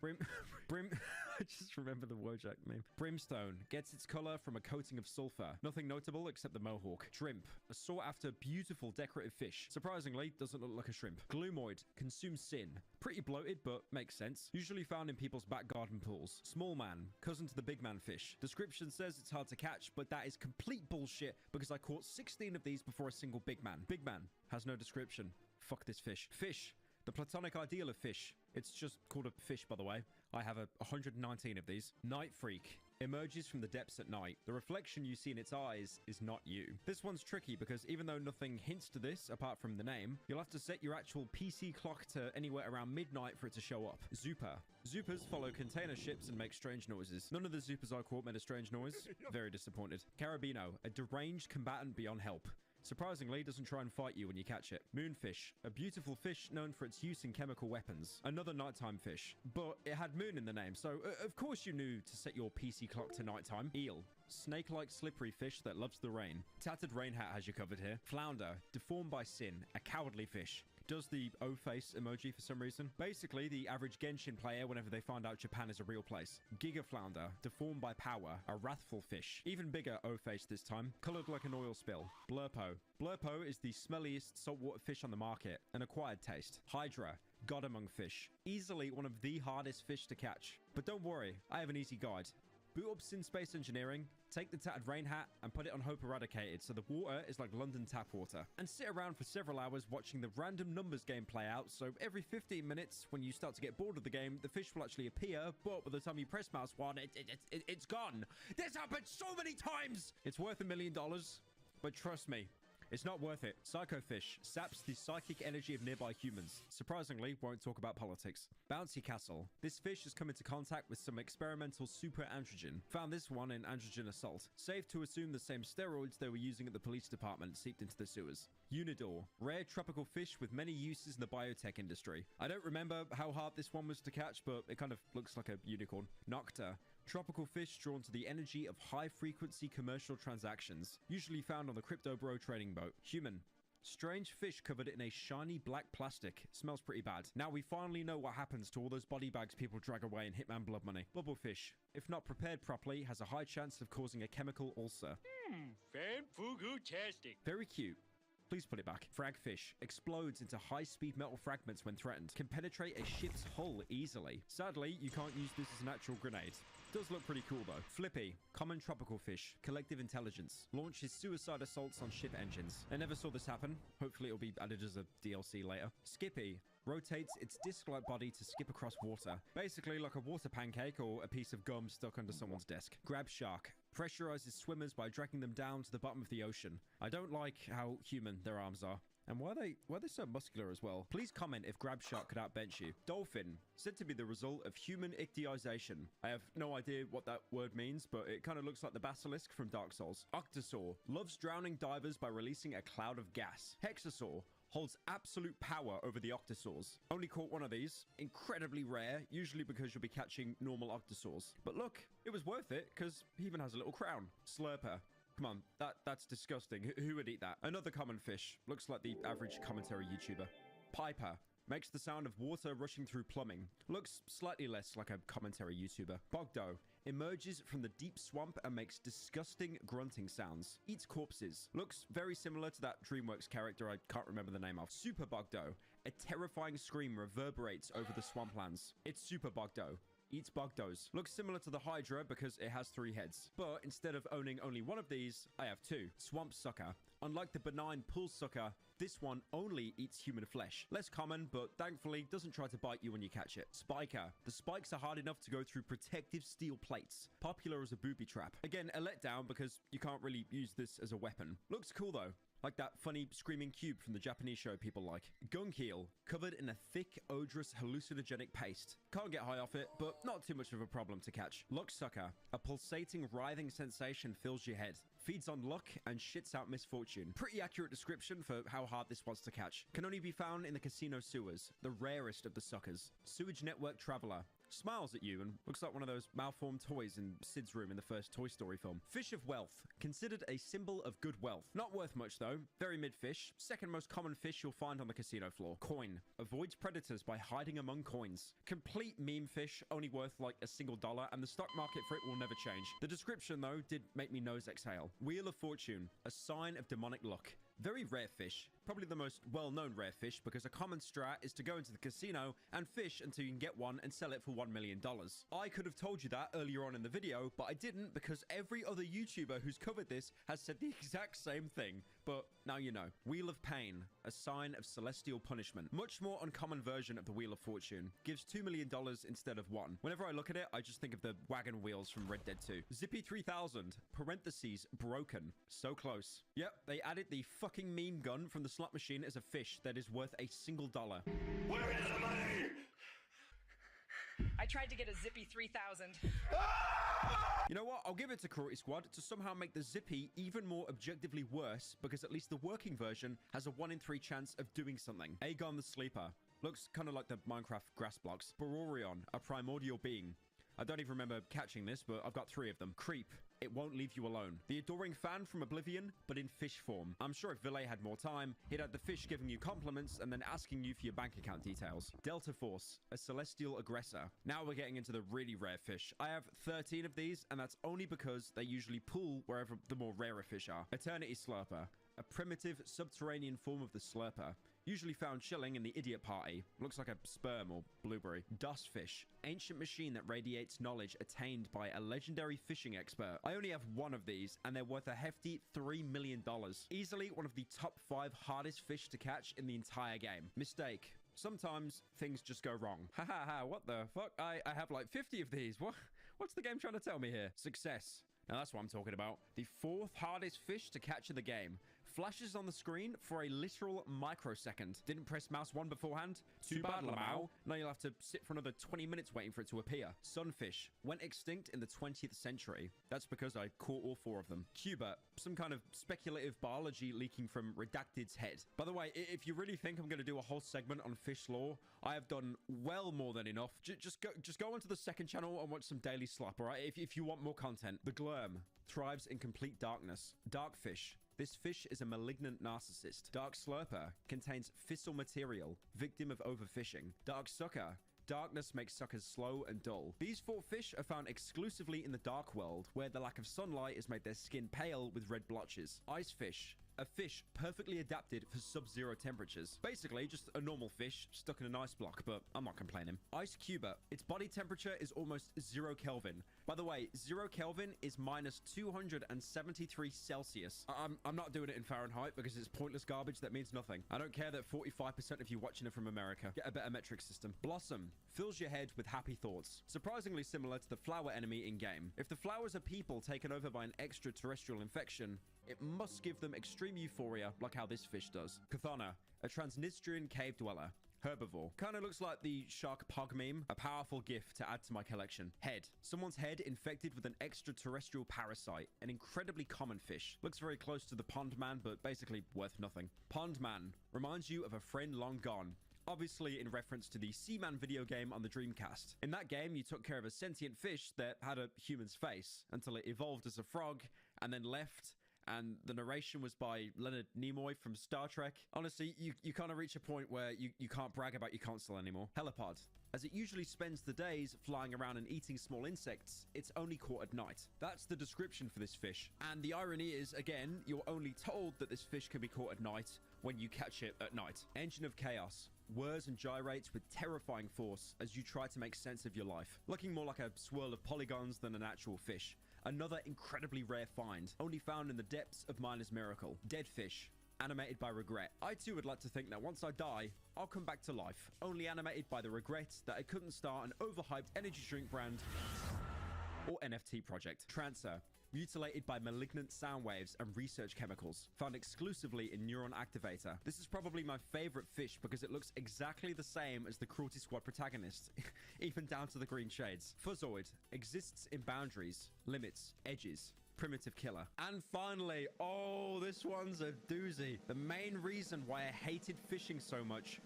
I just remember the Wojak meme. Brimstone gets its color from a coating of sulfur. Nothing notable except the mohawk. Shrimp, a sought after beautiful decorative fish. Surprisingly, doesn't look like a shrimp. Gloomoid, consumes sin. Pretty bloated, but makes sense. Usually found in people's back garden pools. Small man, cousin to the big man fish. Description says it's hard to catch, but that is complete bullshit because I caught 16 of these before a single big man. Big man has no description. Fuck this fish. Fish. The platonic ideal of fish. It's just called a fish, by the way. I have 119 of these. Night freak. Emerges from the depths at night. The reflection you see in its eyes is not you. This one's tricky because even though nothing hints to this apart from the name, you'll have to set your actual PC clock to anywhere around midnight for it to show up. Zupa. Zupas follow container ships and make strange noises. None of the Zupas I caught made a strange noise. Very disappointed. Carabino. A deranged combatant beyond help. Surprisingly, it doesn't try and fight you when you catch it. Moonfish, a beautiful fish known for its use in chemical weapons. Another nighttime fish, but it had moon in the name, so of course you knew to set your PC clock to nighttime. Eel, snake-like slippery fish that loves the rain. Tattered rain hat has you covered here. Flounder, deformed by sin, a cowardly fish. Does the O-face emoji for some reason. Basically, the average Genshin player whenever they find out Japan is a real place. Giga Flounder, deformed by power, a wrathful fish. Even bigger O-face this time, colored like an oil spill. Blurpo. Blurpo is the smelliest saltwater fish on the market, an acquired taste. Hydra, god among fish. Easily one of the hardest fish to catch. But don't worry, I have an easy guide. Boot up Sin Space Engineering, take the tattered rain hat, and put it on Hope Eradicated so the water is like London tap water. And sit around for several hours watching the random numbers game play out, so every 15 minutes, when you start to get bored of the game, the fish will actually appear, but by the time you press mouse 1, it's gone. This happened so many times! It's worth $1 million, but trust me, it's not worth it. Psychofish saps the psychic energy of nearby humans. Surprisingly, won't talk about politics. Bouncy Castle. This fish has come into contact with some experimental super androgen. Found this one in Androgen Assault. Safe to assume the same steroids they were using at the police department seeped into the sewers. Unidor. Rare tropical fish with many uses in the biotech industry. I don't remember how hard this one was to catch, but it kind of looks like a unicorn. Nocta. Tropical fish drawn to the energy of high-frequency commercial transactions, usually found on the Crypto Bro trading boat. Human. Strange fish covered in a shiny black plastic. Smells pretty bad. Now we finally know what happens to all those body bags people drag away in Hitman Blood Money. Bubblefish. If not prepared properly, has a high chance of causing a chemical ulcer. Fan-fugu-tastic. Very cute. Please put it back. Fragfish explodes into high-speed metal fragments when threatened. Can penetrate a ship's hull easily. Sadly, you can't use this as an actual grenade. Does look pretty cool though. Flippy, common tropical fish, collective intelligence, launches suicide assaults on ship engines. I never saw this happen. Hopefully it'll be added as a DLC later. Skippy, rotates its disc-like body to skip across water. Basically like a water pancake or a piece of gum stuck under someone's desk. Grab shark, pressurizes swimmers by dragging them down to the bottom of the ocean. I don't like how human their arms are. And why are they so muscular as well? Please comment if Grab Shark could outbench you. Dolphin, said to be the result of human ichthyization. I have no idea what that word means, but it kind of looks like the basilisk from Dark Souls. Octosaur, loves drowning divers by releasing a cloud of gas. Hexasaur, holds absolute power over the octosaurs. Only caught one of these. Incredibly rare, usually because you'll be catching normal octosaurs. But look, it was worth it because he even has a little crown. Slurper. Come on, that's disgusting. Who would eat that? Another common fish. Looks like the average commentary YouTuber. Piper. Makes the sound of water rushing through plumbing. Looks slightly less like a commentary YouTuber. Bogdo. Emerges from the deep swamp and makes disgusting grunting sounds. Eats corpses. Looks very similar to that DreamWorks character I can't remember the name of. Super Bogdo. A terrifying scream reverberates over the swamplands. It's Super Bogdo. Eats Bogdos. Looks similar to the Hydra because it has 3 heads. But instead of owning only one of these, I have 2. Swamp Sucker. Unlike the benign Pool Sucker, this one only eats human flesh. Less common, but thankfully doesn't try to bite you when you catch it. Spiker. The spikes are hard enough to go through protective steel plates. Popular as a booby trap. Again, a letdown because you can't really use this as a weapon. Looks cool though. Like that funny screaming cube from the Japanese show people like. Gunkheel, covered in a thick, odorous, hallucinogenic paste. Can't get high off it, but not too much of a problem to catch. Lucksucker, a pulsating, writhing sensation fills your head. Feeds on luck and shits out misfortune. Pretty accurate description for how hard this was to catch. Can only be found in the casino sewers, the rarest of the suckers. Sewage Network Traveler. Smiles at you and looks like one of those malformed toys in Sid's room in the first Toy Story film. Fish of Wealth. Considered a symbol of good wealth. Not worth much though. Very mid-fish. Second most common fish you'll find on the casino floor. Coin. Avoids predators by hiding among coins. Complete meme fish, only worth like a single $1, and the stock market for it will never change. The description though did make me nose exhale. Wheel of Fortune. A sign of demonic luck. Very rare fish. Probably the most well-known rare fish because a common strat is to go into the casino and fish until you can get one and sell it for $1 million. I could have told you that earlier on in the video, but I didn't because every other YouTuber who's covered this has said the exact same thing. But now you know. Wheel of Pain, a sign of celestial punishment. Much more uncommon version of the Wheel of Fortune. Gives $2 million instead of 1. Whenever I look at it, I just think of the wagon wheels from Red Dead 2. Zippy 3000, parentheses, broken. So close. Yep, they added the fucking meme gun from the slot machine as a fish that is worth a single $1. Where is the money? I tried to get a Zippy 3000. You know what? I'll give it to Cruelty Squad to somehow make the Zippy even more objectively worse, because at least the working version has a 1 in 3 chance of doing something. Aegon the Sleeper. Looks kind of like the Minecraft grass blocks. Barorion, a primordial being. I don't even remember catching this, but I've got 3 of them. Creep. It won't leave you alone. The adoring fan from Oblivion, but in fish form. I'm sure if Ville had more time, he'd have the fish giving you compliments and then asking you for your bank account details. Delta Force, a celestial aggressor. Now we're getting into the really rare fish. I have 13 of these, and that's only because they usually pool wherever the more rarer fish are. Eternity Slurper, a primitive subterranean form of the slurper, usually found chilling in the idiot party. Looks like a sperm or blueberry. Dustfish, ancient machine that radiates knowledge attained by a legendary fishing expert. I only have 1 of these, and they're worth a hefty $3 million. Easily one of the top 5 hardest fish to catch in the entire game. Mistake. Sometimes things just go wrong. Ha ha ha, what the fuck? I have like 50 of these. What's the game trying to tell me here? Success. Now that's what I'm talking about. The 4th hardest fish to catch in the game. Flashes on the screen for a literal microsecond. Didn't press mouse 1 beforehand? Too bad, Lamau. Now you'll have to sit for another 20 minutes waiting for it to appear. Sunfish went extinct in the 20th century. That's because I caught all 4 of them. Cuba, some kind of speculative biology leaking from Redacted's head. By the way, if you really think I'm going to do a whole segment on fish lore, I have done well more than enough. Just go onto the 2nd channel and watch some daily slap, all right? If you want more content. The Glurm thrives in complete darkness. Darkfish. This fish is a malignant narcissist. Dark Slurper contains fissile material, victim of overfishing. Dark Sucker. Darkness makes suckers slow and dull. These 4 fish are found exclusively in the dark world, where the lack of sunlight has made their skin pale with red blotches. Icefish. A fish perfectly adapted for sub-zero temperatures. Basically, just a normal fish stuck in an ice block, but I'm not complaining. Ice Cuba. Its body temperature is almost 0 Kelvin. By the way, 0 Kelvin is minus 273 Celsius. I'm not doing it in Fahrenheit because it's pointless garbage that means nothing. I don't care that 45% of you watching it from America. Get a better metric system. Blossom fills your head with happy thoughts. Surprisingly similar to the flower enemy in-game. If the flowers are people taken over by an extraterrestrial infection, it must give them extreme euphoria, like how this fish does. Chthona, a Transnistrian cave dweller. Herbivore. Kind of looks like the shark pug meme. A powerful gift to add to my collection. Head. Someone's head infected with an extraterrestrial parasite. An incredibly common fish. Looks very close to the pond man, but basically worth nothing. Pond man. Reminds you of a friend long gone. Obviously in reference to the Seaman video game on the Dreamcast. In that game, you took care of a sentient fish that had a human's face until it evolved as a frog and then left. And the narration was by Leonard Nimoy from Star Trek. Honestly, you kind of reach a point where you can't brag about your console anymore. Helipod. As it usually spends the days flying around and eating small insects, it's only caught at night. That's the description for this fish. And the irony is, again, you're only told that this fish can be caught at night when you catch it at night. Engine of Chaos. Whirs and gyrates with terrifying force as you try to make sense of your life. Looking more like a swirl of polygons than an actual fish. Another incredibly rare find, only found in the depths of Miner's Miracle. Dead fish, animated by regret. I too would like to think that once I die, I'll come back to life, only animated by the regret that I couldn't start an overhyped energy drink brand or NFT project. Trancer, mutilated by malignant sound waves and research chemicals, found exclusively in Neuron Activator. This is probably my favorite fish because it looks exactly the same as the Cruelty Squad protagonist, even down to the green shades. Fuzzoid exists in boundaries, limits, edges. Primitive killer. And finally, oh, this one's a doozy. The main reason why I hated fishing so much.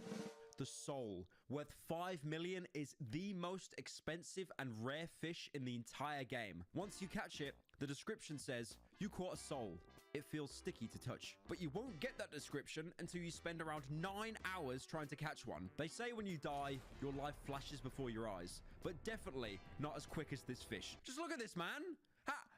The soul, worth 5 million, is the most expensive and rare fish in the entire game. Once you catch it, the description says, you caught a soul. It feels sticky to touch. But you won't get that description until you spend around 9 hours trying to catch one. They say when you die, your life flashes before your eyes. But definitely not as quick as this fish. Just look at this, man.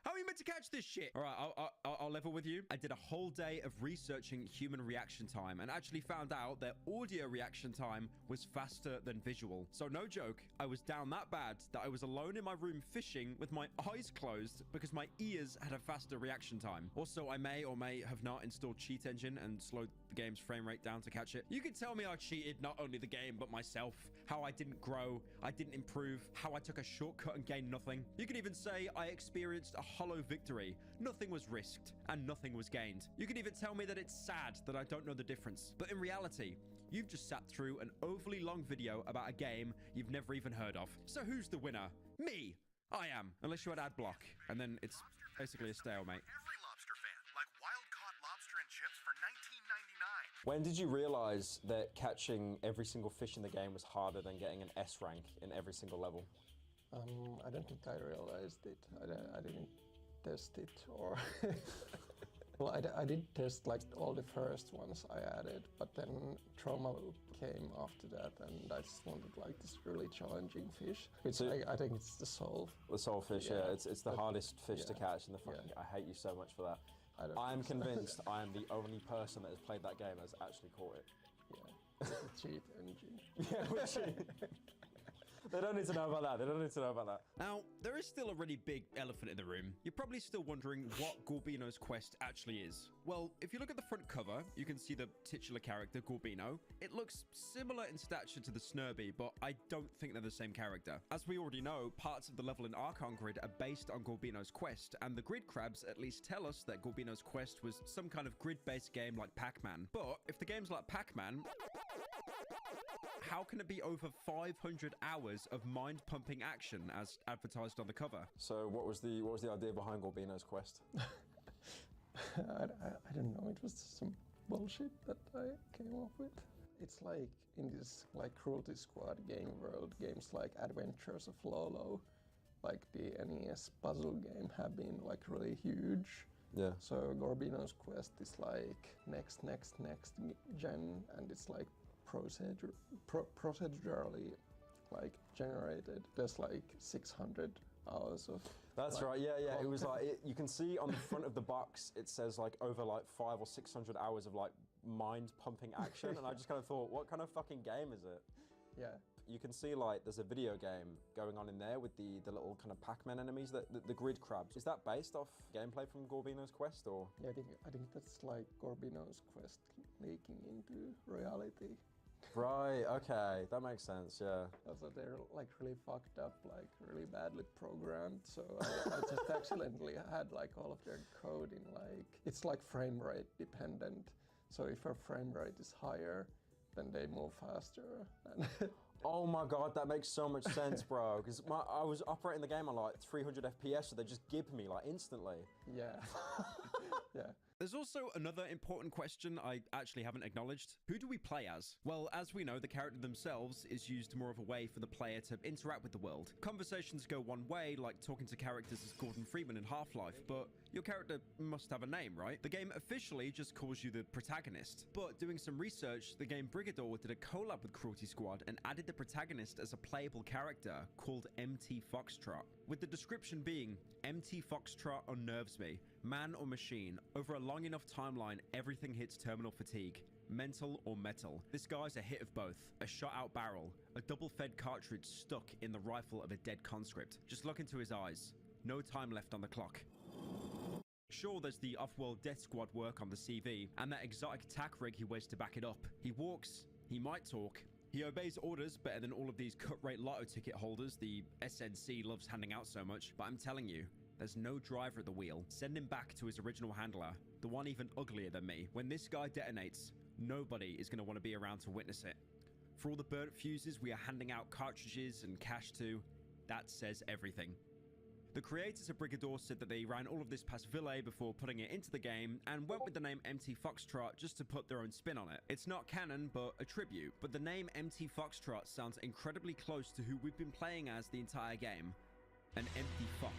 How are you meant to catch this shit? All right, I'll level with you. I did a whole day of researching human reaction time and actually found out that audio reaction time was faster than visual. So no joke, I was down that bad that I was alone in my room fishing with my eyes closed because my ears had a faster reaction time. Also, I may or may have not installed Cheat Engine and slowed the game's frame rate down to catch it. You could tell me I cheated not only the game, but myself. How I didn't grow, I didn't improve, how I took a shortcut and gained nothing. You could even say I experienced a hollow slow victory. Nothing was risked, and nothing was gained. You can even tell me that it's sad that I don't know the difference. But in reality, you've just sat through an overly long video about a game you've never even heard of. So who's the winner? Me! I am. Unless you had ad block, and then it's basically a stalemate. Every lobster fan, like wild-caught lobster and chips for $19.99. When did you realize that catching every single fish in the game was harder than getting an S rank in every single level? I don't think I realized it. I didn't test it, or... Well, I did test like all the first ones I added, but then Trauma Loop came after that, and I just wanted like this really challenging fish. Which I think it's the soul. The soul fish, yeah. It's the hardest fish to catch in the fucking... I hate you so much for that. I'm convinced I am the only person that has played that game that's actually caught it. Yeah, it's a cheat engine. Yeah, we cheat. They don't need to know about that. They don't need to know about that. Now, there is still a really big elephant in the room. You're probably still wondering what Gorbino's quest actually is. Well, if you look at the front cover, you can see the titular character, Gorbino. It looks similar in stature to the Snurby, but I don't think they're the same character. As we already know, parts of the level in Archon Grid are based on Gorbino's quest, and the grid crabs at least tell us that Gorbino's quest was some kind of grid-based game like Pac-Man. But if the game's like Pac-Man, how can it be over 500 hours of mind-pumping action as advertised on the cover? So what was the idea behind Gorbino's quest? I don't know. It was some bullshit that I came up with. It's like in this like Cruelty Squad game world, games like Adventures of Lolo, like the NES puzzle game, have been like really huge. Yeah. So Gorbino's quest is like next gen, and it's like procedurally like generated. There's like 600 hours of... That's like, right, yeah. It was like, you can see on the front of the box, it says like over like 500 or 600 hours of like mind-pumping action, and I just kind of thought, what kind of fucking game is it? Yeah. You can see like there's a video game going on in there with the little kind of Pac-Man enemies, the grid crabs. Is that based off gameplay from Gorbino's quest, or? Yeah, I think that's like Gorbino's quest leaking into reality. Right, okay, that makes sense, yeah. Also, they're like really fucked up, like really badly programmed. So I just accidentally had like all of their code in like, it's like frame rate dependent. So if our frame rate is higher, then they move faster. And oh my god, that makes so much sense, bro. Because I was operating the game on like 300 FPS, so they just gibbed me like instantly. Yeah. Yeah. There's also another important question I actually haven't acknowledged. Who do we play as? Well, as we know, the character themselves is used more of a way for the player to interact with the world. Conversations go one way, like talking to characters as Gordon Freeman in Half-Life, but your character must have a name, right? The game officially just calls you the protagonist. But doing some research, the game Brigador did a collab with Cruelty Squad and added the protagonist as a playable character called MT Foxtrot, with the description being, MT Foxtrot unnerves me. Man or machine, over a long enough timeline, everything hits terminal fatigue. Mental or metal. This guy's a hit of both. A shot-out barrel. A double-fed cartridge stuck in the rifle of a dead conscript. Just look into his eyes. No time left on the clock. Sure, there's the off-world death squad work on the CV, and that exotic attack rig he wears to back it up. He walks. He might talk. He obeys orders better than all of these cut-rate lotto ticket holders the SNC loves handing out so much, but I'm telling you, there's no driver at the wheel. Send him back to his original handler, the one even uglier than me. When this guy detonates, nobody is going to want to be around to witness it. For all the burnt fuses we are handing out cartridges and cash to, that says everything. The creators of Brigador said that they ran all of this past Ville before putting it into the game and went with the name MT Foxtrot just to put their own spin on it. It's not canon, but a tribute. But the name MT Foxtrot sounds incredibly close to who we've been playing as the entire game. An empty fuck.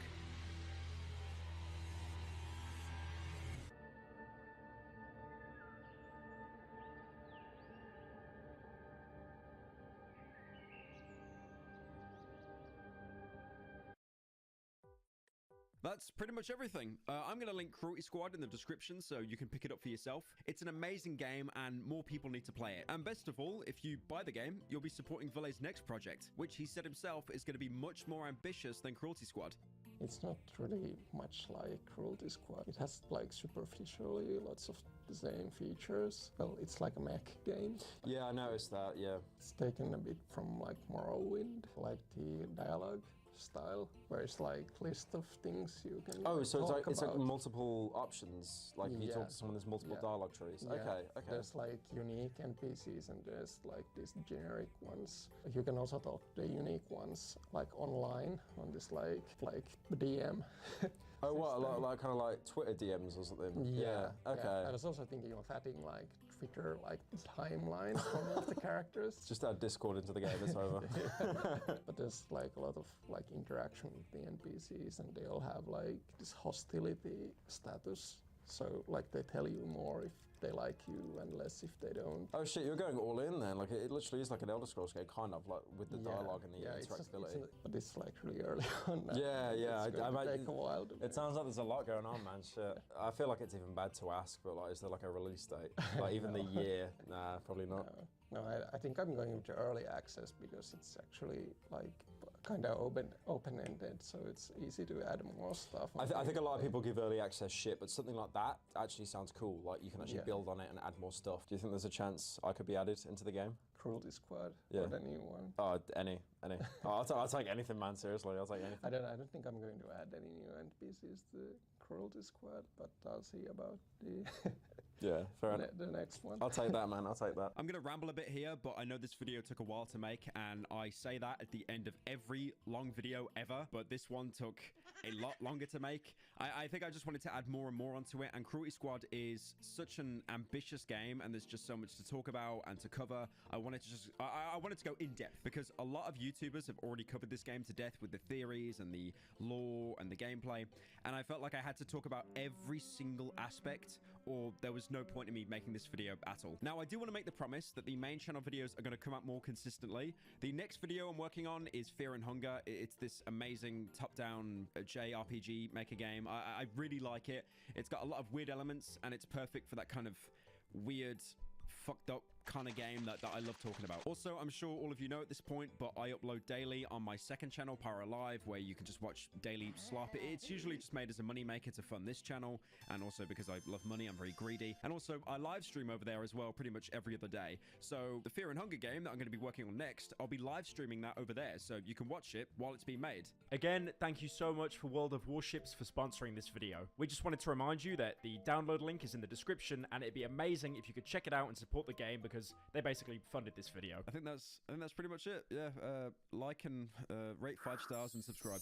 That's pretty much everything. I'm going to link Cruelty Squad in the description so you can pick it up for yourself. It's an amazing game and more people need to play it. And best of all, if you buy the game, you'll be supporting Ville's next project, which he said himself is going to be much more ambitious than Cruelty Squad. It's not really much like Cruelty Squad. It has like superficially lots of the same features. Well, it's like a mech game. Yeah, I noticed that, yeah. It's taken a bit from like Morrowind, like the dialogue style, where it's like list of things you can. Oh, like, so talk it's like about. multiple options. Like if you talk to someone, there's multiple dialogue trees. Yeah. Okay, okay. There's like unique NPCs and there's like these generic ones. You can also talk to the unique ones like online on this like DM. Oh, what? Like kind of like Twitter DMs or something? Yeah. Okay. Yeah. I was also thinking of adding like Twitter like timeline for all of the characters. Just add Discord into the game. It's over. But there's like a lot of like interaction with the NPCs, and they all have like this hostility status. So like they tell you more if they like you and less if they don't. Oh shit, you're going all in then. Like it literally is like an Elder Scrolls game, kind of like with the dialogue and the interactability. But it's like really early on. Now. Yeah. It's going to take a while. It sounds like there's a lot going on, man. Shit. I feel like it's even bad to ask, but like, is there like a release date? Like even the year? Nah, probably not. No, I think I'm going into early access because it's actually like kind of open-ended, so it's easy to add more stuff. I think a lot of people give early access shit, but something like that actually sounds cool. Like you can actually build on it and add more stuff. Do you think there's a chance I could be added into the game? Cruelty Squad or the new one? Oh, any. Oh, I'll take anything, man. Seriously, I'll take anything. I don't think I'm going to add any new NPCs to Cruelty Squad, but I'll see about the. Yeah, fair enough. The next one. I'll take that, man. I'll take that. I'm going to ramble a bit here, but I know this video took a while to make, and I say that at the end of every long video ever, but this one took a lot longer to make. I think I just wanted to add more and more onto it, and Cruelty Squad is such an ambitious game, and there's just so much to talk about and to cover. I wanted to go in depth, because a lot of YouTubers have already covered this game to death with the theories and the lore and the gameplay, and I felt like I had to talk about every single aspect, or there was no point in me making this video at all. Now, I do want to make the promise that the main channel videos are going to come out more consistently. The next video I'm working on is Fear and Hunger. It's this amazing top-down JRPG maker game. I really like it. It's got a lot of weird elements, and it's perfect for that kind of weird, fucked up kind of game that I love talking about. Also, I'm sure all of you know at this point, but I upload daily on my second channel, Pyro Live, where you can just watch daily slop. It's usually just made as a money maker to fund this channel, and also because I love money, I'm very greedy. And also, I live stream over there as well, pretty much every other day. So the Fear and Hunger game that I'm going to be working on next, I'll be live streaming that over there, so you can watch it while it's being made. Again, thank you so much for World of Warships for sponsoring this video. We just wanted to remind you that the download link is in the description, and it'd be amazing if you could check it out and support the game, because they basically funded this video. I think that's pretty much it. Yeah, like and rate 5 stars and subscribe.